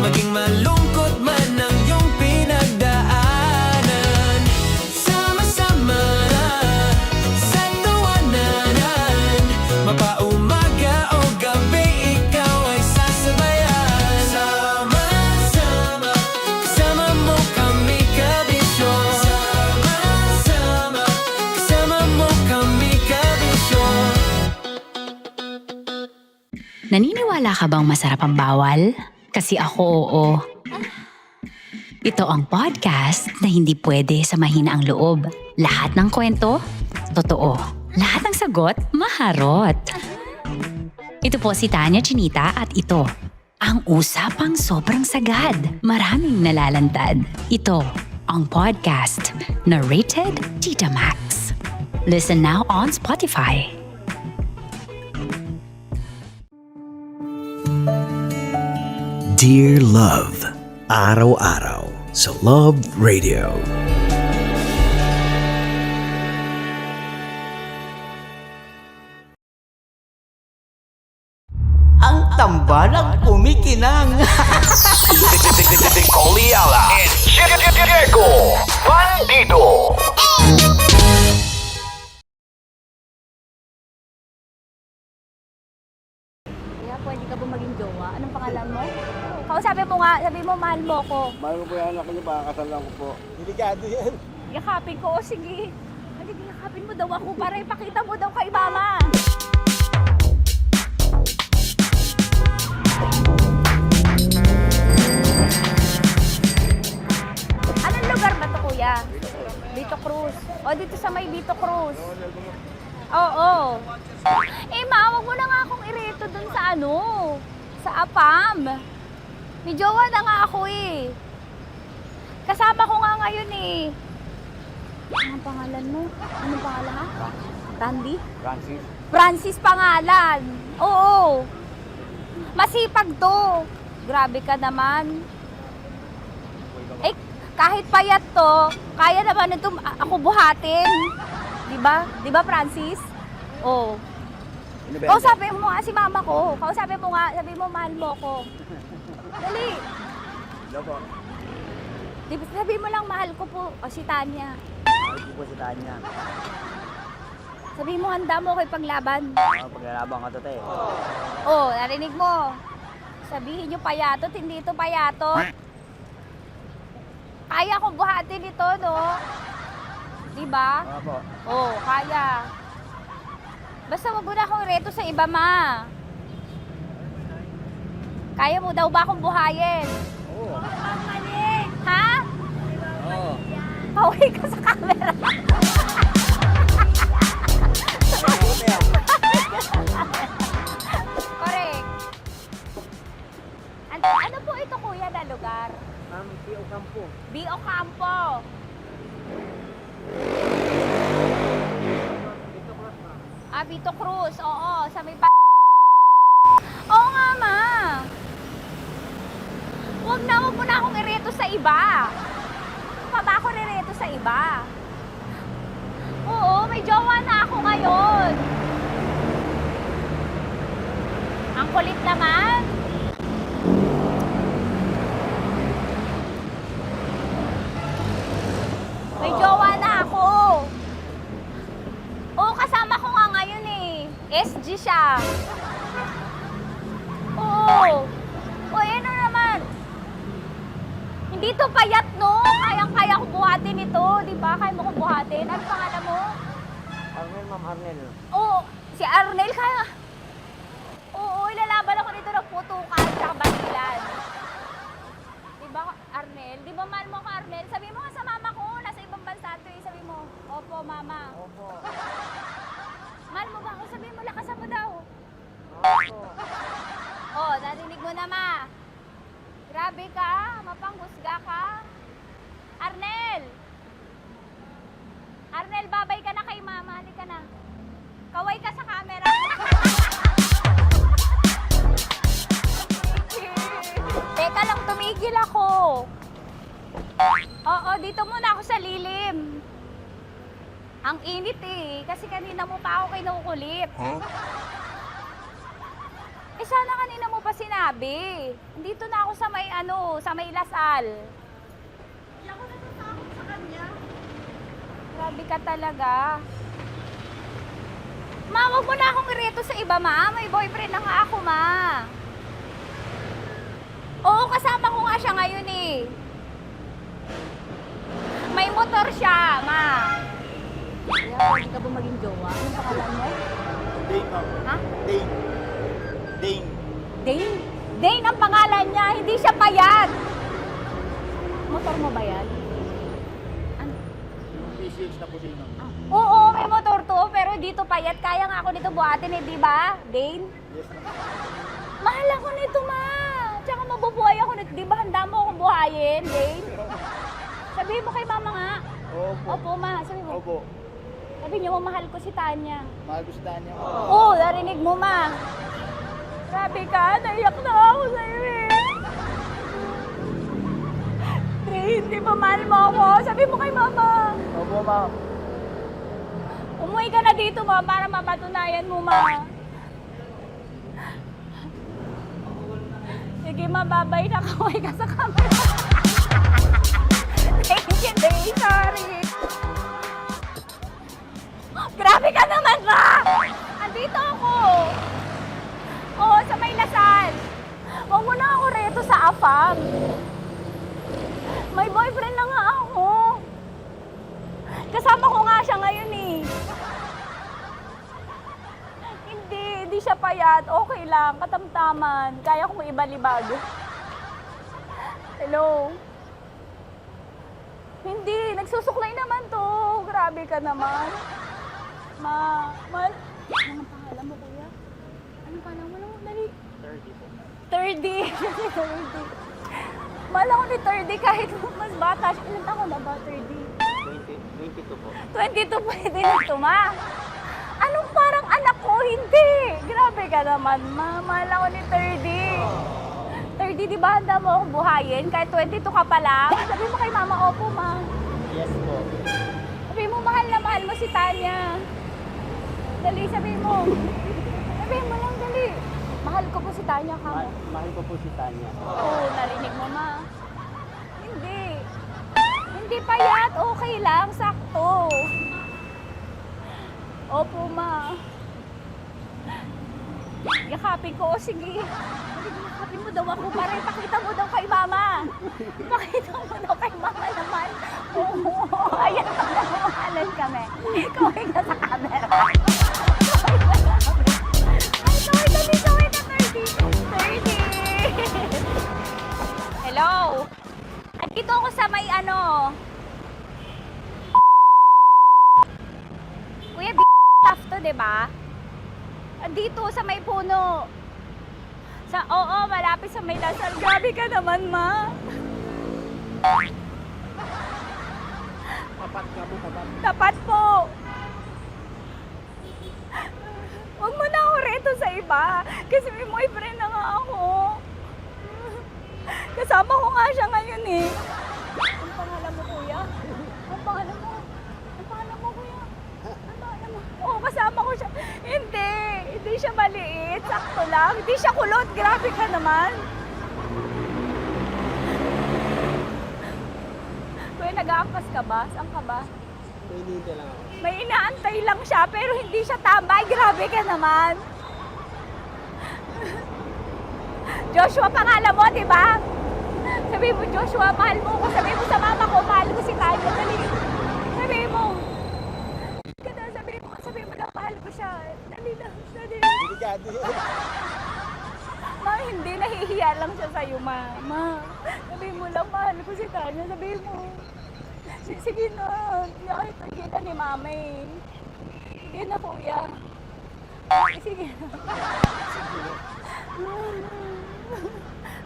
Speaker 2: maging malungkot man ang iyong pinagdaanan. Sama-sama na sa tawanan, mapaumaga o gabi, ikaw ay sasabayan. Sama-sama, kasama mo kami, kabisyo. Sama-sama, kasama mo kami, kabisyo.
Speaker 6: Naniniwala ka bang masarap ang bawal? Kasi ako oo. Ito ang podcast na hindi pwede sa mahina ang loob. Lahat ng kwento, totoo. Lahat ng sagot, maharot. Ito po si Tanya Chinita at ito, ang usapang sobrang sagad. Maraming nalalantad. Ito, ang podcast na Rated Tita Max. Listen now on Spotify.
Speaker 1: Dear Love, araw-araw sa Love Radio.
Speaker 3: Ang tambalang kumikinang.
Speaker 1: Coliala and Diego Bandido.
Speaker 7: Kaya pwede ka ba maging jowa? Anong pangalan mo? Kausapin mo nga, sabi mo mahal mo ko.
Speaker 9: Mahal ko po yung anak niyo, pakakasalan ko po. Delikado yan.
Speaker 7: Yakapin ko, o sige. Halika, yakapin mo daw ako para ipakita mo daw kay mama. Anong lugar ba to, kuya? Vito Cruz. O, dito sa may Vito Cruz. Oo. Eh, ma, wag mo na nga akong ireto dun sa ano, sa APAM. May jowa na nga ako eh. Kasama ko nga ngayon eh. Anong pangalan mo? Anong pangalan ha? Randy?
Speaker 9: Francis.
Speaker 7: Francis pangalan. Oo. Masipag to. Grabe ka naman. Eh, kahit payat to, kaya naman ito ako buhatin. Diba? Diba, Francis? Oo. Kausapin mo nga si mama ko. Kausapin mo nga, sabi mo mahal mo ko. Dali.
Speaker 9: Hello po.
Speaker 7: Sabi mo lang mahal ko po. O si Tanya.
Speaker 9: Mahal ko po si Tanya.
Speaker 7: Sabi mo handa mo ko ipaglaban.
Speaker 9: Paglalaban ka to, te.
Speaker 7: Oh, narinig mo. Sabihin nyo payatot, hindi ito payatot. Kaya kong buhatin ito, no? Diba?
Speaker 9: Opo.
Speaker 7: Oh, kaya. Basta wag mo na akong reto sa iba, ma. Kaya mo daw ba akong buhayin?
Speaker 9: Oo.
Speaker 7: Ha?
Speaker 9: Oo.
Speaker 7: Pauwi ka sa camera. Correct. Ano po ito, kuya, na lugar?
Speaker 9: B.O. Campo.
Speaker 7: B.O. Campo. Vito Cruz, oo. Sa may wag mo na akong ireto sa iba. Pa ba ako rireto sa iba? Oo, may jowa na ako ngayon. Ang kulit naman. May jowa na ako. Oo, kasama ko nga ngayon eh. SG siya. Oo. O, ano naman? Hindi to payat, no? Kayang-kaya ko buhatin ito. Di ba? Kaya mo ko buhatin. Ano pangalan mo?
Speaker 10: Arnel, Ma'am Arnel.
Speaker 7: Oo, si Arnel kaya. Oo, ilalaban ako nito ng putukan sa basilan. Di ba, Arnel? Di ba mahal mo ako, Arnel? Sabi mo nga sa mama ko, nasa ibang bansa to eh. Sabi mo, opo, mama. Opo. Mahal mo ba ako? Sabi mo, lakasan mo daw. Opo. Oh, narinig mo na, ma. Grabe ka, mapanghusga ka. Arnel! Arnel, babay ka na kay mama. Halika na. Kaway ka sa camera. Teka lang, tumigil ako. Oo, dito muna ako sa lilim. Ang init eh, kasi kanina mo pa ako kinukulit. Eh sana kanina mo pa sinabi. Dito na ako sa may sa may Lasal. Hindi ako natatakot sa kanya. Grabe ka talaga. Ma, wag mo na akong ireto sa iba, ma. May boyfriend na nga ako, ma. Oo, kasama ko nga siya ngayon eh. May motor siya, ma. Hindi ka ba maging jowa? Anong pangalan mo?
Speaker 11: Dane, ma'am.
Speaker 7: Ha?
Speaker 11: Dane. Dane.
Speaker 7: Dane? Dane ang pangalan niya, hindi siya payat. Motor mo ba yan? Ano?
Speaker 11: PCH na po din, ma'am.
Speaker 7: Oo, may motor to, pero dito payat. Kaya nga ako nito buhatin eh, di ba? Dane?
Speaker 11: Yes, ma'am.
Speaker 7: Mahal ako nito, ma. Tsaka mabubuhay ako nito. Di ba handa mo akong buhayin, Dane? Sabihin mo kay mama nga.
Speaker 11: Opo.
Speaker 7: Opo, ma. Sabihin mo.
Speaker 11: Opo.
Speaker 7: Sabi niyo mo, mahal ko si Tanya.
Speaker 11: Mahal ko si Tanya.
Speaker 7: Oo, narinig mo, ma. Grabe ka, naiyak na ako sa'yo eh. Dane, di ba mahal mo ako? Sabi mo kay mama.
Speaker 11: Opo, ma'am.
Speaker 7: Umuwi ka na dito, ma, para mapatunayan mo, ma. Sige, ma, babay na. Kaway ka sa camera. Thank you, Dane. Sorry. Grabe ka naman, ma! Andito ako. Oo, sa may Lasal. Huwag mo na ako reto sa afam. May boyfriend na nga ako. Kasama ko nga siya ngayon eh. Hindi siya payat. Okay lang, katamtaman. Kaya kong ibalibag. Hello? Hindi, nagsusuklay naman to. Grabe ka naman. Anong pangalan mo, kuya? Anong pangalan mo lang? Dali. 30 po. 30. Mahal ako ni 30 kahit mas bata siya. Ilan taon na ba, 30?
Speaker 10: 22 po.
Speaker 7: 22 pwede na ito, ma. Anong parang anak ko? Hindi. Grabe ka naman, ma. Mahal ako ni 30. 30, di ba handa mo akong buhayin? Kahit 22 ka pa lang? Sabi mo kay mama, opo, ma.
Speaker 10: Yes po.
Speaker 7: Sabi mo, mahal na mahal mo si Tanya. Dali, sabi mo. Sabi mo lang, dali. Mahal ko po si Tanya, ka mo.
Speaker 10: Mahal ko po si Tanya.
Speaker 7: Oo, narinig mo, ma. Hindi. Hindi payat. Okay lang, sakto. Opo, ma. Yakapin ko. O, sige. Yakapin mo daw ako para ipakita mo daw kay mama. Ipakita mo daw kay mama naman. Oo, ayan, nagmamahalan kami. Kaway ka sa camera. Ay, kaway ka, 30. Hello? Andito ako sa may Kuya, tough to, diba? Dito sa may puno. Oo, malapit sa may Lasal. Grabe ka naman, ma.
Speaker 11: Tapat ka po, tapat.
Speaker 7: Tapat po. Huwag mo na ako reto sa iba. Kasi may boyfriend na nga ako. Kasama ko Hindi siya kulot. Grabe ka naman. Kuya, nag-aangkas ka ba? Saan ka ba? May inaantay lang siya pero hindi siya tambay. Grabe ka naman. Joshua, pangalan mo, di ba? Sabi mo, Joshua, mahal mo ko. Sabi mo sa mama ko, mahal ko si Tanya. Dali. Sabi mo. Sabi mo lang, mahal ko siya. Dali lang. Ma, hindi. Nahihiya lang siya sa'yo, ma. Sabi mo lang, mahal ko si Tanya. Sabi mo. Sige na. Hindi ako nakikita ni mama eh. Sige na, kuya. Sige na.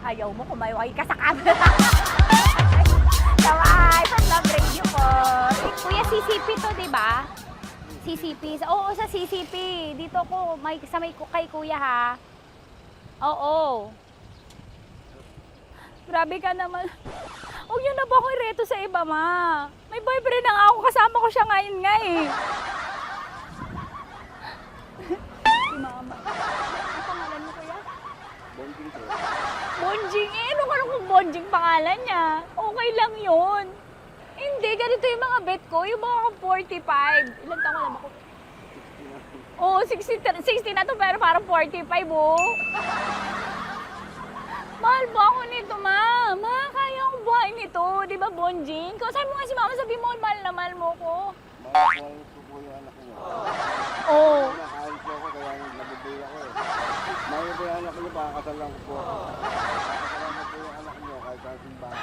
Speaker 7: Ayaw mo kumayaway ka sa camera. Taway, from Love Radio po. Kuya, CCP to, di ba? CCP. Oo, sa CCP. Dito ko, kay kuya ha. Oo. Grabe ka naman. Huwag niyo na ba akong ireto sa iba, ma? May boyfriend na nga ako. Kasama ko siya ngayon nga eh. Si mama. Ang pangalan mo, kuya? Bonjing eh. Ano kung Bonjing pangalan niya? Okay lang yun. Hindi, ganito yung mga bet ko. Yung mga 45. Ilan taon na ba ako? Oo, 60 na to pero parang 45 oh. Mahal mo ako nito, ma. Ma, kaya akong buhay nito. Di ba, Bonjing? Sabi mo nga si mama, sabi mo, mahal na mahal mo ko.
Speaker 11: Mahal ko po yung anak niyo.
Speaker 7: Oo.
Speaker 11: Nakain po ako kaya nabibigay ako eh. Mahal po yung anak niyo, pakakasal lang ko po. Pakakasal po yung anak niyo kahit sa simbahan.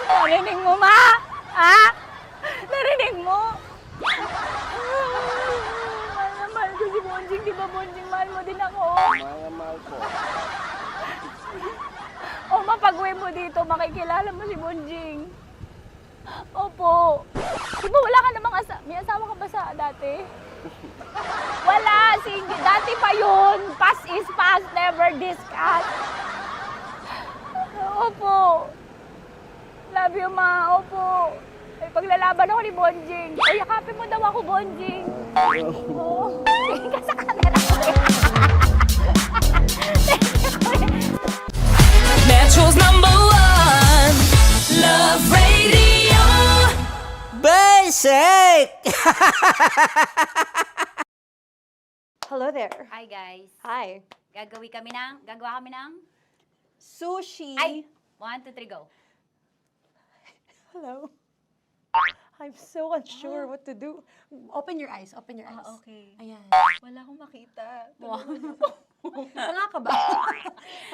Speaker 7: Narinig mo, ma? Ha? Narinig mo? Mahal na mahal ko si Bonjing. Di ba, Bonjing? Mahal mo din ako.
Speaker 11: Mahal na mahal po.
Speaker 7: O, mapag-uwi mo dito, makikilala mo si Bonjing. Opo. Di ba wala ka namang may asawa ka ba sa dati? Wala, single. Dati pa yun. Past is past, never discuss. Opo. Love you, ma. Opo. Ay, paglalaban ako ni Bonjing. O, yakapin mo daw ako, Bonjing. Oo. Sige ka sa camera.
Speaker 17: Metro's #1 Love Radio.
Speaker 18: Basic!
Speaker 13: Hello there.
Speaker 7: Hi, guys.
Speaker 13: Hi.
Speaker 7: Gagawa kami ng
Speaker 13: Sushi.
Speaker 7: Ay! 1, 2, 3, go.
Speaker 13: Hello. I'm so unsure what to do. Open your eyes. Open your eyes.
Speaker 7: Okay.
Speaker 13: Ayan.
Speaker 7: Wala akong makita.
Speaker 13: Tanga ka ba?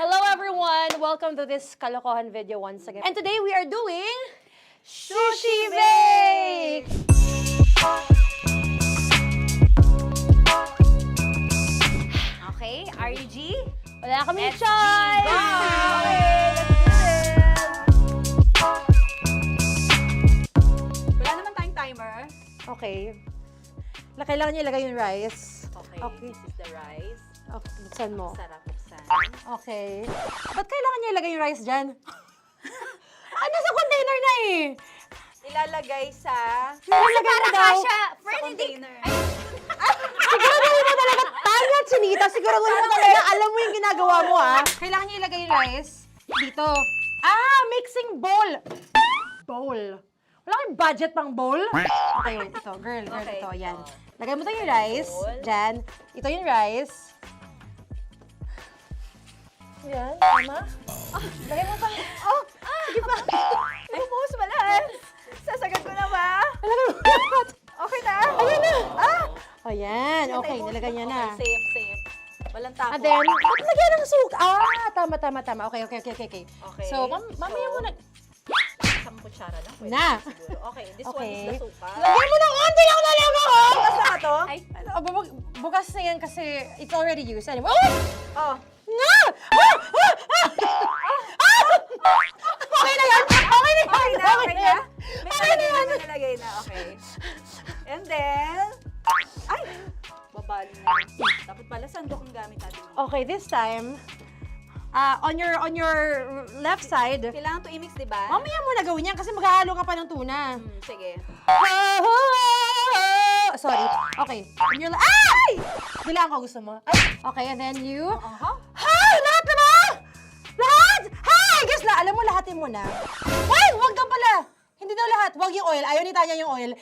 Speaker 13: Hello everyone! Welcome to this kalokohan video once again. And today we are doing Sushi Bake!
Speaker 7: Okay, RG?
Speaker 13: Wala kaming
Speaker 7: Let's
Speaker 13: choice!
Speaker 7: go!
Speaker 13: Okay, let's do this!
Speaker 7: Wala naman tayong timer.
Speaker 13: Okay. Kailangan niyo ilagay yung rice.
Speaker 7: Okay, this is the rice.
Speaker 13: Okay, buksan mo.
Speaker 7: Sarap buksan.
Speaker 13: Okay. Ba't kailangan niya ilagay yung rice dyan? Nasa container na eh!
Speaker 7: Ilalagay sa...
Speaker 13: Nilalagay mo daw.
Speaker 7: Friend, container.
Speaker 13: Siguraduhin mo talaga, Tanya at Sunita, siguraduhin mo talaga, alam mo yung ginagawa mo ah. Kailangan niya ilagay yung rice dito. Mixing bowl. Bowl. Wala kayong budget pang bowl? Okay, wait, ito. Girl,
Speaker 7: Okay.
Speaker 13: ito, yan. Lagay mo tayo yung rice. Dyan. Ito yung rice. Yan, tama. Lagay mo pang...
Speaker 7: Sige pa. Ay, buhos malas. Sasagat ko na ba?
Speaker 13: Lagay mo.
Speaker 7: Okay na?
Speaker 13: Ayan na. Ayan, okay, nilagay niya na.
Speaker 7: Okay, safe. Walang tapo.
Speaker 13: And then, ba't lagyan ng suka? Tama. Okay.
Speaker 7: Okay.
Speaker 13: So, mamaya mo na...
Speaker 7: Isang kutsara lang. Pwede
Speaker 13: Na.
Speaker 7: siguro. Okay, this one
Speaker 13: Okay.
Speaker 7: is the suka.
Speaker 13: Lagyan mo ng onti lang talaga, oh!
Speaker 7: Bukas na to?
Speaker 13: Ay, bukas na yan kasi it's already used. Anyway,
Speaker 7: Oh.
Speaker 13: Na! Okay na yan! Okay na yan!
Speaker 7: May nalagay na. Okay. And then... Ay! Babali na. Dapat pala sandok ang gamit natin.
Speaker 13: Okay, this time, on your left side,
Speaker 7: Kailangan to i-mix, di ba?
Speaker 13: mamaya mo na gawin yan kasi maghahalo ka pa ng tuna.
Speaker 7: Sige.
Speaker 13: Sorry. Okay. On your Ay! Bilang ko gusto mo. Ay! Okay, and then you... Hi! mo, lahatin mo na. Wag! Wag daw pala! Hindi daw lahat. Wag yung oil. Ayaw ni Tanya yung oil.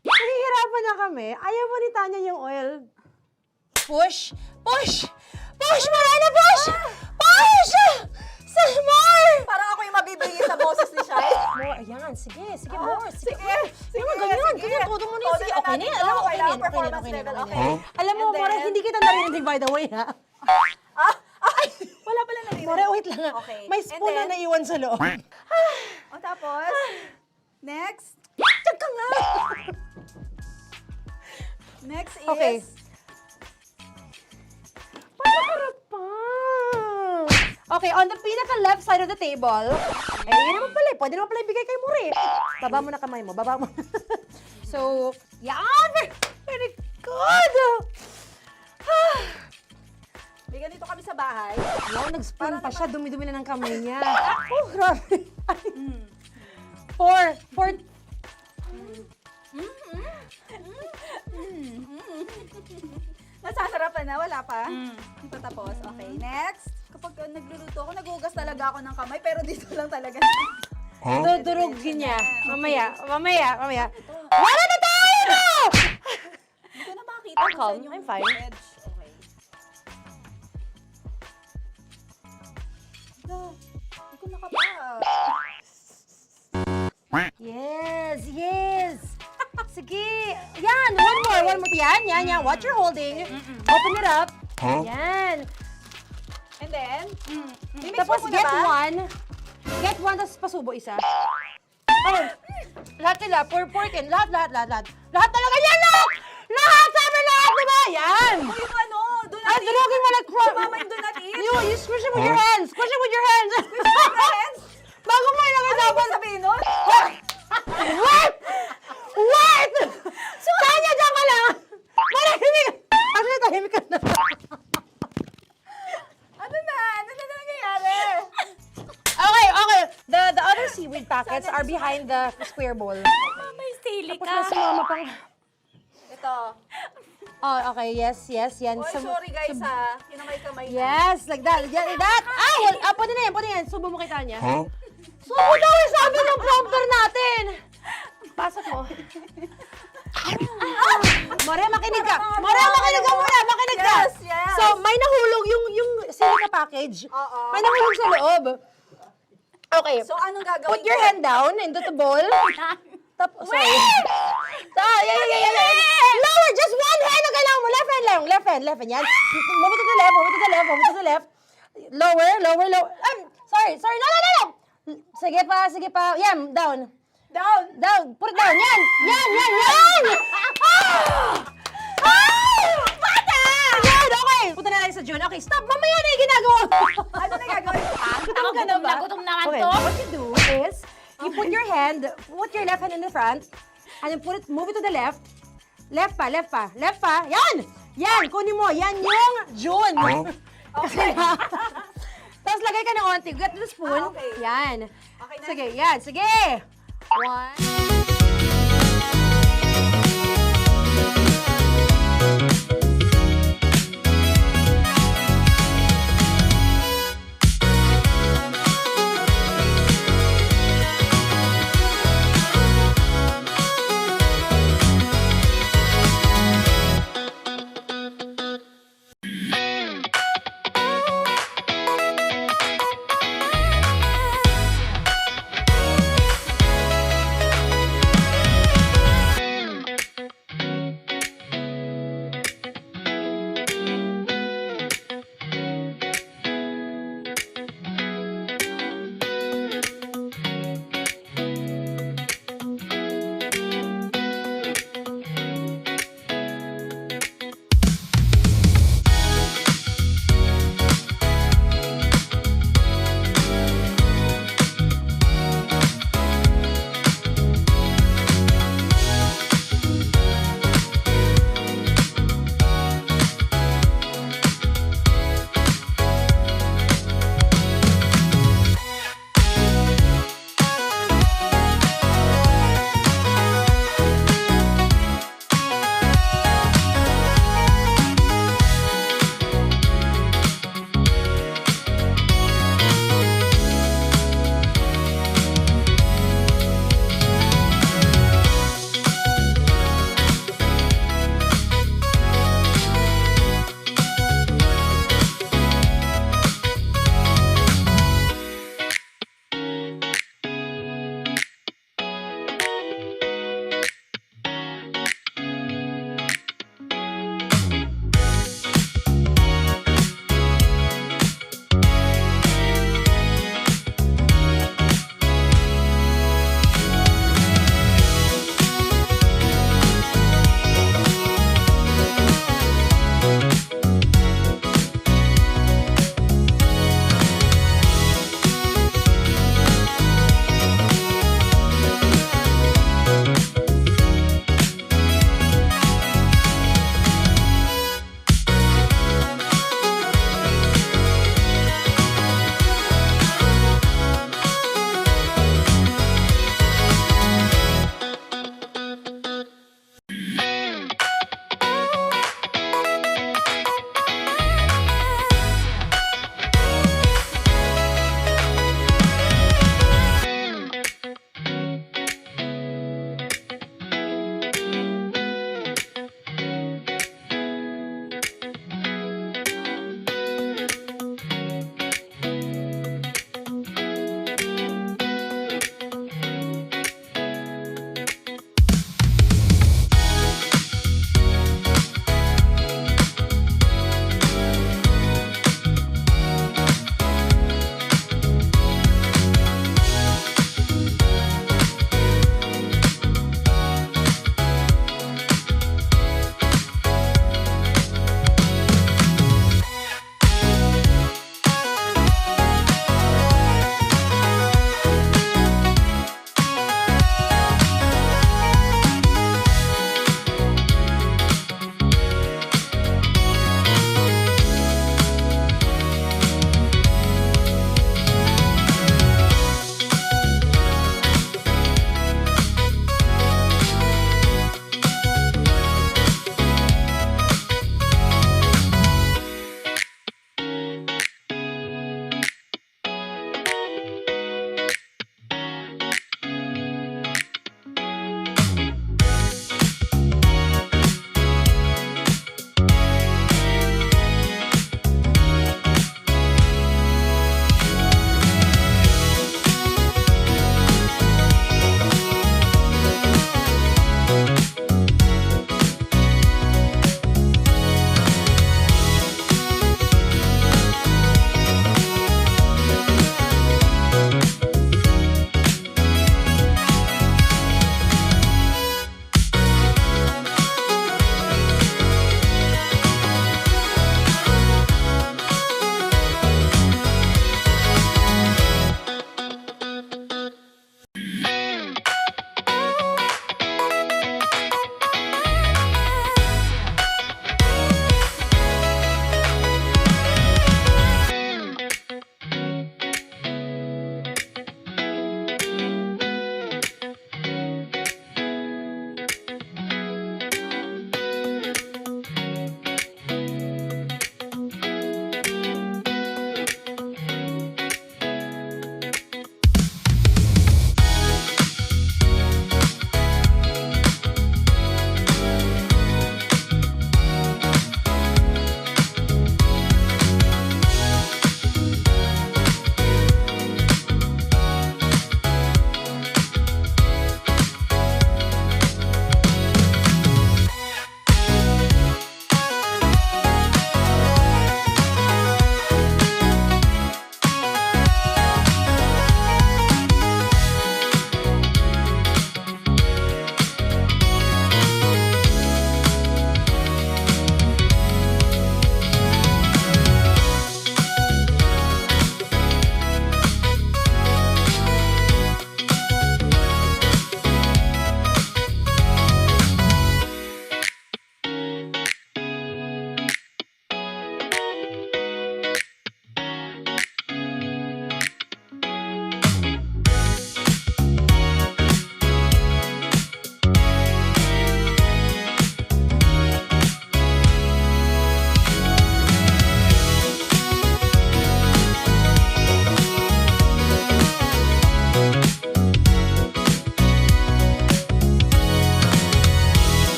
Speaker 13: Nahihirapan na kami. Ayaw mo ni Tanya yung oil. Push! Push! Push! Marana, push! Push! More!
Speaker 14: Parang ako yung mabibigay sa boses ni Shai.
Speaker 13: More, ayan. Sige, sige, more. Sige.
Speaker 14: Sige,
Speaker 13: Ganyan, ganyan. Todo mo na yun. Sige, okay na yan. Alam mo, okay na yan.
Speaker 14: Performance level, okay.
Speaker 13: Alam mo, More, hindi kita narinig, by the way, ha?
Speaker 14: Wala pala narinig.
Speaker 13: More, wait lang, ha?
Speaker 14: Okay.
Speaker 13: May spoon na naiwan sa loob.
Speaker 14: O tapos, next.
Speaker 13: Tiyag ka nga!
Speaker 14: Next is...
Speaker 13: Okay. Okay, on the pinaka-left side of the table, yun naman pala, pwede naman pala ibigay kay More. Baba mo na kamay mo, baba mo. So, yan! Very good!
Speaker 14: May ganito kami sa bahay.
Speaker 13: Wow, nag-spoon pa siya, dumi-dumi na ng kamay niya. Oh, grabe. Four.
Speaker 14: Nasasarapan na, wala pa? Hindi pa tapos. Okay, next. Kapag nagluluto ako, nagugas talaga ako ng kamay, pero dito lang talaga.
Speaker 13: Dudurugin niya. Mamaya. Wala na tayo!
Speaker 14: Hindi ko na makita kung saan yung
Speaker 13: I'm fine.
Speaker 14: edge. Okay. Hindi ko nakapa.
Speaker 13: Yes. Sige. Yan, one more. Yan. What you're holding. Open it up. Yan.
Speaker 14: And then,
Speaker 13: Tapos get one. Get one, tapos pasubo isa. Oh, lahat sila. Porkin. Lahat. Lahat talaga yan, lahat! Lahat! Sabi lahat, diba? Yan!
Speaker 14: Uy, yung ano, do not
Speaker 13: Ay, durugin mo na.
Speaker 14: Mama yung do not eat.
Speaker 13: You squish it with your hands. Squish it with your hands. Bago mo ilagay
Speaker 14: Ano
Speaker 13: dapat.
Speaker 14: yung sabihin nun?
Speaker 13: Wait! Tanya, dyan ka lang! Marahimik! Actually, tahimik ka na.
Speaker 14: Ano na nangyayari?
Speaker 13: Okay. The other seaweed packets are behind the square bowl.
Speaker 4: May sili
Speaker 13: Tapos na si Mama pang...
Speaker 14: Ito.
Speaker 13: Oh, okay. Yes. Yan.
Speaker 14: Oy, sorry guys ha. Yun ang may kamay na.
Speaker 13: Yes, like that. Pwede na yan. Subo mo kay Tanya. Subo daw yung sabi ng prompter natin. Pasok mo. More, makinig ka. Makinig ka.
Speaker 14: Yes.
Speaker 13: So, may nahulog yung silica package.
Speaker 14: Oo.
Speaker 13: May nahulog sa loob. Okay.
Speaker 14: So, anong gagawin
Speaker 13: Put your
Speaker 14: ko?
Speaker 13: hand down into the bowl. Tapos, sorry. Lower, just one hand ang kailangan mo. Left hand lang. Left hand. Yan. Move it to the left. Lower. Sorry. No. Sige pa. Yan, down. Put it down. Yan. Bata! Yan, okay. Punta na lang sa June. Okay, stop. Mamaya na yung ginagawa mo.
Speaker 14: Ano na gagawin?
Speaker 4: Gutom naman
Speaker 13: Okay,
Speaker 4: to.
Speaker 13: what you do is, you put your left hand in the front, and then move it to the left. Left pa. Yan, kunin mo. Yan yung June. Okay. Tapos lagay ka ng onti. Get the spoon.
Speaker 14: Okay.
Speaker 13: Yan.
Speaker 14: Okay na.
Speaker 13: Sige, yan. Sige. One.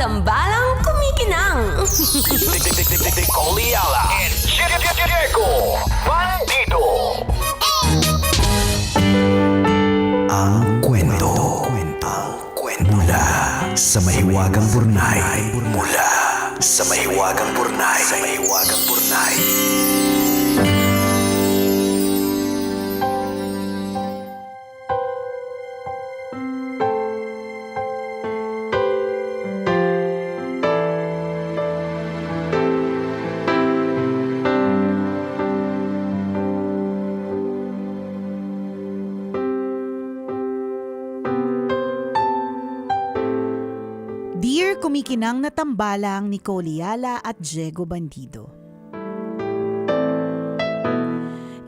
Speaker 17: tambalang kumikinang.
Speaker 2: Nicole Yala and Diego Bandido.
Speaker 1: Ang kwento. Mula sa mahiwagang burnay. Mula sa mahiwagang burnay.
Speaker 15: Dear kumikinang na tambalang Nicole Yala at Diego Bandido.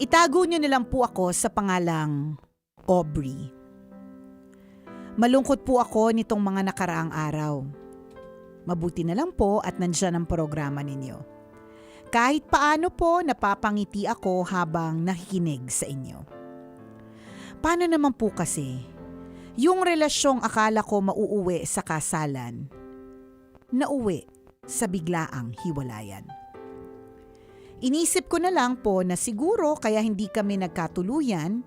Speaker 15: Itago niyo nilang po ako sa pangalang Aubrey. Malungkot po ako nitong mga nakaraang araw. Mabuti na lang po at nandyan ang programa ninyo. Kahit paano po napapangiti ako habang nakikinig sa inyo. Paano naman po kasi yung relasyong akala ko mauuwi sa kasalan, nauwi sa biglaang hiwalayan. Inisip ko na lang po na siguro kaya hindi kami nagkatuluyan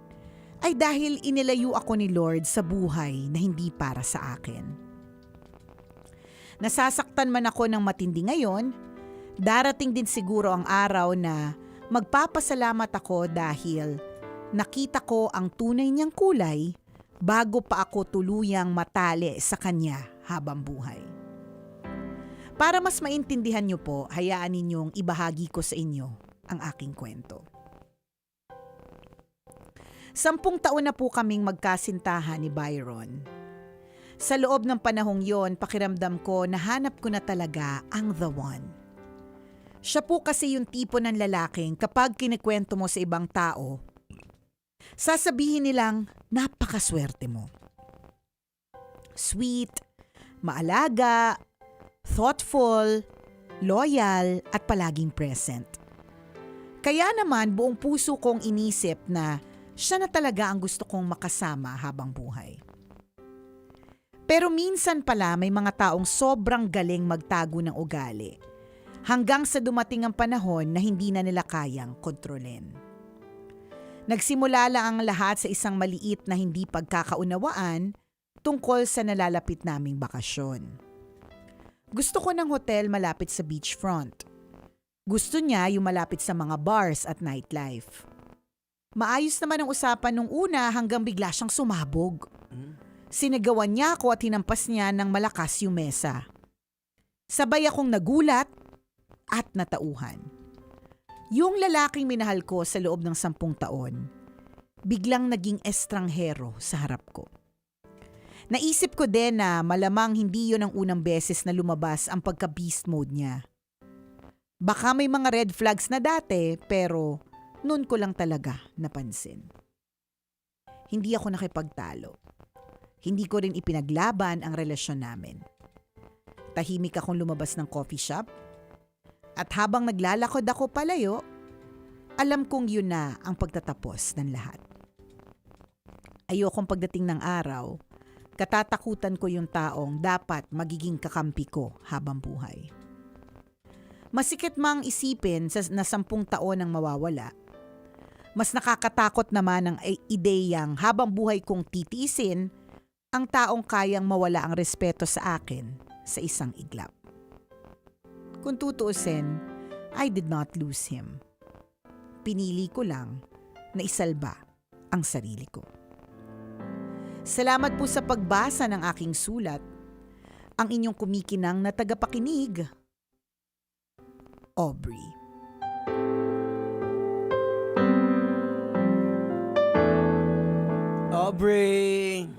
Speaker 15: ay dahil inilayo ako ni Lord sa buhay na hindi para sa akin. Nasasaktan man ako ng matindi ngayon, darating din siguro ang araw na magpapasalamat ako dahil nakita ko ang tunay niyang kulay bago pa ako tuluyang matali sa kanya habang buhay. Para mas maintindihan niyo po, hayaan ninyong ibahagi ko sa inyo ang aking kwento. 10 taon na po kaming magkasintahan ni Byron. Sa loob ng panahong yon, pakiramdam ko nahanap ko na talaga ang the one. Siya po kasi yung tipo ng lalaking kapag kinikwento mo sa ibang tao, sasabihin nilang napakaswerte mo. Sweet, maalaga, thoughtful, loyal at palaging present. Kaya naman buong puso kong inisip na siya na talaga ang gusto kong makasama habang buhay. Pero minsan pala may mga taong sobrang galing magtago ng ugali hanggang sa dumating ang panahon na hindi na nila kayang kontrolin. Nagsimula lang ang lahat sa isang maliit na hindi pagkakaunawaan tungkol sa nalalapit naming bakasyon. Gusto ko ng hotel malapit sa beachfront. Gusto niya yung malapit sa mga bars at nightlife. Maayos naman ang usapan nung una hanggang bigla siyang sumabog. Sinigawan niya ako at hinampas niya ng malakas yung mesa. Sabay akong nagulat at natauhan. Yung lalaking minahal ko sa loob ng 10 taon, biglang naging estranghero sa harap ko. Naisip ko din na malamang hindi yun ang unang beses na lumabas ang pagka-beast mode niya. Baka may mga red flags na dati pero noon ko lang talaga napansin. Hindi ako nakipagtalo. Hindi ko rin ipinaglaban ang relasyon namin. Tahimik akong lumabas ng coffee shop. At habang naglalakad ako palayo, alam kong yun na ang pagtatapos ng lahat. Ayokong pagdating ng araw, katatakutan ko yung taong dapat magiging kakampi ko habang buhay. Masikip mang isipin na 10 taon ang mawawala, mas nakakatakot naman ang ideyang habang buhay kong titiisin ang taong kayang mawala ang respeto sa akin sa isang iglap. Kung tutuusin, I did not lose him. Pinili ko lang na isalba ang sarili ko. Salamat po sa pagbasa ng aking sulat. Ang inyong kumikinang na tagapakinig, Aubrey.
Speaker 16: Aubrey!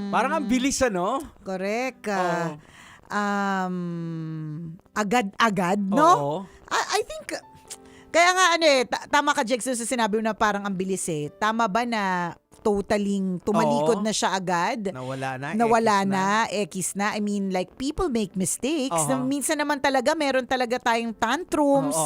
Speaker 16: Parang ang bilis, ano?
Speaker 15: Correct. Agad-agad, no?
Speaker 16: Oo.
Speaker 15: I think, kaya nga tama ka, Jex, sa sinabi mo na parang ang bilis eh. Tama ba na totaling tumalikod na siya agad?
Speaker 16: Nawala na,
Speaker 15: ekis na. I mean, like, people make mistakes. Minsan naman talaga, meron talaga tayong tantrums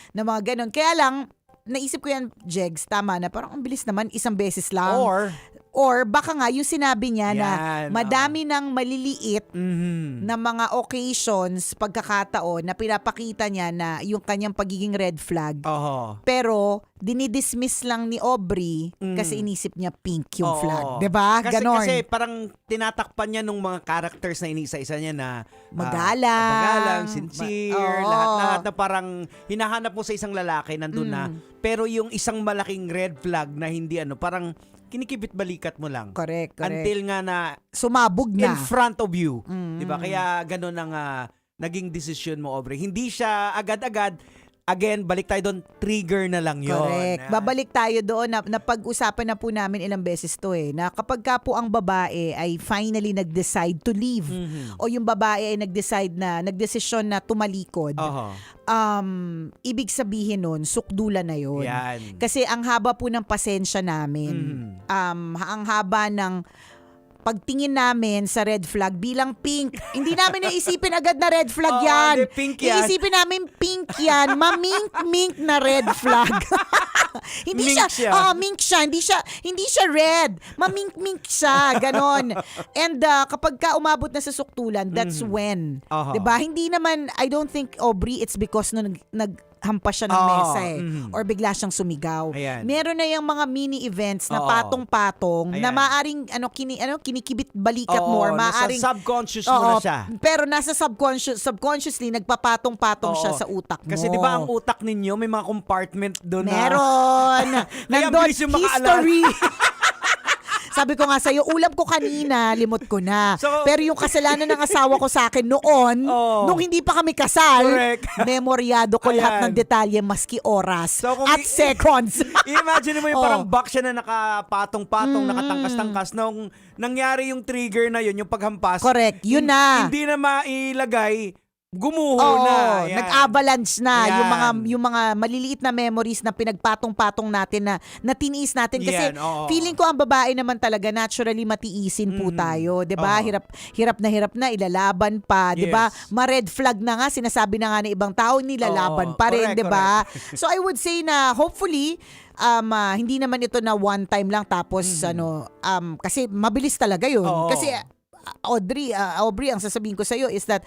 Speaker 15: na mga ganun. Kaya lang, naisip ko yan, Jegs, tama na. Parang ang bilis naman, isang beses lang.
Speaker 16: Or,
Speaker 15: Or baka nga yung sinabi niya na
Speaker 16: Yan,
Speaker 15: madami ng maliliit
Speaker 16: Mhm.
Speaker 15: na mga occasions, pagkakataon na pinapakita niya na yung kanyang pagiging red flag.
Speaker 16: Oo.
Speaker 15: Pero dinidismiss lang ni Aubrey kasi inisip niya pink yung
Speaker 16: Oo.
Speaker 15: flag. 'Di ba? Ganon.
Speaker 16: Kasi parang tinatakpan niya nung mga characters na inisa-isa niya na
Speaker 15: Magalang.
Speaker 16: sincere,
Speaker 15: Oo.
Speaker 16: lahat-lahat na parang hinahanap mo sa isang lalaki nandun na. Pero yung isang malaking red flag na hindi parang kinikibit balikat mo lang.
Speaker 15: Correct.
Speaker 16: Until nga na
Speaker 15: sumabog na.
Speaker 16: in front of you. 'Di ba? Kaya ganun ang naging decision mo, Aubrey. Hindi siya agad-agad. Again, balik tayo doon, trigger na lang yun.
Speaker 15: Correct. Babalik tayo doon na pag-usapan na po namin ilang beses to na kapag ka po ang babae ay finally nag-decide to leave o yung babae ay nagdesisyon na tumalikod, ibig sabihin nun, sukdulan na yun.
Speaker 16: Yan.
Speaker 15: Kasi ang haba po ng pasensya namin. Ang haba ng pagtingin namin sa red flag bilang pink. Hindi namin naisipin agad na red flag yan.
Speaker 16: Hindi, pink yan.
Speaker 15: Iisipin namin pink yan. Mamink-mink na red flag. Hindi
Speaker 16: Mink siya.
Speaker 15: mink siya. Hindi siya red. Mamink-mink siya. Ganon. And kapag ka umabot na sa suktulan, that's when. Diba? Hindi naman, I don't think, Aubrey, it's because hampas siya ng mesa or bigla siyang sumigaw.
Speaker 16: Ayan.
Speaker 15: Meron na yung mga mini events na
Speaker 16: Oo.
Speaker 15: patong-patong na
Speaker 16: Ayan.
Speaker 15: maaring kinikibit balikat mo or maaring
Speaker 16: nasa subconscious mo na siya.
Speaker 15: Pero nasa subconsciously nagpapatong-patong siya sa utak mo.
Speaker 16: Kasi di ba ang utak ninyo may mga compartment doon
Speaker 15: Meron.
Speaker 16: Kaya
Speaker 15: Nandun,
Speaker 16: bilis yung makaalala.
Speaker 15: history. Sabi ko nga sa'yo, ulam ko kanina, limot ko na. Pero yung kasalanan ng asawa ko sa akin noon, nung hindi pa kami kasal,
Speaker 16: Correct.
Speaker 15: memoryado ko lahat
Speaker 16: Ayan.
Speaker 15: ng detalye maski oras
Speaker 16: So, kung
Speaker 15: at seconds.
Speaker 16: Imagine mo yung parang box siya na nakapatong-patong, nakatangkas-tangkas. Nung nangyari yung trigger na yun, yung paghampas.
Speaker 15: Correct, yun na.
Speaker 16: Hindi na mailagay, gumuho
Speaker 15: Oo,
Speaker 16: na. Yan.
Speaker 15: nag-avalanche na
Speaker 16: Yan.
Speaker 15: yung mga maliliit na memories na pinagpatong-patong natin na tiniis natin kasi
Speaker 16: Yan, oo.
Speaker 15: feeling ko ang babae naman talaga naturally matiisin po tayo, 'di ba?
Speaker 16: Oo.
Speaker 15: Hirap na ilalaban pa, 'di ba?
Speaker 16: Yes.
Speaker 15: Ma-red flag na nga sinasabi na nga ng ibang tao nilalaban
Speaker 16: Oo,
Speaker 15: pa rin,
Speaker 16: correct,
Speaker 15: 'di ba? So I would say na hopefully hindi naman ito na one time lang tapos kasi mabilis talaga 'yun.
Speaker 16: Oo.
Speaker 15: Kasi Aubrey, ang sasabihin ko sa iyo is that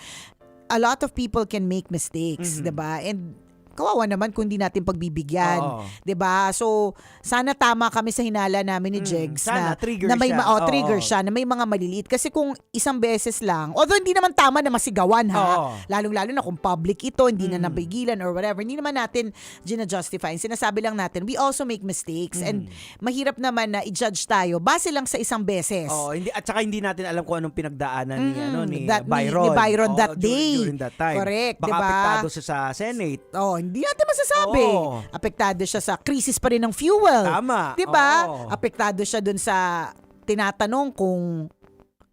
Speaker 15: a lot of people can make mistakes, 'di ba? And kawawa naman kung di natin pagbibigyan,
Speaker 16: Oo.
Speaker 15: 'di ba? So sana tama kami sa hinala namin ni Jegs
Speaker 16: sana, trigger
Speaker 15: na may
Speaker 16: siya.
Speaker 15: trigger
Speaker 16: Oo.
Speaker 15: siya na may mga maliliit kasi kung isang beses lang, although hindi naman tama na masigawan
Speaker 16: Oo.
Speaker 15: lalong-lalo na kung public ito, hindi na napigilan or whatever, hindi naman natin gina-justify. Sinasabi lang natin, we also make mistakes and mahirap naman na i-judge tayo base lang sa isang beses.
Speaker 16: At saka hindi natin alam kung anong pinagdaanan ni
Speaker 15: Ni
Speaker 16: Byron.
Speaker 15: Byron that
Speaker 16: Oo,
Speaker 15: day.
Speaker 16: During that time.
Speaker 15: Correct,
Speaker 16: Baka
Speaker 15: diba?
Speaker 16: apektado siya sa Senate.
Speaker 15: Hindi natin masasabi.
Speaker 16: Oo.
Speaker 15: Apektado siya sa krisis pa rin ng fuel.
Speaker 16: Tama.
Speaker 15: 'Di ba?
Speaker 16: Oo.
Speaker 15: Apektado siya dun sa tinatanong kung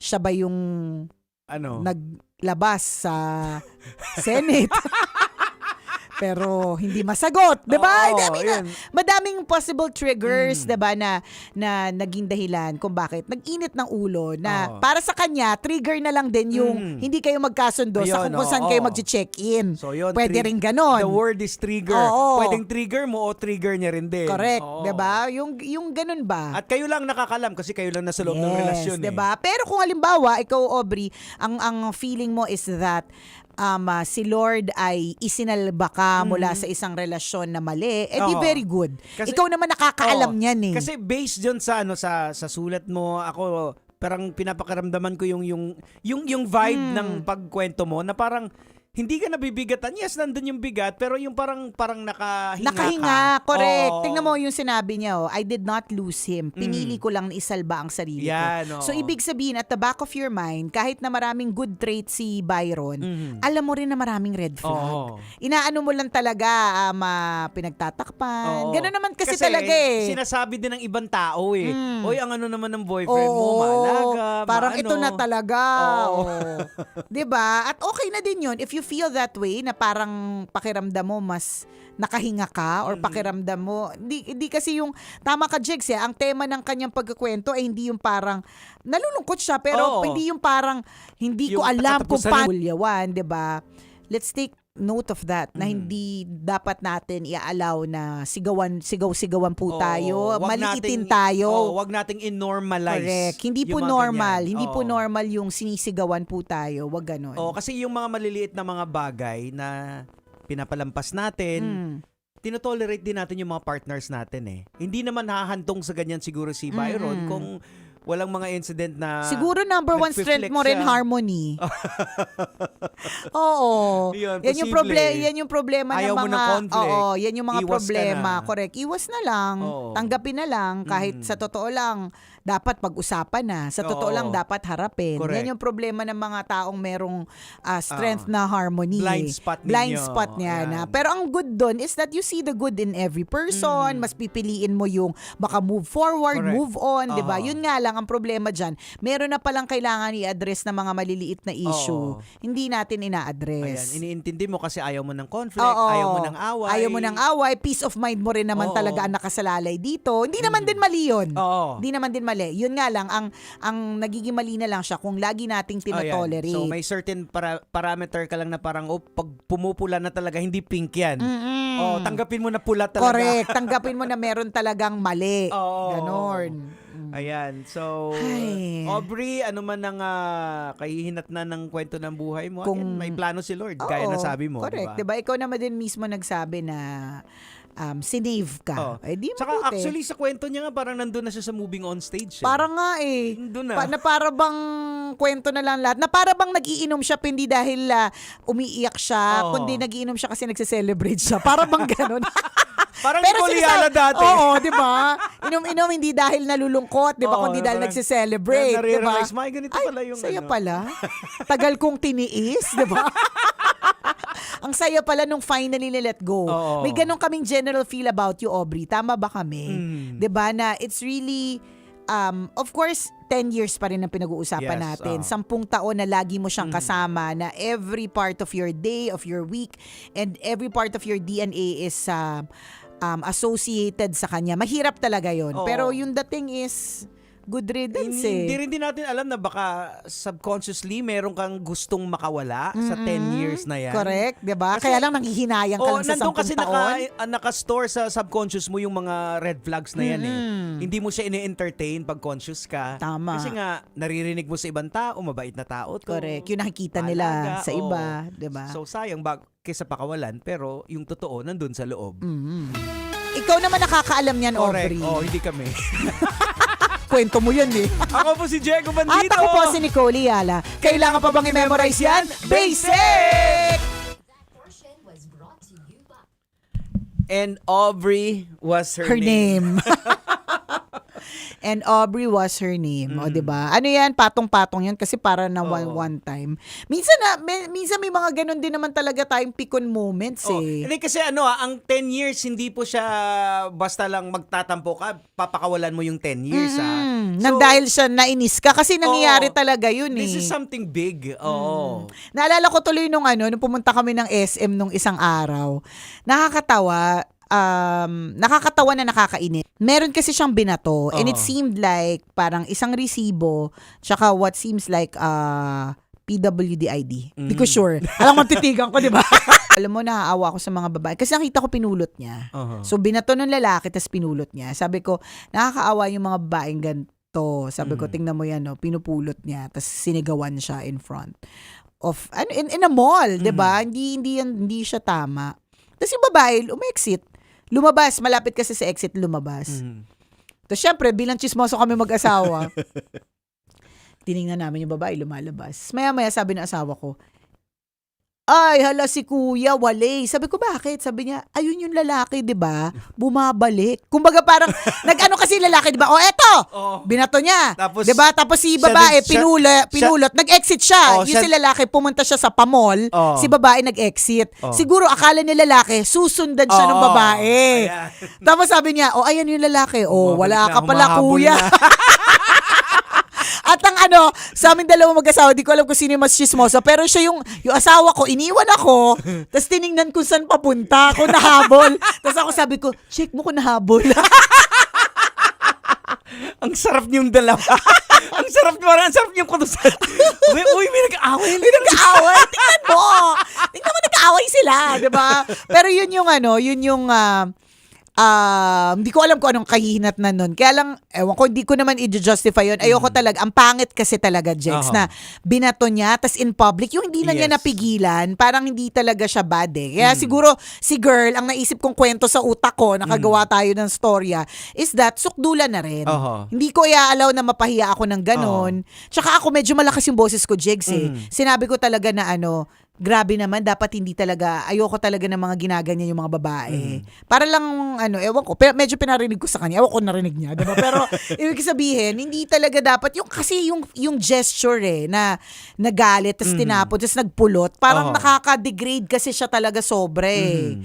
Speaker 15: siya ba yung naglabas sa Senate. Pero hindi masagot, 'di ba?
Speaker 16: Oo,
Speaker 15: Madaming possible triggers, 'di ba, na naging dahilan kung bakit nag-init ng ulo na para sa kanya trigger na lang din yung hindi kayo magkasundo sa kung saan kayo magche-check-in.
Speaker 16: So yun,
Speaker 15: Pwede rin ganon.
Speaker 16: The word is trigger.
Speaker 15: Oo.
Speaker 16: Pwedeng trigger mo o trigger niya rin din.
Speaker 15: Correct,
Speaker 16: Oo.
Speaker 15: 'di ba? Yung ganun ba?
Speaker 16: At kayo lang nakakalam kasi kayo lang nasa loob ng relasyon.
Speaker 15: 'di ba? Pero kung halimbawa ikaw, Aubrey, ang feeling mo is that si Lord ay isinalba ka mula sa isang relasyon na mali, di
Speaker 16: Oo.
Speaker 15: very good.
Speaker 16: Kasi-
Speaker 15: Ikaw naman nakakaalam
Speaker 16: Oo.
Speaker 15: niyan eh.
Speaker 16: Kasi based dyan sa sa sulat mo, ako parang pinapakaramdaman ko yung vibe ng pagkwento mo na parang hindi ka nabibigatan. Yes, nandun yung bigat, pero yung parang
Speaker 15: Nakahinga,
Speaker 16: ka.
Speaker 15: correct.
Speaker 16: Oo.
Speaker 15: Tingnan mo yung sinabi niya, I did not lose him. Pinili ko lang na isalba ang sarili
Speaker 16: Yan,
Speaker 15: ko.
Speaker 16: oo.
Speaker 15: So, ibig sabihin, at the back of your mind, kahit na maraming good traits si Byron, alam mo rin na maraming red flag.
Speaker 16: Oo.
Speaker 15: Inaano mo lang talaga, pinagtatakpan.
Speaker 16: Oo.
Speaker 15: Ganun naman kasi talaga eh.
Speaker 16: Sinasabi din ng ibang tao eh. Oy, ang ano naman ng boyfriend mo, maalaga,
Speaker 15: parang
Speaker 16: maano.
Speaker 15: ito na talaga.
Speaker 16: Oo.
Speaker 15: Oo. 'Di ba? At okay na din 'yun if you feel that way na parang pakiramdam mo mas nakahinga ka or pakiramdam mo hindi kasi yung tama ka, Jegs, ang tema ng kanyang pagkukwento ay hindi yung parang nalulungkot siya pero
Speaker 16: Oo.
Speaker 15: hindi yung parang hindi ko
Speaker 16: Yung
Speaker 15: alam kung
Speaker 16: katapusan
Speaker 15: paano, 'di ba? Let's take note of that na hindi dapat natin i-allow na sigaw-sigawan po tayo, maliitin tayo.
Speaker 16: Wag nating i-normalize.
Speaker 15: Correct. Hindi po
Speaker 16: yung mga
Speaker 15: normal.
Speaker 16: ganyan.
Speaker 15: Hindi po
Speaker 16: Oo.
Speaker 15: normal yung sinisigawan po tayo. Wag ganon.
Speaker 16: Kasi yung mga maliliit na mga bagay na pinapalampas natin, tinotolerate din natin yung mga partners natin eh. Hindi naman hahantong sa ganyan siguro si Byron kung walang mga incident na
Speaker 15: Siguro number one strength mo rin, harmony. Oo.
Speaker 16: Yun,
Speaker 15: Yan yung
Speaker 16: posible.
Speaker 15: yan yung problema
Speaker 16: Ayaw
Speaker 15: ng
Speaker 16: mo
Speaker 15: mga
Speaker 16: ng conflict.
Speaker 15: Oo, yan yung mga
Speaker 16: Iwas ka
Speaker 15: problema.
Speaker 16: na.
Speaker 15: Correct. Iwas na lang.
Speaker 16: Oo.
Speaker 15: Tanggapin na lang kahit sa totoo lang dapat pag-usapan na. Sa totoo
Speaker 16: Oo.
Speaker 15: lang dapat harapin.
Speaker 16: Correct.
Speaker 15: Yan yung problema ng mga taong merong strength na harmony.
Speaker 16: Blind
Speaker 15: eh.
Speaker 16: spot
Speaker 15: Blind
Speaker 16: ninyo.
Speaker 15: spot niya
Speaker 16: Ayan.
Speaker 15: na. Pero ang good doon is that you see the good in every person. Mas pipiliin mo yung baka move forward,
Speaker 16: Correct.
Speaker 15: move on, 'di ba?
Speaker 16: Oo.
Speaker 15: Yun nga lang ang problema diyan. Meron na palang kailangan i-address na mga maliliit na issue.
Speaker 16: Oo.
Speaker 15: Hindi natin
Speaker 16: Ayan,
Speaker 15: ina-address.
Speaker 16: iniintindi mo kasi ayaw mo ng conflict,
Speaker 15: Oo.
Speaker 16: ayaw mo ng away.
Speaker 15: Ayaw mo ng away. Peace of mind mo rin naman
Speaker 16: Oo.
Speaker 15: talaga ang nakasalalay dito. Hindi naman din mali yun.
Speaker 16: Oo.
Speaker 15: Hindi naman din mali. Yun nga lang, ang nagiging mali na lang siya kung lagi nating tinotolerate.
Speaker 16: So may certain parameter ka lang na parang pag pumupula na talaga hindi pink yan. Tanggapin mo na pula talaga.
Speaker 15: Correct. Tanggapin mo na meron talagang mali.
Speaker 16: Oo.
Speaker 15: Ganon.
Speaker 16: Ayan. So,
Speaker 15: Ay.
Speaker 16: Aubrey, ano man ang kahihinat na ng kwento ng buhay mo,
Speaker 15: Kung-
Speaker 16: again, may plano si Lord. Gaya na sabi mo.
Speaker 15: Correct.
Speaker 16: Diba?
Speaker 15: Diba? Ikaw naman din mismo nagsabi na sinave ka.
Speaker 16: Oo.
Speaker 15: Eh, di
Speaker 16: Saka
Speaker 15: mabuti.
Speaker 16: actually sa kwento niya nga parang nandun na siya sa moving on stage.
Speaker 15: Parang nga eh.
Speaker 16: Nandun na.
Speaker 15: Na para bang kwento na lang lahat. Na para bang nagiinom siya hindi dahil umiiyak siya,
Speaker 16: Oo.
Speaker 15: kundi nagiinom siya kasi nagse-celebrate siya. Para bang ganun.
Speaker 16: Parang Nicole Yala dati.
Speaker 15: Oo, di ba? Inom-inom hindi dahil nalulungkot, di ba?
Speaker 16: Oo,
Speaker 15: Kundi dahil
Speaker 16: parang
Speaker 15: nagse-celebrate, di ba?
Speaker 16: nare-realize, may ganito pala yung
Speaker 15: saya
Speaker 16: ano."
Speaker 15: pala. Tagal kong tiniis, di ba? Ang saya pala nung finally let go.
Speaker 16: Oo.
Speaker 15: May ganun kaming general feel about you, Aubrey. Tama ba kami? Di ba na it's really, of course, 10 years pa rin ang pinag-uusapan
Speaker 16: Yes,
Speaker 15: natin. 10 taon na lagi mo siyang kasama na every part of your day, of your week, and every part of your DNA is associated sa kanya. Mahirap talaga yon.
Speaker 16: Oo.
Speaker 15: Pero yung dating is good riddance eh.
Speaker 16: Hindi rin din natin alam na baka subconsciously meron kang gustong makawala sa 10 years na yan.
Speaker 15: Correct, di ba?
Speaker 16: Kasi-
Speaker 15: Kaya lang nanghihinayang ka lang sa 10
Speaker 16: nandun kasi
Speaker 15: taon.
Speaker 16: naka-store sa subconscious mo yung mga red flags na yan eh. Hindi mo siya ini-entertain pag conscious ka.
Speaker 15: Tama.
Speaker 16: Kasi nga, naririnig mo sa ibang tao, mabait na tao to.
Speaker 15: Correct. Yung nakikita nila
Speaker 16: Alaga,
Speaker 15: sa
Speaker 16: oo.
Speaker 15: iba, di ba?
Speaker 16: So sayang kaysa pakawalan, pero yung totoo nandun sa loob.
Speaker 15: Ikaw naman nakakaalam yan,
Speaker 16: Correct.
Speaker 15: Aubrey.
Speaker 16: Hindi kami.
Speaker 15: Kwento mo yan eh.
Speaker 16: Ako po si Diego
Speaker 15: At
Speaker 16: Bandito.
Speaker 15: ako po si Nicole Yala. Kailangan pa bang i-memorize yan? Basic!
Speaker 16: And Aubrey was her,
Speaker 15: Her name. And Aubrey was her name. O, diba? Ano yan? Patong-patong yan kasi para na one time. Minsan may mga ganun din naman talaga tayong pikon moments eh.
Speaker 16: Hindi kasi ang 10 years, hindi po siya basta lang magtatampo ka, papakawalan mo yung 10 years.
Speaker 15: Nang dahil siya nainis ka kasi nangyayari talaga yun eh.
Speaker 16: This is something big. Oo.
Speaker 15: Naalala ko tuloy nung pumunta kami ng SM nung isang araw. Nakakatawa na nakakainit. Meron kasi siyang binato and it seemed like parang isang resibo tsaka what seems like PWD ID. Hindi ko sure. Alam mo, titigan ko, di ba? Alam mo, naaawa ako sa mga babae. Kasi nakita ko pinulot niya. So, binato ng lalaki tas pinulot niya. Sabi ko, nakakaawa yung mga babaeng ganito. Sabi ko, tingnan mo yan, pinupulot niya tas sinigawan siya in front of, in a mall, di ba? Hindi siya tama. Tas yung babae, lumabas, malapit kasi sa exit, lumabas. Tapos syempre, bilang chismoso kami mag-asawa, tiningnan namin yung babae, lumalabas. Maya-maya sabi ng asawa ko, ay, hala si kuya, wale. Sabi ko, bakit? Sabi niya, ayun yung lalaki, di ba? Bumabalik. Kumbaga parang, nag-ano kasi lalaki, di ba? O, eto! Binato niya.
Speaker 16: Tapos,
Speaker 15: di ba? Tapos si babae, pinulot, nag-exit siya. Yung si lalaki, pumunta siya sa pamol. Si babae, nag-exit. Siguro, akala ni lalaki, susundan siya ng babae. Tapos sabi niya, ayan yung lalaki. Wala ka pala, kuya. At ang sa amin dalawa mag-asawa, di ko alam kung sino yung mas chismoso, pero siya yung asawa ko, iniwan ako, tapos tiningnan kung saan papunta, kung nahabol. Tapos ako sabi ko, check mo kung nahabol.
Speaker 16: Ang sarap niyong dalawa. Ang sarap niyong kutusan. Uy, may nag-aaway.
Speaker 15: Tingnan mo, nag-aaway sila. na, di ba? Pero yun yung hindi ko alam kung anong kahihinatnan nun. Kaya lang, ewan ko, hindi ko naman i-justify yun. Ayoko talaga. Ang pangit kasi talaga, Jex, na binato niya, tas in public, yung hindi na niya napigilan, parang hindi talaga siya bad eh. Kaya siguro, si girl, ang naisip kong kwento sa utak ko, nakagawa tayo ng storya, is that, sukdulan na rin. Hindi ko i-allow na mapahiya ako ng ganon. Tsaka ako, medyo malakas yung boses ko, Jex eh. Sinabi ko talaga na grabe naman, dapat hindi talaga, ayoko talaga ng mga ginaganyan yung mga babae. Para lang, ewan ko, pero medyo pinarinig ko sa kanya, ewan ko narinig niya, diba? Pero, ibig sabihin, hindi talaga dapat, kasi yung gesture na nagalit, tapos tinapon, tapos nagpulot, parang nakaka-degrade kasi siya talaga sobra eh.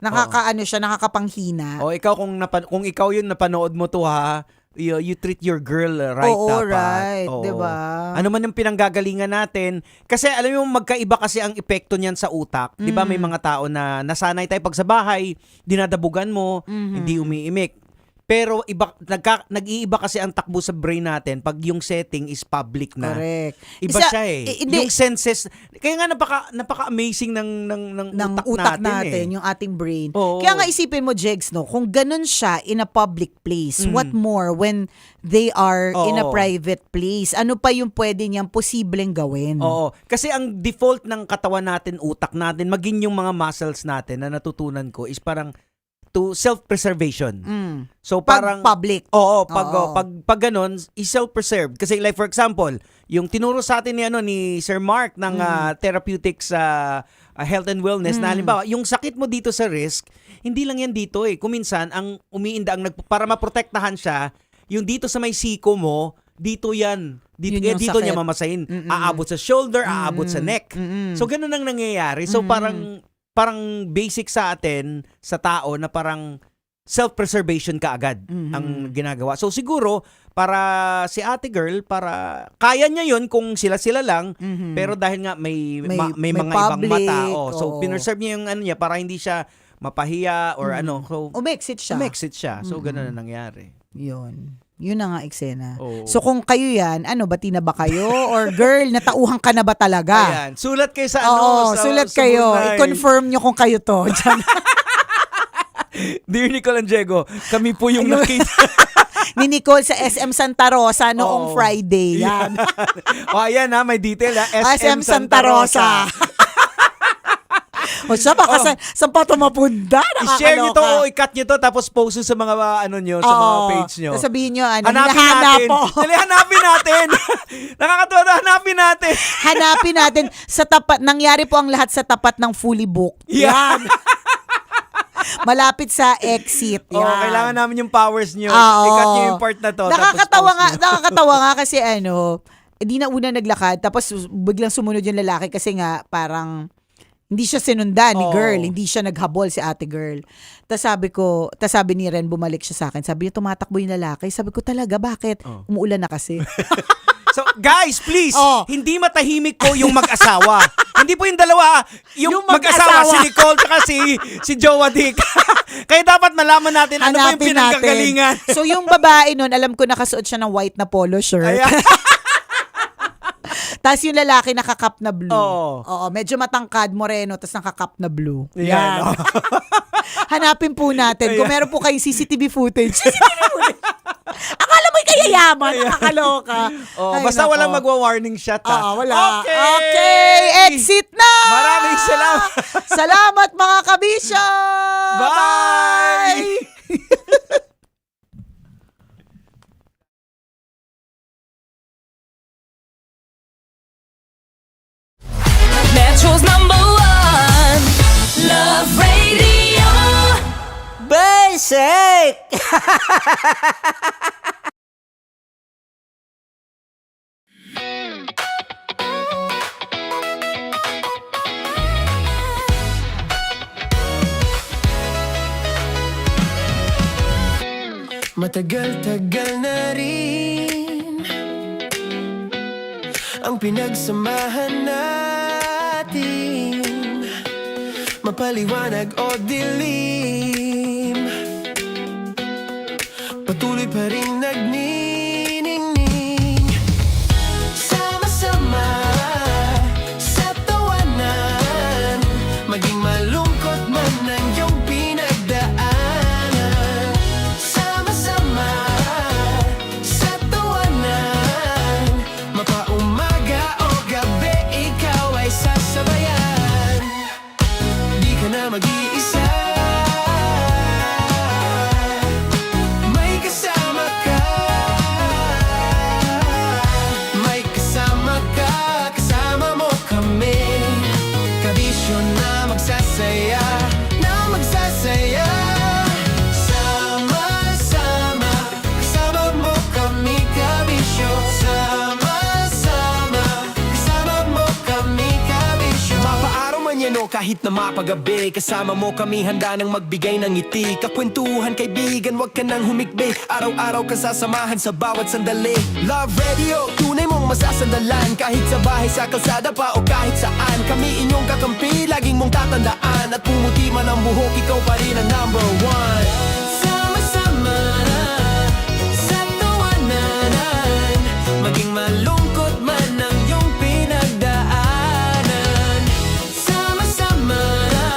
Speaker 15: Nakakapanghina.
Speaker 16: Ikaw kung ikaw yun napanood mo to ha, you treat your girl right.
Speaker 15: Oo,
Speaker 16: dapat.
Speaker 15: right.
Speaker 16: Oo.
Speaker 15: Diba?
Speaker 16: Ano man yung pinanggagalingan natin. Kasi alam mo, magkaiba kasi ang epekto niyan sa utak. Di ba may mga tao na nasanay tayo pag sa bahay, dinadabugan mo, hindi umiimik. Pero nag-iiba kasi ang takbo sa brain natin pag yung setting is public na.
Speaker 15: Correct.
Speaker 16: Iba siya eh. Yung senses, kaya nga napaka-amazing ng utak natin
Speaker 15: yung ating brain.
Speaker 16: Oo.
Speaker 15: Kaya nga isipin mo, Jegs, no, kung ganun siya in a public place, what more when they are in a private place? Ano pa yung pwede niyang posibleng gawin?
Speaker 16: Oo. Kasi ang default ng katawan natin, utak natin, maging yung mga muscles natin na natutunan ko is parang to self-preservation. So parang
Speaker 15: public.
Speaker 16: Oo, pag ganun, is self-preserve. Kasi like for example, yung tinuro sa atin ni Sir Mark ng therapeutics health and wellness na halimbawa, yung sakit mo dito sa wrist, hindi lang yan dito eh. Kuminsan ang umiinda para maprotektahan siya, yung dito sa may siko mo, dito yan. Dito niya mamasahin. Aabot sa shoulder, aabot sa neck. So ganun ang nangyayari. So parang basic sa atin, sa tao, na parang self-preservation ka agad ang ginagawa. So siguro, para si ate girl, para kaya niya yun kung sila-sila lang, pero dahil nga may mga
Speaker 15: public,
Speaker 16: ibang mata, so pinerserve niya yung niya para hindi siya mapahiya or so
Speaker 15: umexit siya.
Speaker 16: So ganun na nangyari.
Speaker 15: Yun na nga eksena. So kung kayo yan, bati na ba kayo? Or girl, natauhan ka na ba talaga?
Speaker 16: Ayan, sulat kayo sa
Speaker 15: sulat
Speaker 16: sa
Speaker 15: kayo.
Speaker 16: Brunei.
Speaker 15: I-confirm nyo kung kayo to.
Speaker 16: Dear Nicole and Diego, kami po yung nakita.
Speaker 15: Ni Nicole sa SM Santa Rosa noong Friday. Yan.
Speaker 16: Ayan may detail
Speaker 15: SM Santa Rosa. O siya, baka saan pa ito mapunta?
Speaker 16: I-share nyo to, i-cut nyo to, tapos post sa mga sa mga page nyo.
Speaker 15: Sabihin nyo,
Speaker 16: hanapin natin. Nakakatuwa na, hanapin natin.
Speaker 15: Hanapin natin. Sa tapat, nangyari po ang lahat sa tapat ng fully booked. Yan. Malapit sa exit. Yan.
Speaker 16: Kailangan namin yung powers nyo. I-cut nyo yung part na to.
Speaker 15: Nakakatawa nga kasi di na una naglakad, tapos biglang sumunod yung lalaki kasi nga parang hindi siya sinundan ni girl, hindi siya naghabol si ate girl. Tapos sabi ni Ren, bumalik siya sa akin. Sabi niya, tumatakbo yung lalaki. Sabi ko, talaga, bakit? Umuulan na kasi.
Speaker 16: So, guys, please, hindi matahimik po yung mag-asawa. Hindi po yung dalawa, yung mag-asawa, si Nicole at si Jowa Dick. Kaya dapat malaman natin ano ba yung pinanggagalingan.
Speaker 15: So, yung babae nun, alam ko nakasuot siya ng white na polo shirt. Tapos yung lalaki nakakap na blue. Oo, medyo matangkad, moreno, tapos nakakap na blue. Yan. Hanapin po natin. Kung meron po kayong CCTV footage. Akala mo yung kayayaman, nakakaloka.
Speaker 16: Basta walang magwa-warning shot.
Speaker 15: Wala. Okay, exit na!
Speaker 16: Maraming salamat.
Speaker 15: Salamat mga kabisyo!
Speaker 16: Bye!
Speaker 17: Metro's #1 Love Radio.
Speaker 10: Basic!
Speaker 2: Matagal-tagal na rin ang pinagsamahan natin, mapaliwanag o dilim, patuloy pa rin nagniningning, sama-sama sa tawanan, maging maluwag manyano kahit na mapagabi. Kasama mo kami handa nang magbigay ng ngiti. Kakwentuhan kaibigan, wag ka nang humikbi. Araw-araw kasasamahan sa bawat sandali. Love Radio, tunay mong masasandalan. Kahit sa bahay, sa kalsada pa o kahit saan. Kami inyong kakampi, laging mong tatandaan. At pumuti man ang buhok, ikaw pa rin ang number one. Sama-sama na sa tawanan, maging malungkot man ang iyong pinagdaanan. Sama-sama na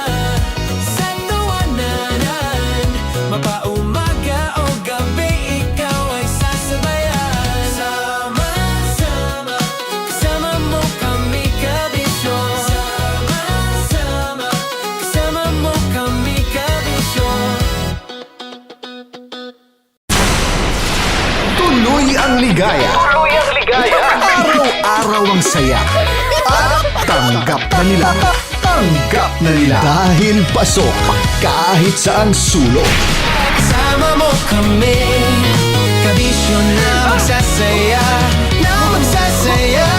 Speaker 2: sa tawanan, mapaumaga o gabi, ikaw ay sasabayan. Sama-sama, kasama mo kami kabisyo. Sama-sama, kasama mo kami kabisyo.
Speaker 1: Tuloy ang ligaya. Araw-araw ang saya. At tanggap na nila. Tanggap na nila. Dahil pasok kahit saang sulok.
Speaker 2: Kasama mo kami, kabisyo na magsasaya, na magsasaya.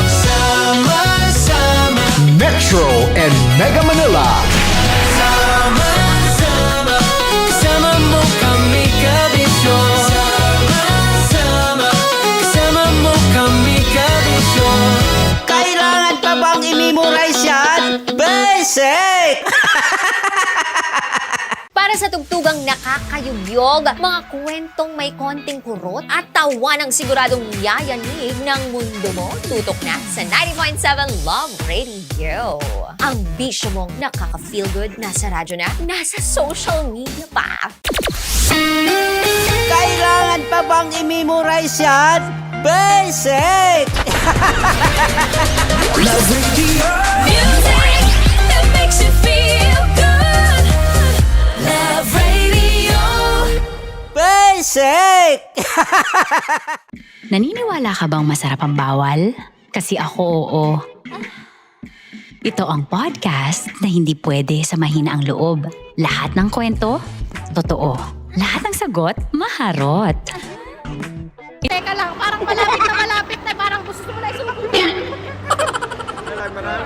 Speaker 2: Sama-sama,
Speaker 1: Metro and Mega Manila.
Speaker 2: sama-sama, kasama mo kami kabisyo. Sama-sama, kasama mo kami kabisyo.
Speaker 3: Kailangan pa bang i-memorize yan? Basic!
Speaker 4: Para sa tugtugang nakakayugyog, mga kwentong may konting kurot at tawa ng siguradong yayanig ng mundo mo, tutok na sa 90.7 Love Radio. Ang bisyo mong nakaka-feel good, nasa radyo na, nasa social media pa.
Speaker 3: Kailangan pa bang i-memorize yan? Basic!
Speaker 2: Love Radio.
Speaker 17: Music that makes you feel good. Love Radio.
Speaker 3: Basic!
Speaker 6: Naniniwala ka bang masarap ang bawal? Kasi ako oo. Ito ang podcast na hindi pwede sa mahina ang loob. Lahat ng kwento, totoo. Lahat ng sagot, maharot.
Speaker 7: Teka lang, parang malapit na, parang gusto mo na isulat.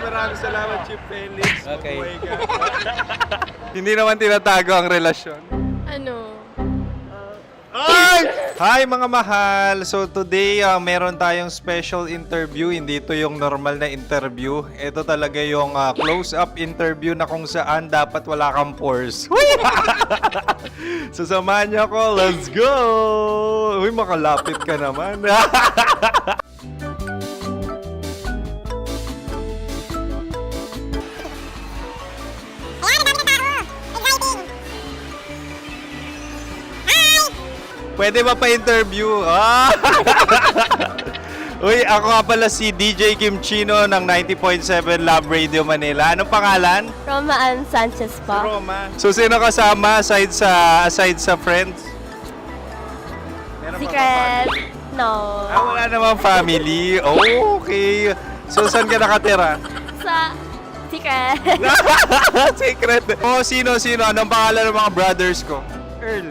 Speaker 8: Maraming salamat, Chief Felix.
Speaker 9: Okay.
Speaker 8: Oh my God. Hindi naman tinatago ang relasyon.
Speaker 7: Ano?
Speaker 8: Ay! Hi mga mahal! So today, meron tayong special interview. Hindi ito yung normal na interview. Ito talaga yung close-up interview na kung saan dapat wala kang pores. So samahan niyo ako. Let's go! Uy, makalapit ka naman. Pwede ba pa-interview? Ah! Uy, ako nga pala si DJ Kim Chino ng 90.7 Love Radio Manila. Anong pangalan?
Speaker 18: Roma Ann Sanchez po.
Speaker 8: Roma. So, sino kasama aside sa friends? Meron ba
Speaker 18: Secret. No.
Speaker 8: wala namang family. Oh, okay. So, saan ka nakatira?
Speaker 18: Sa Secret.
Speaker 8: Secret. Oh, sino? Anong pangalan ng mga brothers ko? Earl,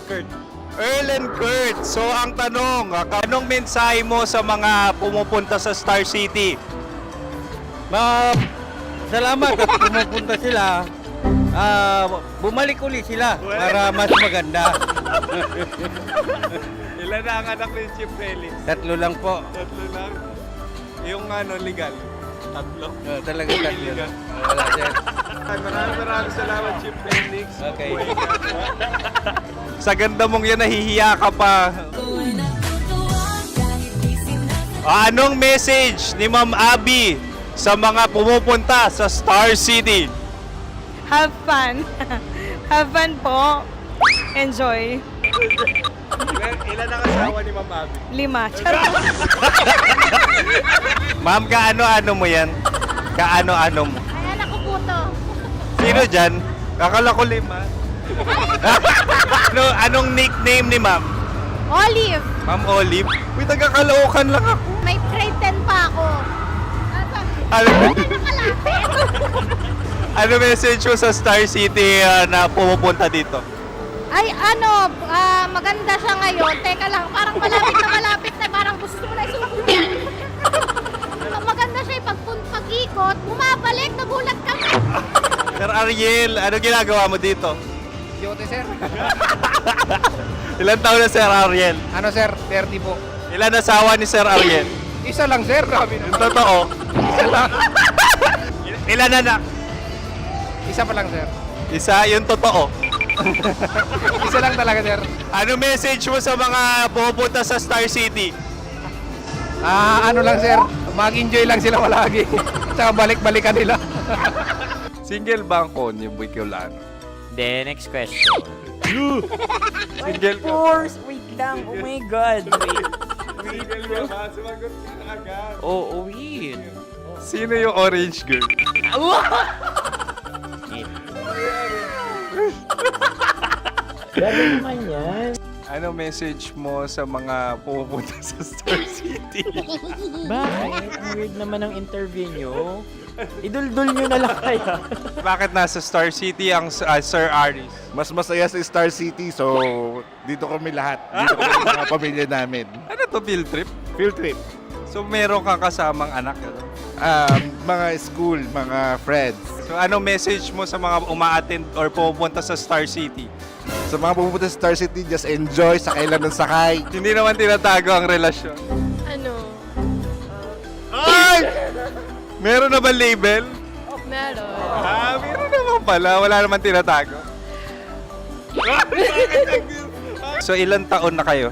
Speaker 8: Kurt. Earl and Kurt. So, ang tanong, anong mensahe mo sa mga pumupunta sa Star City?
Speaker 9: Salamat at pumupunta sila. Bumalik uli sila para mas maganda.
Speaker 8: Ilan na ang anak ni Chief Felix?
Speaker 9: 3 lang po.
Speaker 8: 3 lang? Yung legal? 3?
Speaker 9: Talaga 3 lang. Wala dyan.
Speaker 8: Maraming salamat, Chief Felix.
Speaker 9: Okay.
Speaker 8: Oh my God. Sa ganda mong yan, nahihiya ka pa. Anong message ni Ma'am Abby sa mga pumupunta sa Star City?
Speaker 13: Have fun. Have fun po. Enjoy.
Speaker 8: Ilan ang asawa ni Ma'am Abby?
Speaker 13: 5. Charot.
Speaker 8: Ma'am, kaano-ano mo yan? Kaano-ano mo?
Speaker 7: Ay, anak ko po to.
Speaker 8: Sino dyan? Kakala ko 5. Anong nickname ni Ma'am?
Speaker 7: Olive.
Speaker 8: Ma'am Olive? Uy, taga-Caloocan lang ako.
Speaker 7: May grade 10 pa ako.
Speaker 8: Ano message mo sa Star City na pumupunta dito?
Speaker 7: Ay, maganda siya ngayon. Teka lang, parang malapit na, parang gusto mo na isulat. Maganda siya pag-ikot, bumabalik na
Speaker 8: Ariel, ano ginagawa mo dito?
Speaker 19: Yote, sir.
Speaker 8: Ilan taon na Sir Ariel?
Speaker 19: Ano, sir? 30 po.
Speaker 8: Ilan asawa ni Sir Ariel?
Speaker 19: Isa lang, sir. Grabe
Speaker 8: Yung totoo.
Speaker 19: Isa lang.
Speaker 8: Ilan anak?
Speaker 19: Isa pa lang, sir.
Speaker 8: Isa, yung totoo.
Speaker 19: Isa lang talaga, sir.
Speaker 8: Ano message mo sa mga pupunta sa Star City?
Speaker 19: Ano lang, sir. Mag-enjoy lang sila palagi. Tsaka balik-balikan nila.
Speaker 8: Single ba ang Connie Bicolano?
Speaker 10: Then, next question.
Speaker 8: Single ka.
Speaker 10: course! Wait lang. Oh my God.
Speaker 8: Single ka ba? Sumagot ka na agad.
Speaker 10: Oo, wait.
Speaker 8: Sino yung orange girl?
Speaker 10: Gano'n naman yan.
Speaker 8: Ano message mo sa mga pupunta sa Star City?
Speaker 10: Bakit? Ang weird naman ang interview nyo. Idul-dul nyo na lang kaya.
Speaker 8: Bakit nasa Star City ang Sir Aris?
Speaker 20: Mas masaya sa Star City, so dito kami lahat. Dito kami mga pamilya namin.
Speaker 8: Ano to, field trip?
Speaker 20: Field trip.
Speaker 8: So meron kang kasamang anak? Ano?
Speaker 20: Mga school, mga friends.
Speaker 8: So ano message mo sa mga uma-attend or pupunta sa Star City?
Speaker 20: Sa mga pupunta sa Star City, just enjoy, sakay lang ng sakay.
Speaker 8: Hindi naman tinatago ang relasyon.
Speaker 18: Ano?
Speaker 8: Ay! Meron na ba label?
Speaker 18: Meron.
Speaker 8: Meron naman pala. Wala naman tinatago. So ilan taon na kayo?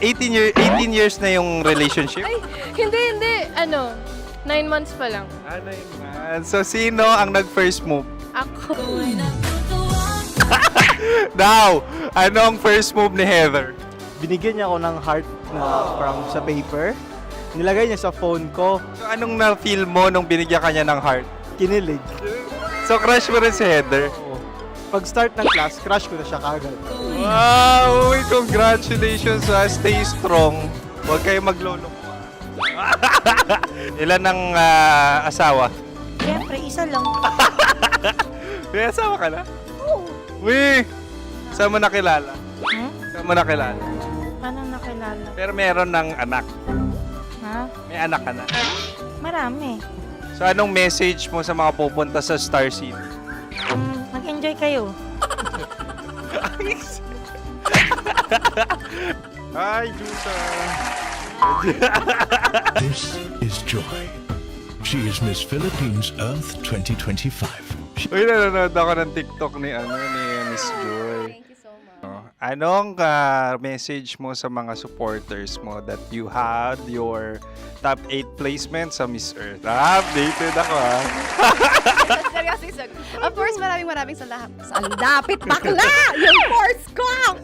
Speaker 18: 18.
Speaker 8: 18 years na yung relationship?
Speaker 18: Ay, hindi. 9 months pa lang.
Speaker 8: 9 months. So sino ang nag-first move?
Speaker 18: Ako.
Speaker 8: Daw, ano ang first move ni Heather?
Speaker 21: Binigyan niya ako ng heart na from sa paper. Nilagay niya sa phone ko.
Speaker 8: So anong na-feel mo nung binigyan kanya ng heart?
Speaker 21: Kinilig.
Speaker 8: So crush mo rin si Heather?
Speaker 21: Oo. Pag start ng class, crush ko na siya kagad.
Speaker 8: Wow! Uy, congratulations ha. Stay strong. Huwag kayo maglolo. Ilan ang asawa?
Speaker 13: Siyempre, isa lang.
Speaker 8: May asawa ka na? Oo. Uy! Saan mo nakilala? Saan mo nakilala?
Speaker 13: Paano nakilala?
Speaker 8: Pero meron ng anak.
Speaker 13: Ha?
Speaker 8: May anak ka na.
Speaker 13: Marami.
Speaker 8: So anong message mo sa mga pupunta sa Star City?
Speaker 13: Mag-enjoy kayo.
Speaker 8: Hi, Jusa!
Speaker 1: This is Joy. She is Miss Philippines Earth 2025.
Speaker 8: Uy, nanonood ako ng TikTok ni Miss Joy. Anong message mo sa mga supporters mo that you had your top 8 placement sa Miss Earth? Updated ako ha.
Speaker 14: Of course, maraming salamat. Ang lapit bakla! Yung force ko!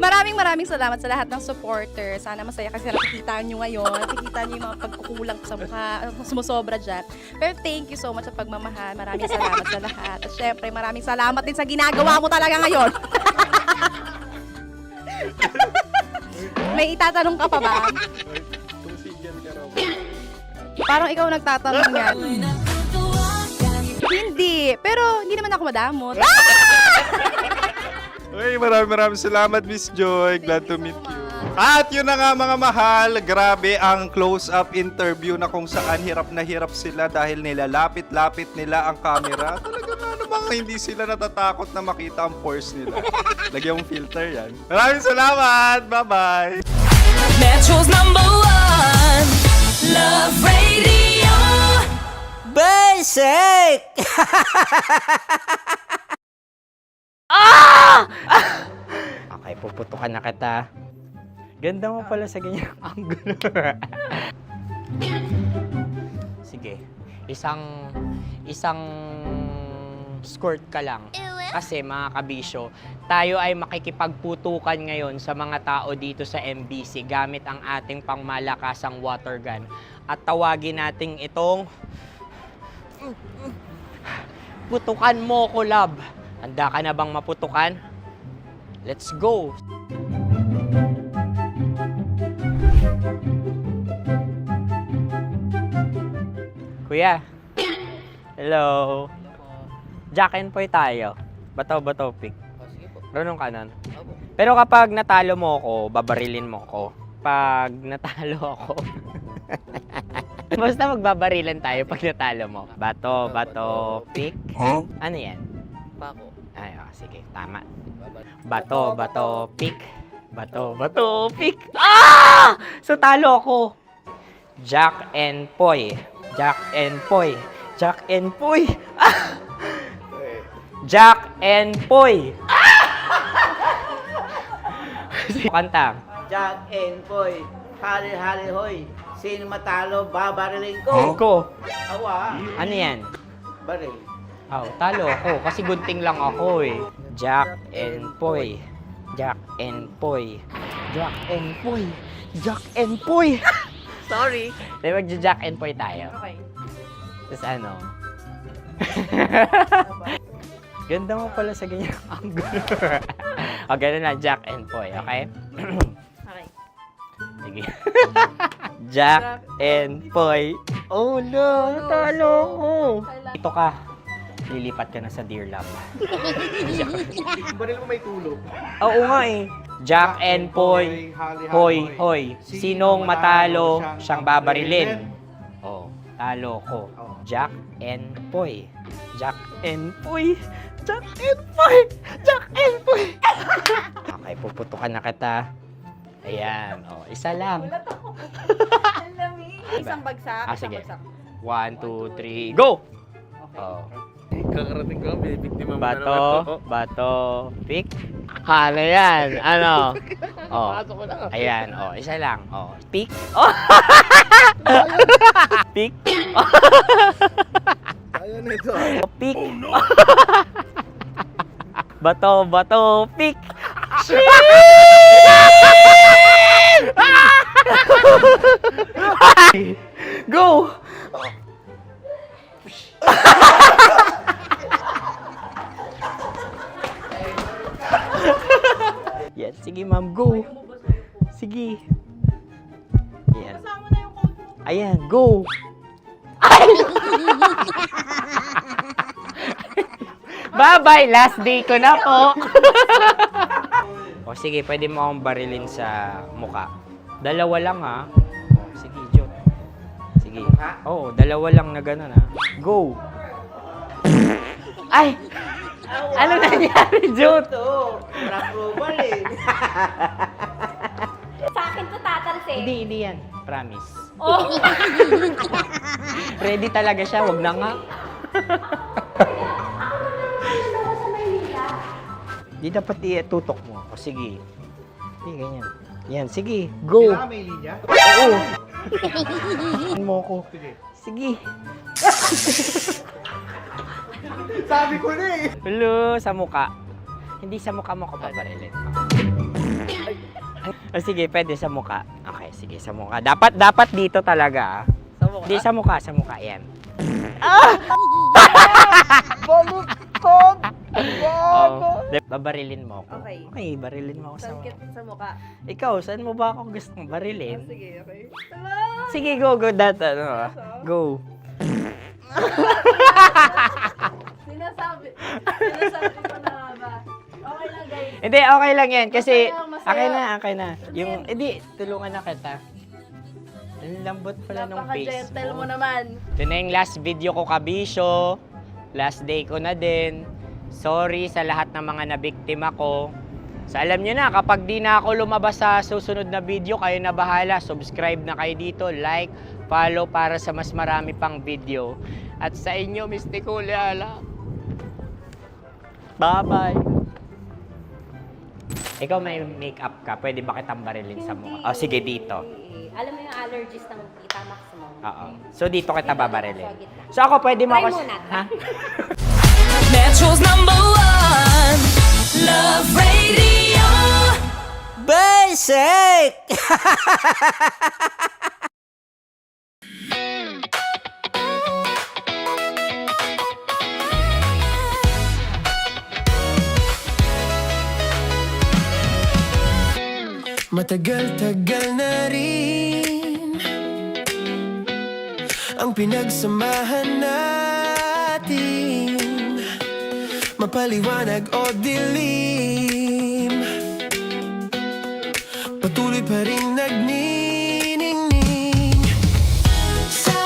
Speaker 14: maraming salamat sa lahat ng supporters. Sana masaya kasi nakikita nyo ngayon. Nakikita nyo yung mga pagkukulang sa mukha. Sumusobra dyan. Pero thank you so much sa pagmamahal. Maraming salamat sa lahat. At syempre, maraming salamat din sa ginagawa mo talaga ngayon. May itatanong ka pa ba? Parang ikaw nagtatanong yan. Hindi. Pero hindi naman ako madamot.
Speaker 8: Uy, maraming salamat, Miss Joy. Glad to meet you. At yun na nga mga mahal, grabe ang close-up interview na kung saan hirap na hirap sila dahil nilalapit-lapit nila ang camera. Talaga ano bang hindi sila natatakot na makita ang pores nila. Lagyan mong filter yan. Maraming salamat! Bye-bye!
Speaker 17: Metro's #1 Love Radio.
Speaker 10: Basic! Okay, puputukan na kita. Ganda mo pala sa ganyang angulo. Sige, isang skirt ka lang. Kasi mga kabisyo, tayo ay makikipagputukan ngayon sa mga tao dito sa MBC gamit ang ating pangmalakasang water gun. At tawagin natin itong putukan mo ko, love. Handa ka na bang maputukan? Let's go! Kuya. Hello. Jack and Poy tayo. Bataw-bataw pick. Runong kanan. Pero kapag natalo mo ako, babarilin mo ako. Pag natalo ako, Basta magbabarilan tayo pag natalo mo. Bato, bato, pick. Ano yan?
Speaker 12: Pako.
Speaker 10: Ay, sige, tama. Bato, bato, pick. Bato, bato, pick. Ah! So, talo ako. Jack and Poy. Jack and Poy. Jack and Poy. Ah! Jack and Poy. Kanta.
Speaker 3: Jack and Poy, hali-hali hoy. Sino matalo, babariling ko.
Speaker 10: Ko.
Speaker 3: Awa.
Speaker 10: Ano yan?
Speaker 3: Baril.
Speaker 10: Oh, talo ako kasi gunting lang ako eh. Jack and Poy. Jack and Poy. Jack and Poy. Jack and Poy. Sorry. Di ba Jack and Poy tayo?
Speaker 14: Okay.
Speaker 10: Tapos ano? Ganda mo pala sa ganyan angle. O, ganun lang, Jack and Poy, okay?
Speaker 14: Okay.
Speaker 10: Sige. Jack and Poy. Oh no, talo ko. Dito ka. Lilipat ka na sa Dear Love.
Speaker 21: Baril mo may tulog.
Speaker 10: Oo nga eh. Jack and Poy. Hoy, hoy. Sinong matalo, siyang babarilin. Oh, talo ko. Jack and Poy. Jack and Poy. Jack and Poy. Jack and Poy. Okay, puputukan na kita. Ayan. Oh, isa lang.
Speaker 14: Isang bagsak.
Speaker 10: Sige. 1, 2, 3, go! Oh.
Speaker 21: Kakarating ko, binibiktima mo na
Speaker 10: Bato,
Speaker 21: naman.
Speaker 10: bato, pick. Ano yan? Ano? Oh.
Speaker 21: Pasok ko na.
Speaker 10: Ayan, oh, isa lang. Oh, pick. Oh. Pick.
Speaker 21: Ayaw na ito.
Speaker 10: Oh, pick. Bato, bato, pick. Go! Yan, sige ma'am, go. Sige. Ayan. Ayan, go. Ay! Bye-bye, last day ko na po. O sige, pwede mo akong barilin sa muka. Dalawa lang ha. O, sige, Jot. Sige. Oo, dalawa lang na gano'n ha. Go. Ay! Ano nangyari, Jot?
Speaker 3: Ito, approval eh.
Speaker 4: Sa akin to tatalsin.
Speaker 10: Hindi yan. Promise.
Speaker 4: Oh.
Speaker 10: Ready talaga siya, wag na nga. Di dapat itutok mo. O sige. Sige, ganyan. Yan, sige. Go.
Speaker 21: Kailangan may linya?
Speaker 10: Oo. Mo ko. Sige.
Speaker 21: Sabi ko na eh.
Speaker 10: Hello, sa muka. Hindi sa muka mo ko paparilin. O sige, pwede sa muka. Okay, sige, sa muka. Dapat dito talaga.
Speaker 21: Sa mukha?
Speaker 10: Hindi, sa muka. Yan.
Speaker 21: Baluktot!
Speaker 10: Oh, babarilin mo ako.
Speaker 14: Okay.
Speaker 10: Okay, barilin mo ako sa muka.
Speaker 14: Sa mukha.
Speaker 10: Ikaw, saan mo ba ako gustong barilin?
Speaker 14: Sige, okay.
Speaker 10: Sige, go. Go.
Speaker 14: Sinasabi ko na ba? Okay lang, guys.
Speaker 10: Hindi, okay lang yan. Kasi,
Speaker 14: Masaya.
Speaker 10: okay na. Yung, hindi, tulungan na kita. Ang lambot pala ng face
Speaker 14: Napaka-gentle
Speaker 10: mo.
Speaker 14: mo naman.
Speaker 10: Ito na yung last video ko, kabisyo. Last day ko na din. Sorry sa lahat ng mga nabiktima ko. So, alam nyo na, kapag di na ako lumabas sa susunod na video, kayo na bahala. Subscribe na kayo dito, like, follow para sa mas marami pang video. At sa inyo, Mistiko Leala. Bye-bye. Ikaw may makeup ka, pwede ba kitang barilin sa mukha? O, sige, dito.
Speaker 4: Alam mo yung allergies ng Tita Max mo.
Speaker 10: Oo. So, dito kita babarilin. So, ako pwede mo
Speaker 4: Try
Speaker 10: ako...
Speaker 4: muna.
Speaker 10: Ha?
Speaker 17: Metro's #1 Love Radio.
Speaker 10: Basic!
Speaker 2: Matagal-tagal na rin ang pinagsamahan natin, mapaliwanag o dilim, patuloy pa rin nagniningning sa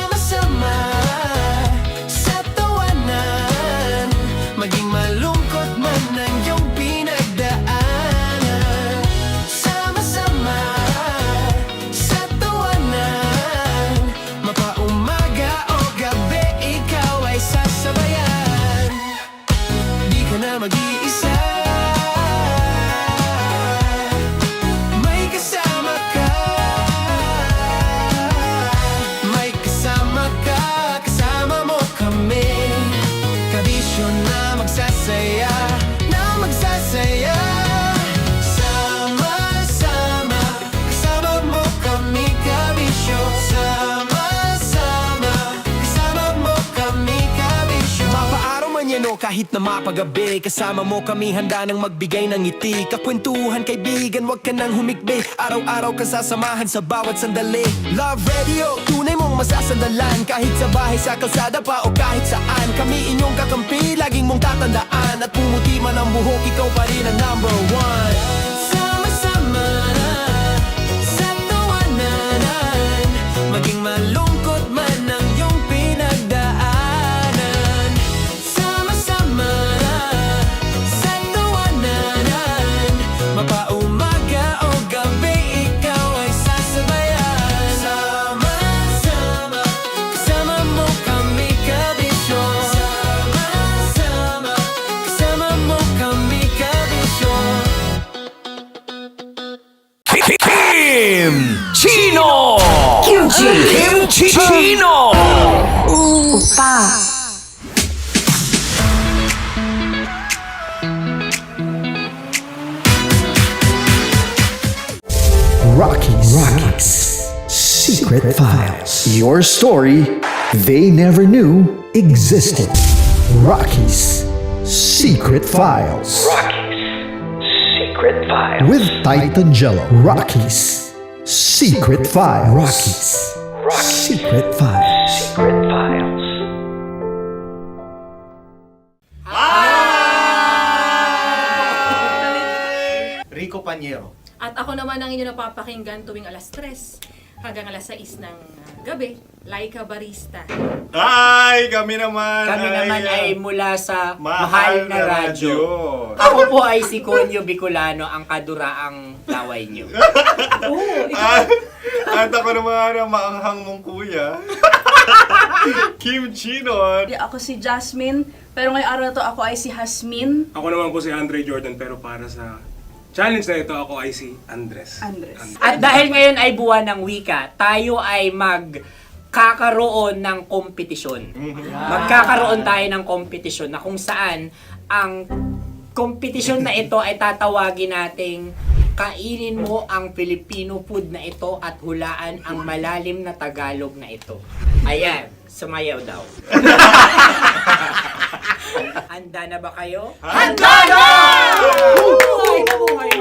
Speaker 2: kahit na mapagabi. Kasama mo kami handa nang magbigay ng ngiti. Kakwentuhan kaibigan, wag ka nang humikbi. Araw-araw kasasamahan sa bawat sandali. Love Radio, tunay mong masasandalan. Kahit sa bahay, sa kalsada pa o kahit saan. Kami inyong kakampi, laging mong tatandaan. At pumuti man ang buhok, ikaw pa rin ang number one. Sama-sama sa tawanan, maging malungkot man ang iyong pinagdaanan. Sama-sama sa tawanan, mapaumaga o gabi, ikaw ay sasabayan. Sama-sama, kasama mo kami kabisyo. Sama-sama, kasama mo kami kabisyo.
Speaker 17: Kim Chino! Kim Chino! Upa!
Speaker 1: Rocky's Secret Files. Your story they never knew existed. Rocky's Secret Files. Secret Files. With Titan Jello. Rocky's Secret Files. Rocky's Secret Files. Secret Files.
Speaker 12: Rico Panyero.
Speaker 5: At ako naman ang inyo napapakinggan tuwing alas 3 hanggang alas 6 ng gabi, Laika Barista.
Speaker 8: Ay, kami naman
Speaker 10: ay mula sa Mahal na Radyo. Ako po ay si Conyo Bicolano, ang kaduraang laway nyo.
Speaker 8: At ako naman ang maanghang mong kuya. Kim Chino.
Speaker 14: Ako si Jasmine, pero ngayong araw na to ako ay si Hasmin.
Speaker 22: Ako naman po si Andre Jordan, pero para sa challenge na ito, ako ay si Andres.
Speaker 10: At dahil ngayon ay buwan ng wika, tayo ay magkakaroon ng kompetisyon. Magkakaroon tayo ng kompetisyon na kung saan ang kompetisyon na ito ay tatawagin nating kainin mo ang Filipino food na ito at hulaan ang malalim na Tagalog na ito. Ayan, sumayaw daw. Handa na ba kayo?
Speaker 8: Handa na!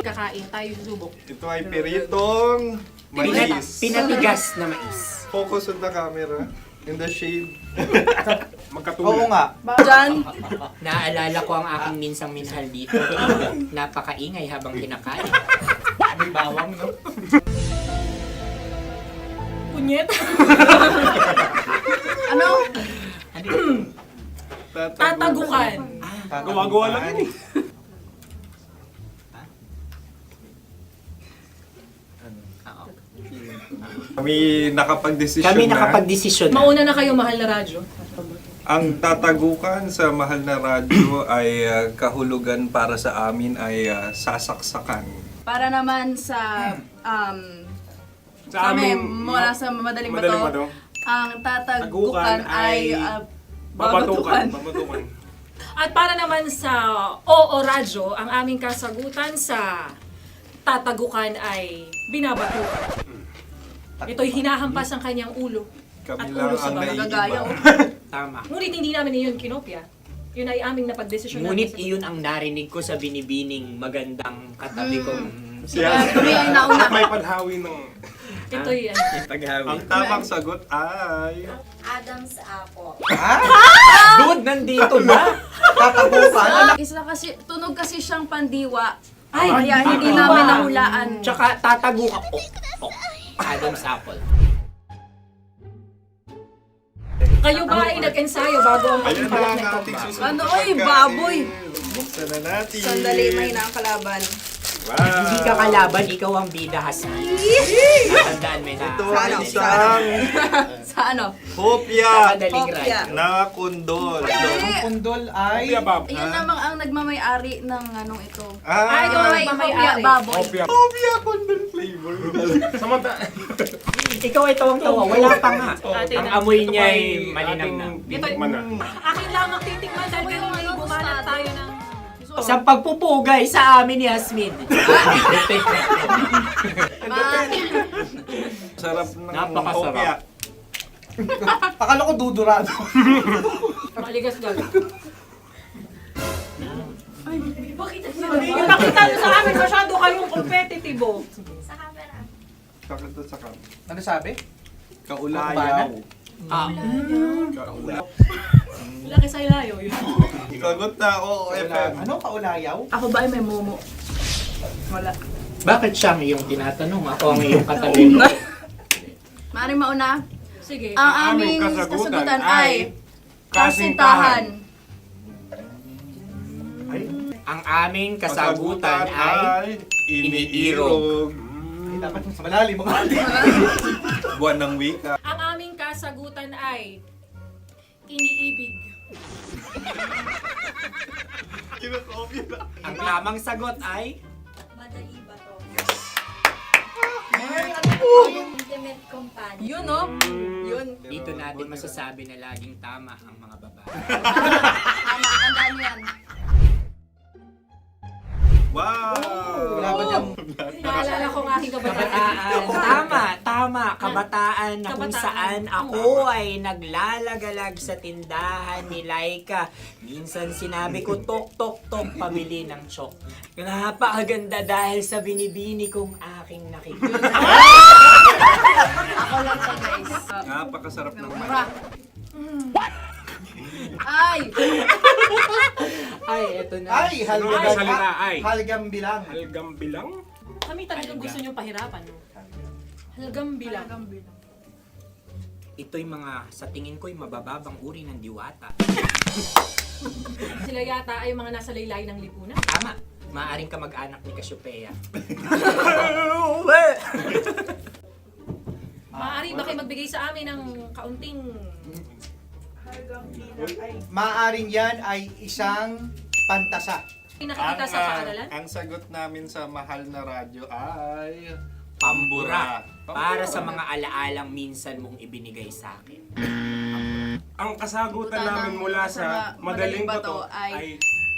Speaker 5: Kakain tayo subok.
Speaker 8: Ito ay piritong mais.
Speaker 10: Pinatigas na mais.
Speaker 8: Focus on the camera. In the shade.
Speaker 12: Oo nga.
Speaker 10: Diyan. Naaalala ko ang aking minsang minahal dito. Napakaingay habang kinakain. May bawang, no?
Speaker 5: Punyet.
Speaker 14: Ano?
Speaker 5: Tatagukan.
Speaker 22: Gawa-gawa lang yun eh.
Speaker 8: Kami nakapag-desisyon na.
Speaker 5: Mauna na kayo, Mahal na Radyo.
Speaker 8: Ang tatagukan sa Mahal na Radyo ay kahulugan para sa amin ay sasaksakan.
Speaker 14: Para naman sa
Speaker 22: Sa amin,
Speaker 14: mula sa madaling
Speaker 22: Madaling
Speaker 14: bato,
Speaker 22: Bato.
Speaker 14: ang tatagukan ay
Speaker 22: babatukan.
Speaker 5: At para naman sa Oo Radyo, ang aming kasagutan sa tatagukan ay binabatukan. Ito'y hinahampas ang kanyang ulo.
Speaker 8: Kami
Speaker 5: at
Speaker 8: lang
Speaker 5: ulo sa
Speaker 8: ang
Speaker 5: bagagaya.
Speaker 10: Tama.
Speaker 5: Ngunit hindi namin iyon kinopya. Yun ay aming napagdesisyon.
Speaker 10: Ngunit iyon ang narinig ko sa binibining magandang katabi kong
Speaker 5: Kami ay nauna.
Speaker 22: May padhawi ng...
Speaker 5: Ito'y
Speaker 8: Ang tamang sagot ay...
Speaker 4: Adam's apple.
Speaker 10: Dude, nandito ba?
Speaker 14: Isa kasi, tunog kasi siyang pandiwa.
Speaker 10: Ay,
Speaker 14: Kaya hindi namin nahulaan.
Speaker 10: Tsaka tatagukan. Adam's apple.
Speaker 5: Kayo ba ay nag-ensayo bago ang
Speaker 8: Ayan
Speaker 5: pagpapalat
Speaker 8: na
Speaker 5: na
Speaker 8: ang
Speaker 5: ito?
Speaker 8: ating susunod
Speaker 14: Ano,
Speaker 8: na
Speaker 14: oy,
Speaker 8: pagkain.
Speaker 14: baboy.
Speaker 8: Buksan na natin.
Speaker 14: Sandali, may na ang kalaban.
Speaker 8: Wow.
Speaker 10: Hindi ka kalaban, ikaw ang bida, Hasmin. Natandaan mo na.
Speaker 8: Ito ang isang
Speaker 14: Sa ano?
Speaker 8: hopya
Speaker 10: Madaling
Speaker 14: Hopya.
Speaker 10: right.
Speaker 8: na kundol.
Speaker 12: Ang pundol ay...
Speaker 14: Yun namang ang nagmamayari ng anong ito.
Speaker 8: Ah,
Speaker 14: ito ay hopya baboy.
Speaker 8: hopya kundol flavor.
Speaker 10: Ikaw ay tawang-tawa, wala pa nga.
Speaker 5: Atin
Speaker 10: Ang amoy niya ay malinang na.
Speaker 22: Bitikman na.
Speaker 5: Akin lang ang titikman dahil kayo ay bumalat tayo ng...
Speaker 10: Sa pagpupugay sa amin ni Hasmin.
Speaker 8: Sarap ng
Speaker 10: Napakasarap.
Speaker 8: hopya.
Speaker 12: Akala ko dudurado.
Speaker 5: Maligas gag. Ipakita nyo sa amin, masyado kayong competitive.
Speaker 4: Sa camera.
Speaker 12: Ano sabi?
Speaker 21: Kaulayaw.
Speaker 5: Laki sa ilayo yun.
Speaker 8: Sagot na, oo, FM.
Speaker 12: Ano kaulayaw?
Speaker 5: Ako ba ay may momo? Wala.
Speaker 10: Bakit siya ang iyong tinatanong? Ako ang iyong katalino.
Speaker 14: Maaaring mauna.
Speaker 5: Sige.
Speaker 14: Ang aming kasagutan ay kasintahan.
Speaker 10: Ang aming kasagutan ay iniirog.
Speaker 12: Dapat mas malalim mga
Speaker 8: Buwan ng wika.
Speaker 5: Ang aming kasagutan ay iniibig.
Speaker 10: Ang tamang sagot ay
Speaker 4: Madali ba to?
Speaker 14: Intimate companion.
Speaker 5: Yun, no?
Speaker 14: Yun.
Speaker 10: dito natin masasabi na laging tama ang mga babae.
Speaker 14: Tama, tandaan mo yan.
Speaker 8: Wow!
Speaker 5: Naalala ko ang aking
Speaker 10: Kabataan. Tama. Kabataan na kung saan ako ay naglalagalag sa tindahan ni Laika. Minsan sinabi ko, tok, pabili ng chok. Napakaganda dahil sa binibini kong aking nakikita.
Speaker 14: Ako lang siya, guys.
Speaker 8: Napakasarap ng
Speaker 14: Ay!
Speaker 10: Ay, eto na.
Speaker 12: Ay,
Speaker 22: Halgam
Speaker 12: bilang.
Speaker 22: Halgam bilang?
Speaker 5: Kami talagang gusto niyong pahirapan. No? Halgam bilang.
Speaker 10: Ito'y mga, sa tingin ko'y mabababang uri ng diwata.
Speaker 5: Sila yata ay mga nasa laylay ng lipunan.
Speaker 10: Tama. Maaring ka mag-anak ni Cassiopeia.
Speaker 5: Maaari ba kayo magbigay sa amin ng kaunting...
Speaker 12: Maaring yan ay isang pantasa.
Speaker 5: Nakikita sa paaralan?
Speaker 8: Ang sagot namin sa mahal na radyo ay...
Speaker 10: Pambura. Para sa mga alaalang minsan mong ibinigay sa akin.
Speaker 22: Ang kasagutan namin mula sa madaling bato ay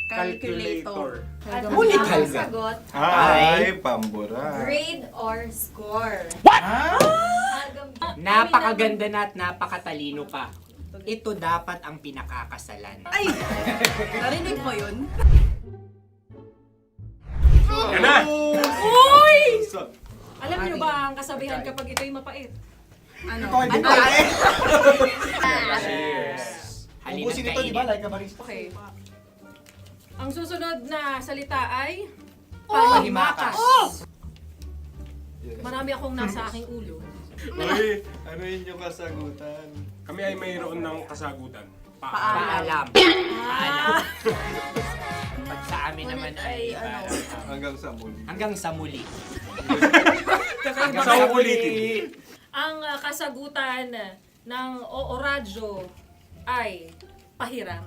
Speaker 22: calculator.
Speaker 10: Ulit
Speaker 4: Ang
Speaker 10: Halga.
Speaker 4: sagot,
Speaker 8: Ay, pambura.
Speaker 4: grade or score.
Speaker 10: Napakaganda na at napakatalino pa. Ito dapat ang pinakakasalan.
Speaker 14: Ay! Narinig mo yun?
Speaker 22: Yan na!
Speaker 5: Uy! Alam niyo ba ang kasabihan kapag ito'y mapait?
Speaker 14: Ano?
Speaker 12: Ubusin ito, di ba? Like a barista.
Speaker 5: Okay. Ang susunod na salita ay panghimakas. Marami akong nasa aking ulo.
Speaker 8: Uy, ano yun yung kasagutan?
Speaker 22: Kami ay mayroon ng kasagutan.
Speaker 10: Paalam. Pag sa amin naman ay
Speaker 8: Hanggang sa muli.
Speaker 10: hanggang sa muli.
Speaker 22: Sa ulitin.
Speaker 5: Ang kasagutan ng Oo Radyo ay pahiram.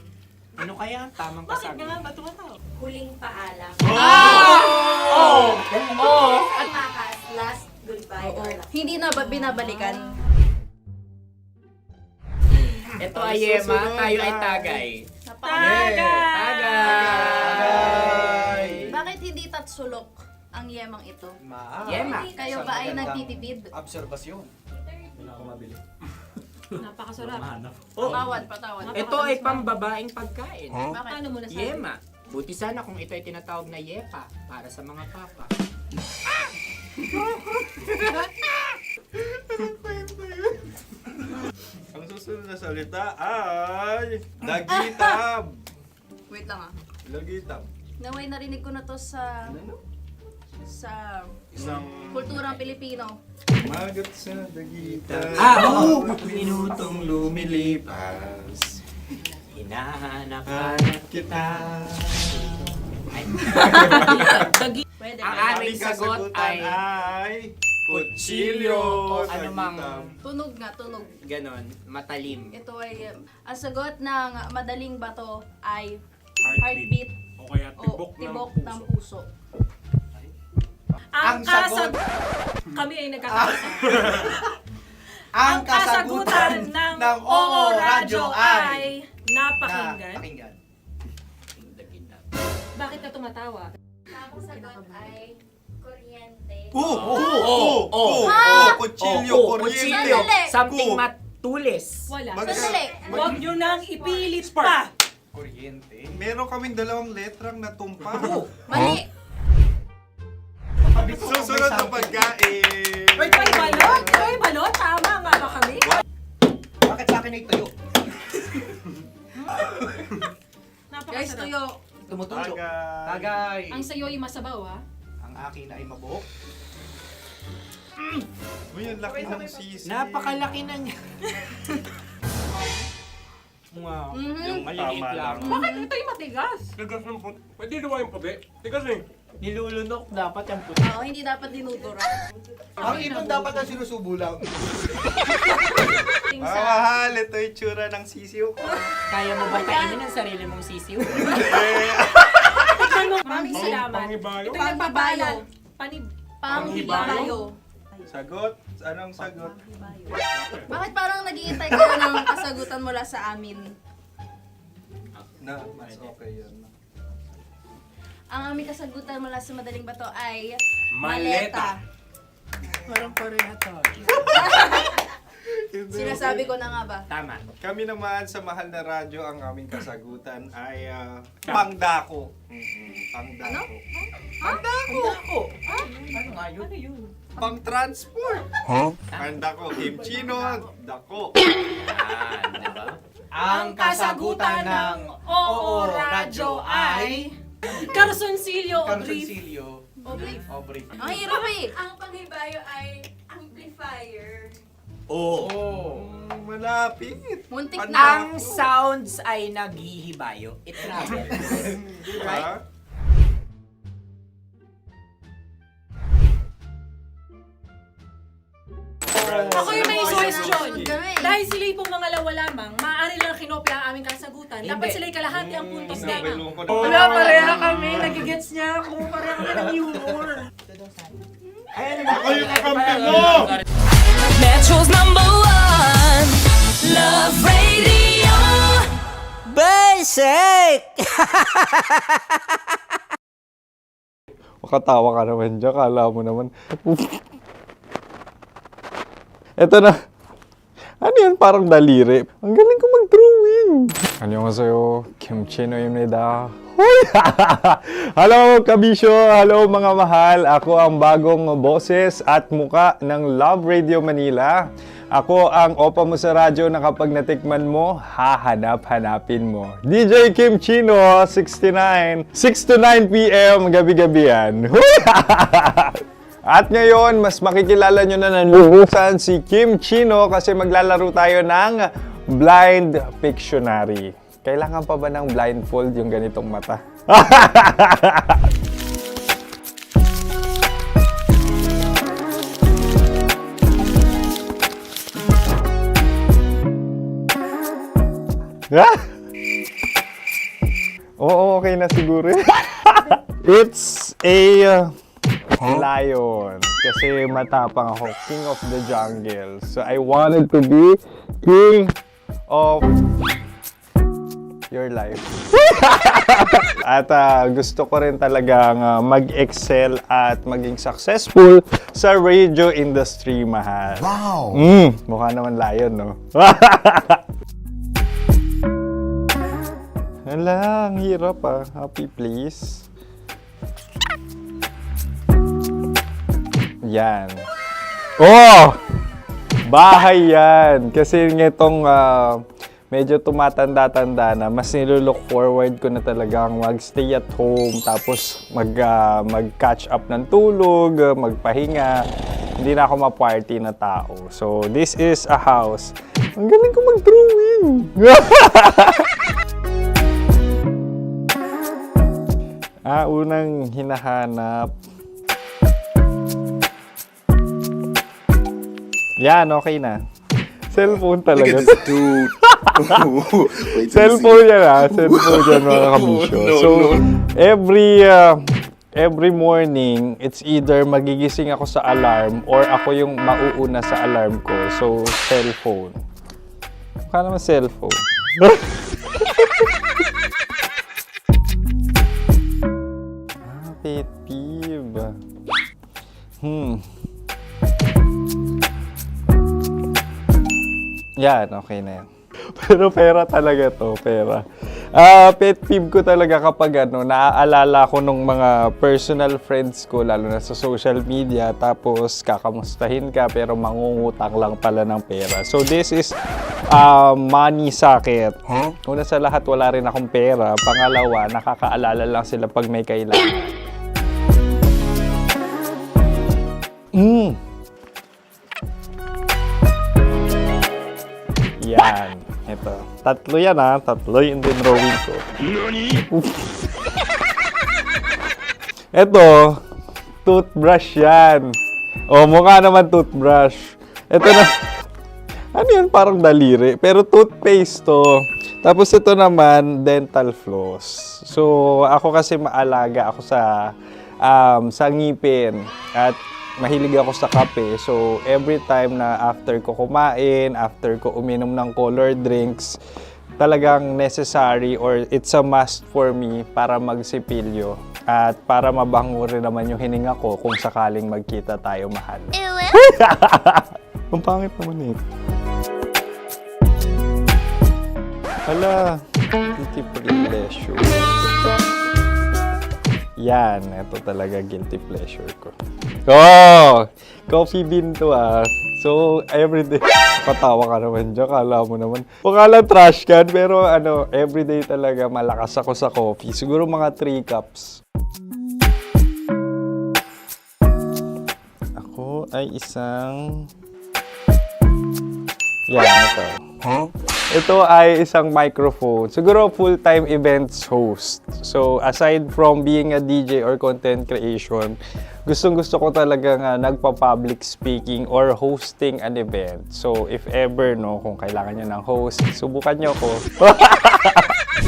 Speaker 10: Ano kaya ang tamang kasagutan?
Speaker 5: ba tumataw?
Speaker 4: Huling paalam.
Speaker 14: At
Speaker 4: Makas, last goodbye or last.
Speaker 14: hindi na ba binabalikan?
Speaker 10: Ito ay Yema, tayo ay Tagay.
Speaker 14: Tagay! Bakit hindi tatsulok ang yemang ito?
Speaker 10: Yema.
Speaker 14: Kayo ba ay nagtitipid?
Speaker 12: Obserbasyon.
Speaker 5: Napakasarap.
Speaker 14: Patawad.
Speaker 10: Ito ay pambabaeng pagkain.
Speaker 14: Bakit?
Speaker 5: Paano mo nasabi?
Speaker 10: Yema. Buti sana kung ito ay tinatawag na Yepa para sa mga papa.
Speaker 8: Ang susunod na salita ay... Dagitab!
Speaker 14: Wait lang ah.
Speaker 8: Dagitab.
Speaker 14: Naway narinig ko na to sa
Speaker 8: Isang...
Speaker 14: kulturang Pilipino.
Speaker 8: Magat sa dagitab.
Speaker 10: Minutong lumilipas. Hinahanap-hanap kita.
Speaker 14: Pwede.
Speaker 10: Ang aming sagot ay kutsilyo o anumang
Speaker 14: Tunog nga, tunog.
Speaker 10: ganon, matalim.
Speaker 14: Ito ay, ang sagot ng madaling bato ay
Speaker 22: Heartbeat.
Speaker 14: heartbeat
Speaker 22: O kaya
Speaker 14: o
Speaker 22: tibok
Speaker 14: tibok
Speaker 22: ng
Speaker 14: ng
Speaker 22: puso.
Speaker 14: puso.
Speaker 5: Ang
Speaker 12: sagot.
Speaker 5: Kami ay nagkakaisa.
Speaker 12: Ang kasagutan ng Oo Radyo ay
Speaker 5: napakinggan. Bakit ka tumatawa?
Speaker 4: Ang sagot ay kuryente.
Speaker 8: Kutsilyo, kuryente.
Speaker 14: Sandali.
Speaker 10: Something matulis.
Speaker 5: Wala.
Speaker 14: Sandali.
Speaker 5: Huwag nyo nang ipilit pa.
Speaker 8: Kuryente. Meron kaming dalawang letrang natumpa.
Speaker 5: Mali!
Speaker 8: Susunod na pagkain.
Speaker 5: Wait, may balot? May balot? Tama nga ba kami?
Speaker 12: Bakit sa akin ay tuyo?
Speaker 5: Guys, tuyo.
Speaker 12: Tumutulo.
Speaker 8: Tagay.
Speaker 5: Ang sayo ay masabaw, ha?
Speaker 12: Ang akin ay mabuhok.
Speaker 8: Uy, ang laki ng sisi.
Speaker 10: Napakalaki na niya. Wow. Yung maliliit lang.
Speaker 5: Bakit ito yung matigas?
Speaker 22: Tigas ng puti. Pwede daw yung puti. Tigas eh.
Speaker 10: Nilulunok dapat yung puti.
Speaker 14: Oo, hindi dapat dinudura.
Speaker 12: Ang ibon dapat ang sinusubo lang.
Speaker 8: Mahal, ito yung tsura ng sisiw ko.
Speaker 10: Kaya mo ba kainin ang sarili mong sisiw?
Speaker 5: Maraming salamat.
Speaker 22: Panghibayo.
Speaker 5: Ito yung pabayan.
Speaker 14: Panghibayo.
Speaker 8: Sagot? Anong sagot?
Speaker 14: Bakit parang nag-iintay ka na ng kasagutan mula sa amin?
Speaker 8: Na, mas okay yun.
Speaker 14: Ang aming kasagutan mula sa Madaling Bato ay
Speaker 22: Maleta.
Speaker 10: Parang pareha to.
Speaker 14: Sinasabi ko na nga ba?
Speaker 10: Tama.
Speaker 8: Kami naman sa Mahal na Radyo, ang aming kasagutan ay pangdako. Pangdako.
Speaker 10: Pangdako. Ano nga yun? Ano yun?
Speaker 8: Pang-transport. Pangdako, kimchino, dako.
Speaker 10: Diba? Ang kasagutan ng Oo Radyo ay
Speaker 5: Carsoncillo o brief.
Speaker 10: Obrief.
Speaker 14: Ang hirap eh!
Speaker 11: Ang panghibayo ay amplifier.
Speaker 8: Malapit.
Speaker 14: Muntik
Speaker 8: Pangdako.
Speaker 14: na.
Speaker 10: Ang sounds ay naghihibayo. It travels.
Speaker 8: Diba?
Speaker 5: Ako yung may suggestion.
Speaker 14: Kami.
Speaker 5: Dahil sila yung mangalawa lamang, maaari lang kinopya ang aming kasagutan. Dapat sila yung kalahati ang puntos lamang.
Speaker 10: Wala, pareha kami. Nagigets niya ako. Pareha kami ng humor.
Speaker 8: Ako yung kakampi mo!
Speaker 17: Metro's #1 Love Radio Basic.
Speaker 8: Makatawa ka naman dyan. Kala mo naman. Eto na. Ano yan? Parang daliri. Ang galing ko mag-drawing. Annyeonghaseyo. Kimchi-no-imnida. Hello, kabisyo. Hello, mga mahal. Ako ang bagong boses at muka ng Love Radio Manila. Ako ang opa mo sa radyo na kapag natikman mo, hahanap-hanapin mo. DJ Kim Chino, 69. 6 to 9 p.m. gabi-gabi yan. At ngayon, mas makikilala nyo na ng luhusan si Kim Chino kasi maglalaro tayo ng Blind Pictionary. Kailangan pa ba ng blindfold yung ganitong mata? Oo, okay na siguro. It's a lion. Kasi matapang ako. King of the jungle. So I wanted to be king of your life. At gusto ko rin talagang mag-excel at maging successful sa radio industry, mahal.
Speaker 1: Wow!
Speaker 8: Mukha naman lion, no? Hala, ang hirap Happy, please. Yan. Oh! Bahay yan. Kasi itong medyo tumatanda-tanda na, mas nilook forward ko na talagang mag-stay at home, tapos mag-catch up ng tulog, magpahinga. Hindi na ako ma-party na tao. So, this is a house. Ang galing ko mag-drawing! Unang hinahanap. Yan, okay na. Cellphone talaga.
Speaker 20: Look at this dude.
Speaker 8: Cellphone yan Cellphone yan, mga kabisyo. So, every morning, it's either magigising ako sa alarm or ako yung mauuna sa alarm ko. So, cellphone. Mukha naman cellphone. Pet peeve. Yan, okay na yan. Pero pera talaga to, pera. Pet peeve ko talaga kapag naaalala ko nung mga personal friends ko, lalo na sa social media, tapos kakamustahin ka pero mangungutang lang pala ng pera. So this is money sakit. Una sa lahat, wala rin akong pera. Pangalawa, nakakaalala lang sila pag may kailangan. Yan. Ito. Tatlo yan Tatlo yung dinrawing ko. Ito. Toothbrush yan. O, mukha naman toothbrush. Ito na. Ano yan? Parang daliri. Pero toothpaste to. Tapos ito naman, dental floss. So, ako kasi maalaga ako sa ngipin. At mahilig ako sa kape. So, every time na after ko kumain, after ko uminom ng colored drinks, talagang necessary or it's a must for me para magsipilyo. At para mabango rin naman yung hininga ko kung sakaling magkita tayo, mahal. Ang pangit naman ito. Hala, guilty pleasure. Yan, ito talaga guilty pleasure ko. Oh! Coffee bean to So, everyday. Patawa ka naman dyan, kala mo naman. Pakala trash can, pero everyday talaga malakas ako sa coffee. Siguro mga 3 cups. Ako ay isang... Yan, ito. Ito ay isang microphone. Siguro full-time events host. So, aside from being a DJ or content creation, gustong-gusto ko talaga nagpa-public speaking or hosting an event. So, if ever, kung kailangan nyo ng host, subukan nyo ko.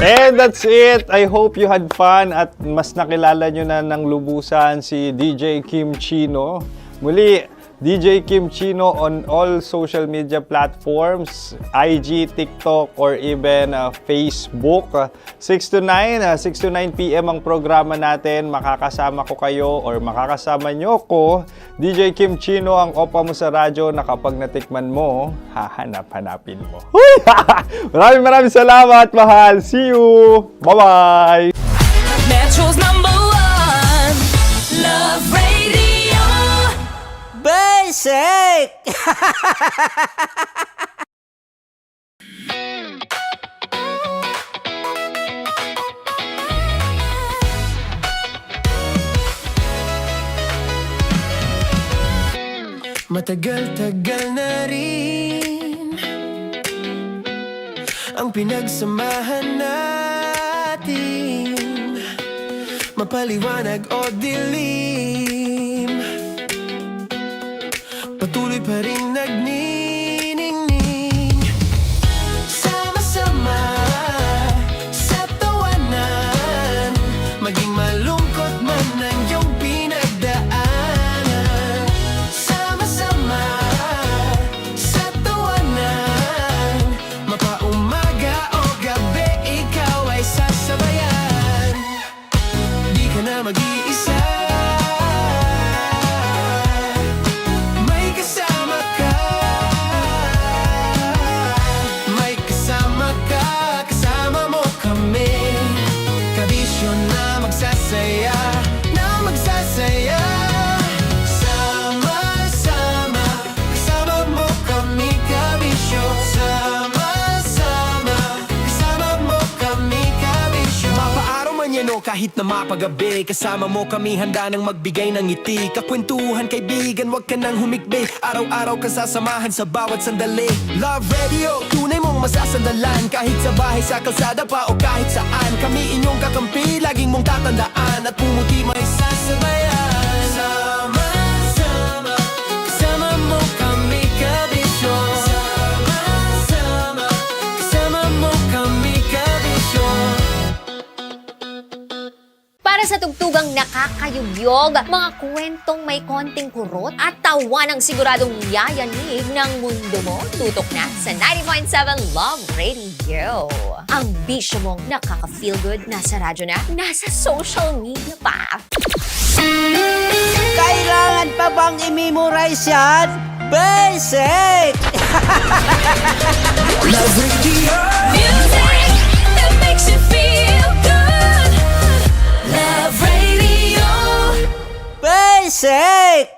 Speaker 8: And that's it! I hope you had fun at mas nakilala nyo na ng lubusan si DJ Kim Chino. Muli, DJ Kim Chino on all social media platforms, IG, TikTok, or even Facebook. 6 to 9 p.m. ang programa natin. Makakasama ko kayo or makakasama nyo ko. DJ Kim Chino, ang opa mo sa radyo na kapag natikman mo, hahanap-hanapin mo. Maraming salamat, mahal. See you! Bye-bye!
Speaker 17: Metro's #1 Love Radio.
Speaker 3: Basic!
Speaker 2: Matagal-tagal na rin ang pinagsamahan natin, mapaliwanag o dilim, patuloy pa rin nagniningning. Sama-sama sa tawanan, maging malungkot man ang iyong pinagdaanan. Sama-sama sa tawanan, mapaumaga o gabi, ikaw ay sasabayan. Di ka na mag-iisa, may kasama ka. May kasama ka, kasama mo kami. Kabisyo na magsasaya, na magsasaya. Sama-sama, kasama mo kami, kabisyo. Sama-sama, kasama mo kami, kabisyo. Mapaaraw man yan o kahit na mapagabi, kasama mo kami, handa nang magbigay ng ngiti. Kakwentuhan, kaibigan, wag ka nang humikbi. Araw-araw ka sasamahan sa bawat sandali. Love Radio, tunay mong masasandalan. Kahit sa bahay, sa kalsada pa o kahit saan, kami inyong kakampi, laging mong tatandaan. At pumuti may sasabayan. Sama-sama, kasama mo kami, kabisyo. Sama-sama, kasama mo kami, kabisyo.
Speaker 4: Para sa tugtugang nakakayugyog, mga kwentong may konting kurot at tawa ng siguradong yayanig ng mundo mo, tutok na sa 90.7 Love Radio. Ang bisyo mong nakaka-feel good, nasa radyo na, nasa social media pa.
Speaker 3: Kailangan pa bang i-memorize yan? Basic!
Speaker 17: Love Radio. Music that makes you feel
Speaker 10: Shake!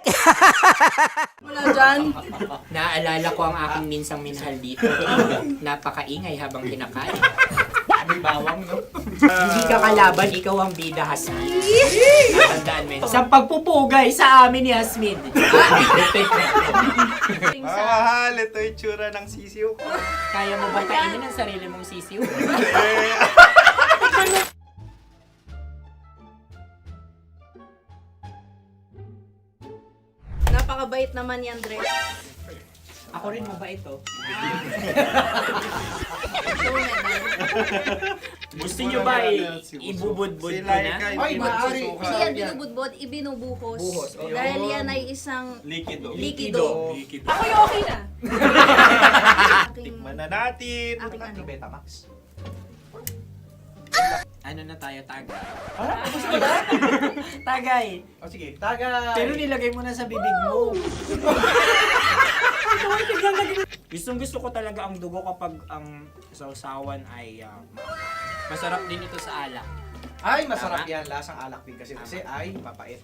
Speaker 14: Wala dyan.
Speaker 10: Naaalala ko ang aking minsang minahal dito. Napakaingay habang kinakain. May bawang, no? Hindi ka kalaban, ikaw ang bida, Hasmin. Natandaan mo yun. Sa pagpupugay sa amin ni Hasmin.
Speaker 8: Mahal, ito yung tsura ng sisiw ko.
Speaker 10: Kaya mo ba kainin ang sarili mong sisiw?
Speaker 14: Napakabait naman yan, Dre.
Speaker 10: Ako rin mabait, oh. Gusto nyo ba ibubudbud ko na?
Speaker 12: Ay, maaari.
Speaker 14: Hindi yan binubudbod, ibinubuhos.
Speaker 10: Buhos, oh.
Speaker 14: Dahil yan ay isang
Speaker 8: Likido.
Speaker 14: likido.
Speaker 5: Ako yung okay na.
Speaker 8: Tikman na natin.
Speaker 14: Aking
Speaker 12: Betamax.
Speaker 10: Ano na tayo, tagay?
Speaker 12: Gusto mo na?
Speaker 10: Tagay!
Speaker 12: O sige, tagay.
Speaker 10: Pero nilagay mo na sa bibig mo. Gustong gusto ko talaga ang dugo kapag ang sausawan ay masarap din ito sa alak.
Speaker 12: Ay, masarap yan. Lasang alak din kasi ay mapait.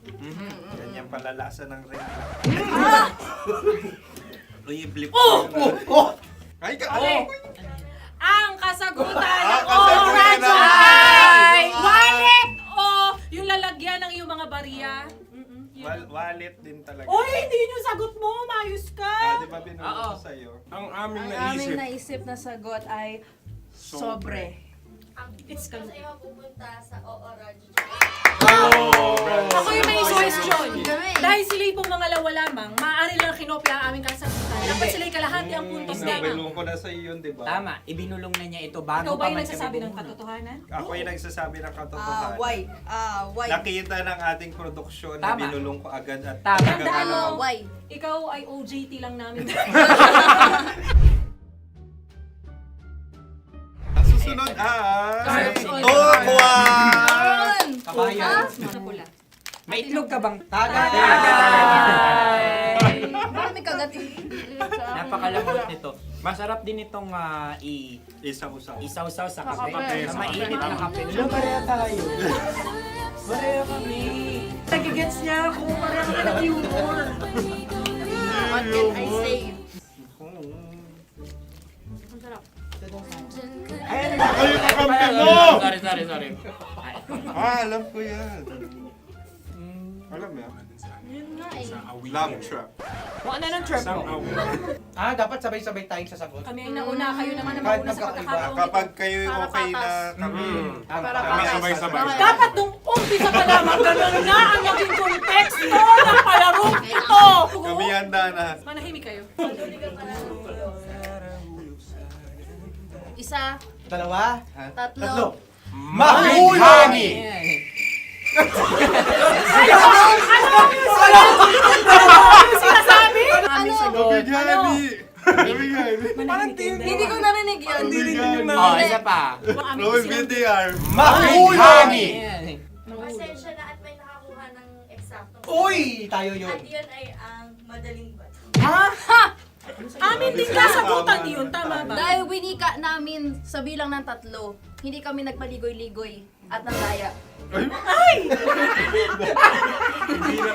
Speaker 8: Ganyan pala lasa ng ring. Uy, blip.
Speaker 12: Oh!
Speaker 8: Ay,
Speaker 5: Ang kasagutan ng
Speaker 8: kasagutan
Speaker 5: oras ay wallet o yung lalagyan ng iyong mga barya.
Speaker 8: Wallet din talaga.
Speaker 5: Uy, hindi yun yung sagot mo. Mayos ka.
Speaker 8: Di ba binulong ko sa'yo?
Speaker 22: Ang aming
Speaker 14: Ang aming naisip na sagot ay sobre.
Speaker 5: It's
Speaker 11: Kasi mapupunta sa OORADIO.
Speaker 5: Ako yung may question. Dahil sila yung mga lamang, maaari lang kinopya ang aming kasagutan. Dapat sila yung kalahati ang puntos lamang.
Speaker 8: Binulong ko na sa'yo yun, di ba?
Speaker 10: Tama, ibinulong na niya ito bago
Speaker 5: Ikaw ba
Speaker 10: pa
Speaker 5: yung
Speaker 10: man
Speaker 5: nagsasabi
Speaker 10: kami
Speaker 5: ng
Speaker 10: bumulong.
Speaker 5: katotohanan?
Speaker 8: Ako yung nagsasabi ng katotohanan.
Speaker 14: Why?
Speaker 8: Nakita ng ating produksyon na
Speaker 10: Tama.
Speaker 8: binulong ko agad at
Speaker 10: Tama.
Speaker 8: tagal
Speaker 14: Ano? Why?
Speaker 5: Ikaw ay OJT lang namin.
Speaker 8: Ang susunod ay...
Speaker 5: Sorry.
Speaker 8: Tokwa!
Speaker 10: Kabayan.
Speaker 5: Ano pula?
Speaker 10: May itlog ka bang?
Speaker 12: Tagay!
Speaker 14: Marami kagat.
Speaker 10: Napakalambot nito. Masarap din itong
Speaker 8: Isaw-saw.
Speaker 10: isaw-saw sa kape.
Speaker 5: Kape.
Speaker 10: Sa mainit na kape. Alam, pareha tayo. Pareha kami. Nagigets niya ako. Pareha kami ng humor.
Speaker 14: What can I say?
Speaker 5: Ang sarap.
Speaker 8: Kayo kakampi mo!
Speaker 10: Sorry.
Speaker 8: Alam ko yan. Alam mo yan?
Speaker 14: Yun nga eh.
Speaker 8: Love trap.
Speaker 10: Kung ano ng trap mo?
Speaker 12: Dapat sabay-sabay tayong sasagot.
Speaker 5: Kami ay nauna, kayo naman ang
Speaker 12: Kahit
Speaker 5: mauna sa
Speaker 12: magkakaiba.
Speaker 5: pagkakataon.
Speaker 8: Kapag kayo okay na kami.
Speaker 12: Kami
Speaker 22: sabay-sabay.
Speaker 5: Dapat nung umpisa pa lamang, ganun na ang naging konteksto ng palarong ito.
Speaker 8: Kami handa na.
Speaker 5: Manahimik kayo.
Speaker 14: Isa,
Speaker 12: Dalawa.
Speaker 14: tatlo.
Speaker 12: Mahulani!
Speaker 5: Sinasabi?
Speaker 14: Hindi ko narinig yun.
Speaker 10: Oh, isa pa.
Speaker 8: Roll VTR.
Speaker 12: Mahulani!
Speaker 11: Pasensya na at may nakakuha ng eksakto.
Speaker 12: Uy! Tayo yun.
Speaker 11: At yun ay ang madaling bato.
Speaker 5: Amin din kasagutan yun, tama ba?
Speaker 14: Dahil winika namin sa bilang ng 3, hindi kami nagpaligoy-ligoy at nandaya.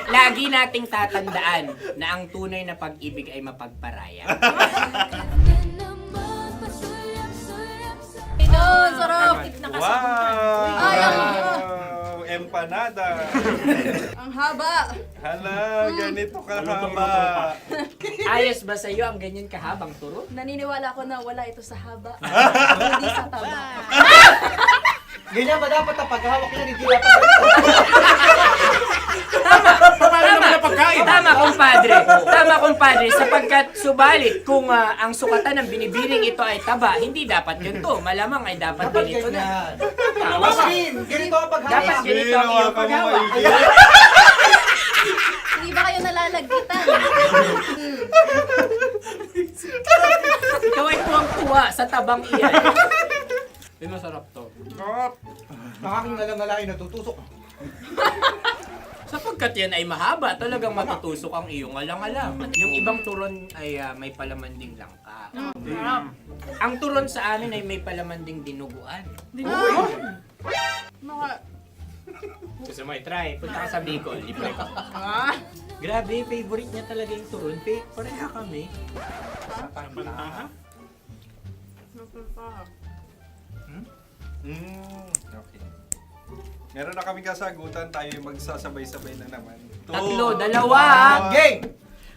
Speaker 10: Lagi nating tatandaan na ang tunay na pag-ibig ay mapagparaya.
Speaker 14: Ito, sarap!
Speaker 5: Nakasagutan.
Speaker 14: Ay,
Speaker 8: Wow! Empanada.
Speaker 14: ang haba!
Speaker 8: Hala, ganito kahaba.
Speaker 10: Ayos ba sa'yo ang ganyan kahabang turo?
Speaker 14: Naniniwala ko na wala ito sa haba. Hindi sa taba.
Speaker 12: Ganyan ba dapat ang paghawak na hindi dapat ganito?
Speaker 10: Tama, kumpadre. Tama, kumpadre. Sapagkat subalit kung ang sukatan ng binibining ito ay taba, hindi dapat ganito. Malamang ay dapat ganito na.
Speaker 12: Maskin! Ganito ang paghawak.
Speaker 10: Dapat ganito ang iyong paghawak.
Speaker 14: Hindi ba kayo nalalagkitan?
Speaker 10: Ikaw ay tuwang-tuwa sa tabang iyan. Ay, masarap to.
Speaker 12: Nakaking nalang-nalain natutusok.
Speaker 10: Sapagkat yan ay mahaba, talagang matutusok ang iyong alang-alang. Yung ibang turon ay may palaman ding langka. Ang turon sa amin ay may palaman ding dinuguan.
Speaker 14: Naka...
Speaker 10: Gusto mo i-try? Punta ka sa Bicol, libre ka. Grabe, favorite niya talaga yung turon. Pareha kami.
Speaker 8: Okay. Meron na kaming kasagutan, tayo yung magsasabay-sabay na naman.
Speaker 10: Tatlo, dalawa.
Speaker 8: Game!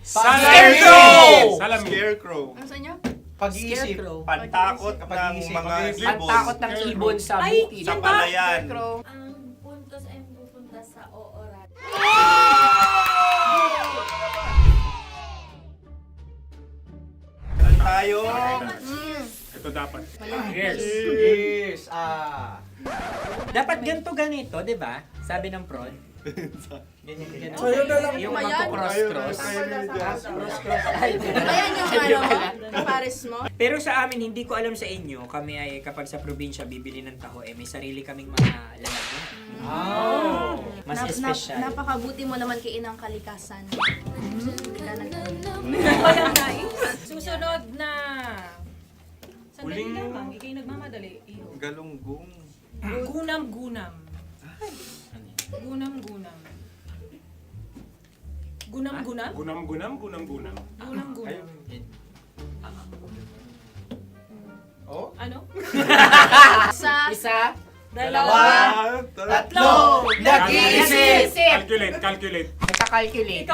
Speaker 10: Scarecrow!
Speaker 8: Scarecrow.
Speaker 11: Ano sa inyo?
Speaker 8: Pag-iisip. Pantakot ng mga ibon.
Speaker 10: Pantakot ng ibon sa
Speaker 5: Ay,
Speaker 10: bukid.
Speaker 8: Sa palayan.
Speaker 11: Ang puntos ay pupunta sa oorat.
Speaker 8: Meron tayo.
Speaker 22: Ito dapat.
Speaker 8: Yes.
Speaker 10: Dapat ganito, di ba? Sabi ng prod. Ganyan. Yung magpo-cross-cross. Cross-cross.
Speaker 11: Ayan yung pares mo.
Speaker 10: Pero sa amin, hindi ko alam sa inyo, kami ay kapag sa probinsya bibili ng taho, may sarili kaming mga lalagyan. Mas espesyal.
Speaker 11: Napakabuti mo naman kay Inang Kalikasan.
Speaker 5: Susunod na. Sandali lamang, ikay nagmamadali. Iyo.
Speaker 8: Galunggong.
Speaker 5: Gunam-gunam. Gunam-gunam. Gunam-gunam?
Speaker 22: Gunam-gunam, gunam-gunam.
Speaker 5: Gunam-gunam.
Speaker 8: Oh?
Speaker 5: Ano?
Speaker 10: Isa.
Speaker 5: Dalawa.
Speaker 8: Tatlo.
Speaker 5: Nag-iisip.
Speaker 22: Calculate.
Speaker 10: Nagka-calculate.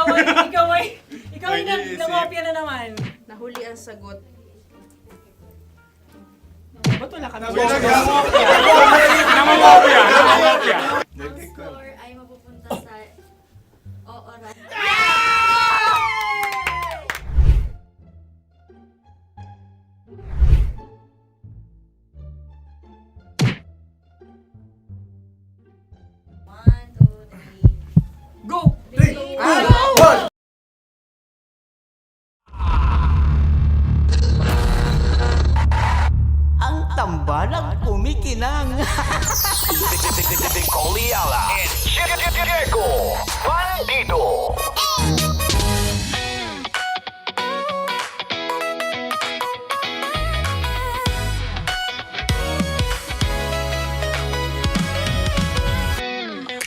Speaker 5: Ikaw ay nangopya na naman.
Speaker 11: Nahuli ang sagot.
Speaker 10: Ba't wala kami?
Speaker 22: Namangopya.
Speaker 11: Ang score ay mapupunta sa oorat.
Speaker 5: Go!
Speaker 3: Ang tambalang kumikinang.
Speaker 1: Coliala and Diego Bandido.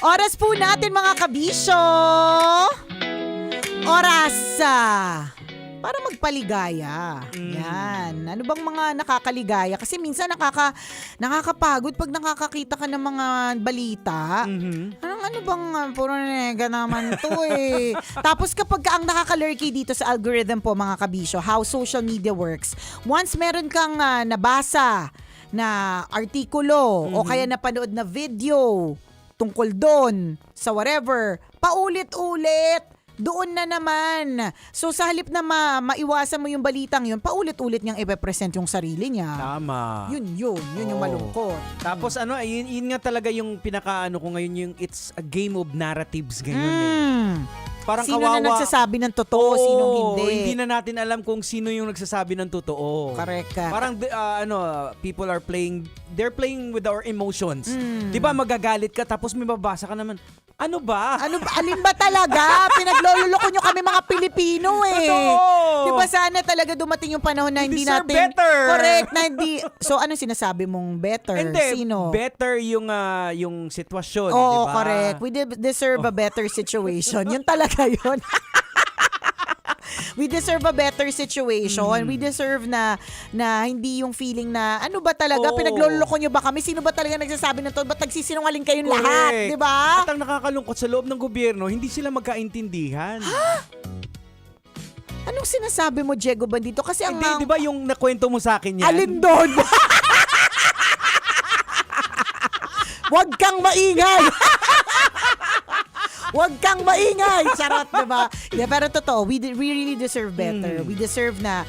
Speaker 13: Oras po natin mga kabisyo. Oras para magpaligaya. Yan. Ano bang mga nakakaligaya? Kasi minsan nakakapagod pag nakakakita ka ng mga balita. Ano bang puro nega naman to eh. Tapos kapag ang nakakalurky dito sa algorithm po mga kabisyo, how social media works. Once meron kang nabasa na artikulo o kaya napanood na video tungkol doon sa whatever, paulit-ulit. Doon na naman. So sa halip na maiwasan mo yung balitang yun, paulit-ulit niyang ipepresent yung sarili niya.
Speaker 15: Tama.
Speaker 13: Yun yung malungkot.
Speaker 15: Tapos yun nga talaga yung pinakaano ko ngayon, yung it's a game of narratives ngayon Parang
Speaker 13: sino
Speaker 15: kawawa.
Speaker 13: na nagsasabi ng totoo, sinong hindi.
Speaker 15: Hindi na natin alam kung sino yung nagsasabi ng totoo.
Speaker 13: Correct ka.
Speaker 15: Parang people are they're playing with our emotions. 'Di ba magagalit ka tapos may mababasa ka naman. Ano ba?
Speaker 13: Alin ba talaga? Pinaglololoko nyo kami mga Pilipino eh.
Speaker 15: Totoo.
Speaker 13: Di ba sana talaga dumating yung panahon na hindi natin...
Speaker 15: better.
Speaker 13: Correct, na hindi... So ano sinasabi mong better?
Speaker 15: Hindi,
Speaker 13: Sino?
Speaker 15: better yung sitwasyon,
Speaker 13: Oo,
Speaker 15: diba?
Speaker 13: correct. We deserve a better situation. Yun talaga yun. We deserve a better situation. We deserve na hindi yung feeling na ano ba talaga, pinagloloko nyo ba kami? Sino ba talaga nagsasabi ng to? Ba't nagsisinungaling kayong lahat? Di ba?
Speaker 15: At ang nakakalungkot sa loob ng gobyerno, hindi sila magkaintindihan.
Speaker 13: Anong sinasabi mo, Diego Bandito? Kasi ang...
Speaker 15: Hindi, di ba yung nakwento mo sa akin yan?
Speaker 13: Alin doon? Huwag kang maingay! Huwag kang maingay! Charot, diba? Yeah, pero totoo, we really deserve better. We deserve na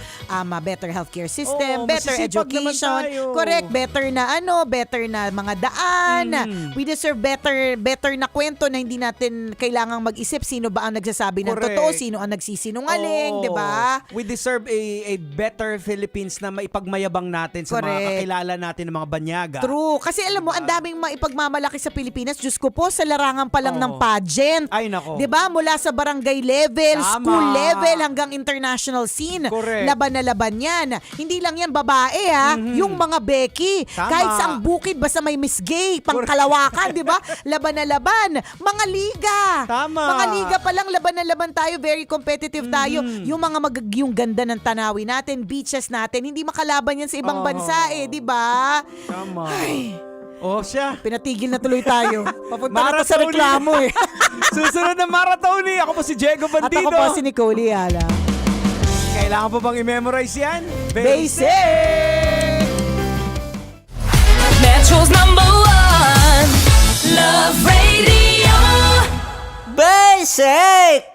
Speaker 13: better healthcare system, better education. Correct, better na mga daan. We deserve better na kwento na hindi natin kailangang mag-isip sino ba ang nagsasabi ng totoo, sino ang nagsisinungaling, diba?
Speaker 15: We deserve a better Philippines na maipagmayabang natin sa mga kakilala natin ng mga banyaga.
Speaker 13: True. Kasi alam mo, ang daming maipagmamalaki sa Pilipinas. Diyos ko po, sa larangan pa lang ng pageant.
Speaker 15: Ay, nako.
Speaker 13: 'Di ba? Mula sa barangay level, school level hanggang international scene.
Speaker 15: Correct.
Speaker 13: Laban na na laban yan. Hindi lang yan babae ha, yung mga Becky.
Speaker 15: Tama.
Speaker 13: Kahit saang bukid, basta may Miss Gay, pangkalawakan, di ba? Laban na laban. Mga liga.
Speaker 15: Tama.
Speaker 13: Mga liga pa lang, laban na laban tayo. Very competitive tayo. Yung mga yung ganda ng tanawin natin, beaches natin, hindi makalaban yan sa ibang bansa di ba?
Speaker 15: Tama.
Speaker 13: Ay.
Speaker 15: Siya.
Speaker 13: Pinatigil na tuloy tayo. Papunta na to sa
Speaker 15: Maratoni.
Speaker 13: reklamo
Speaker 15: Susunod na Maratoni. Ako po si Diego
Speaker 13: At
Speaker 15: Bandido.
Speaker 13: ako po si Nicole Yala.
Speaker 15: Kailangan pa bang i-memorize yan?
Speaker 13: Basic!
Speaker 17: Metro's number 1 Love Radio.
Speaker 3: Basic!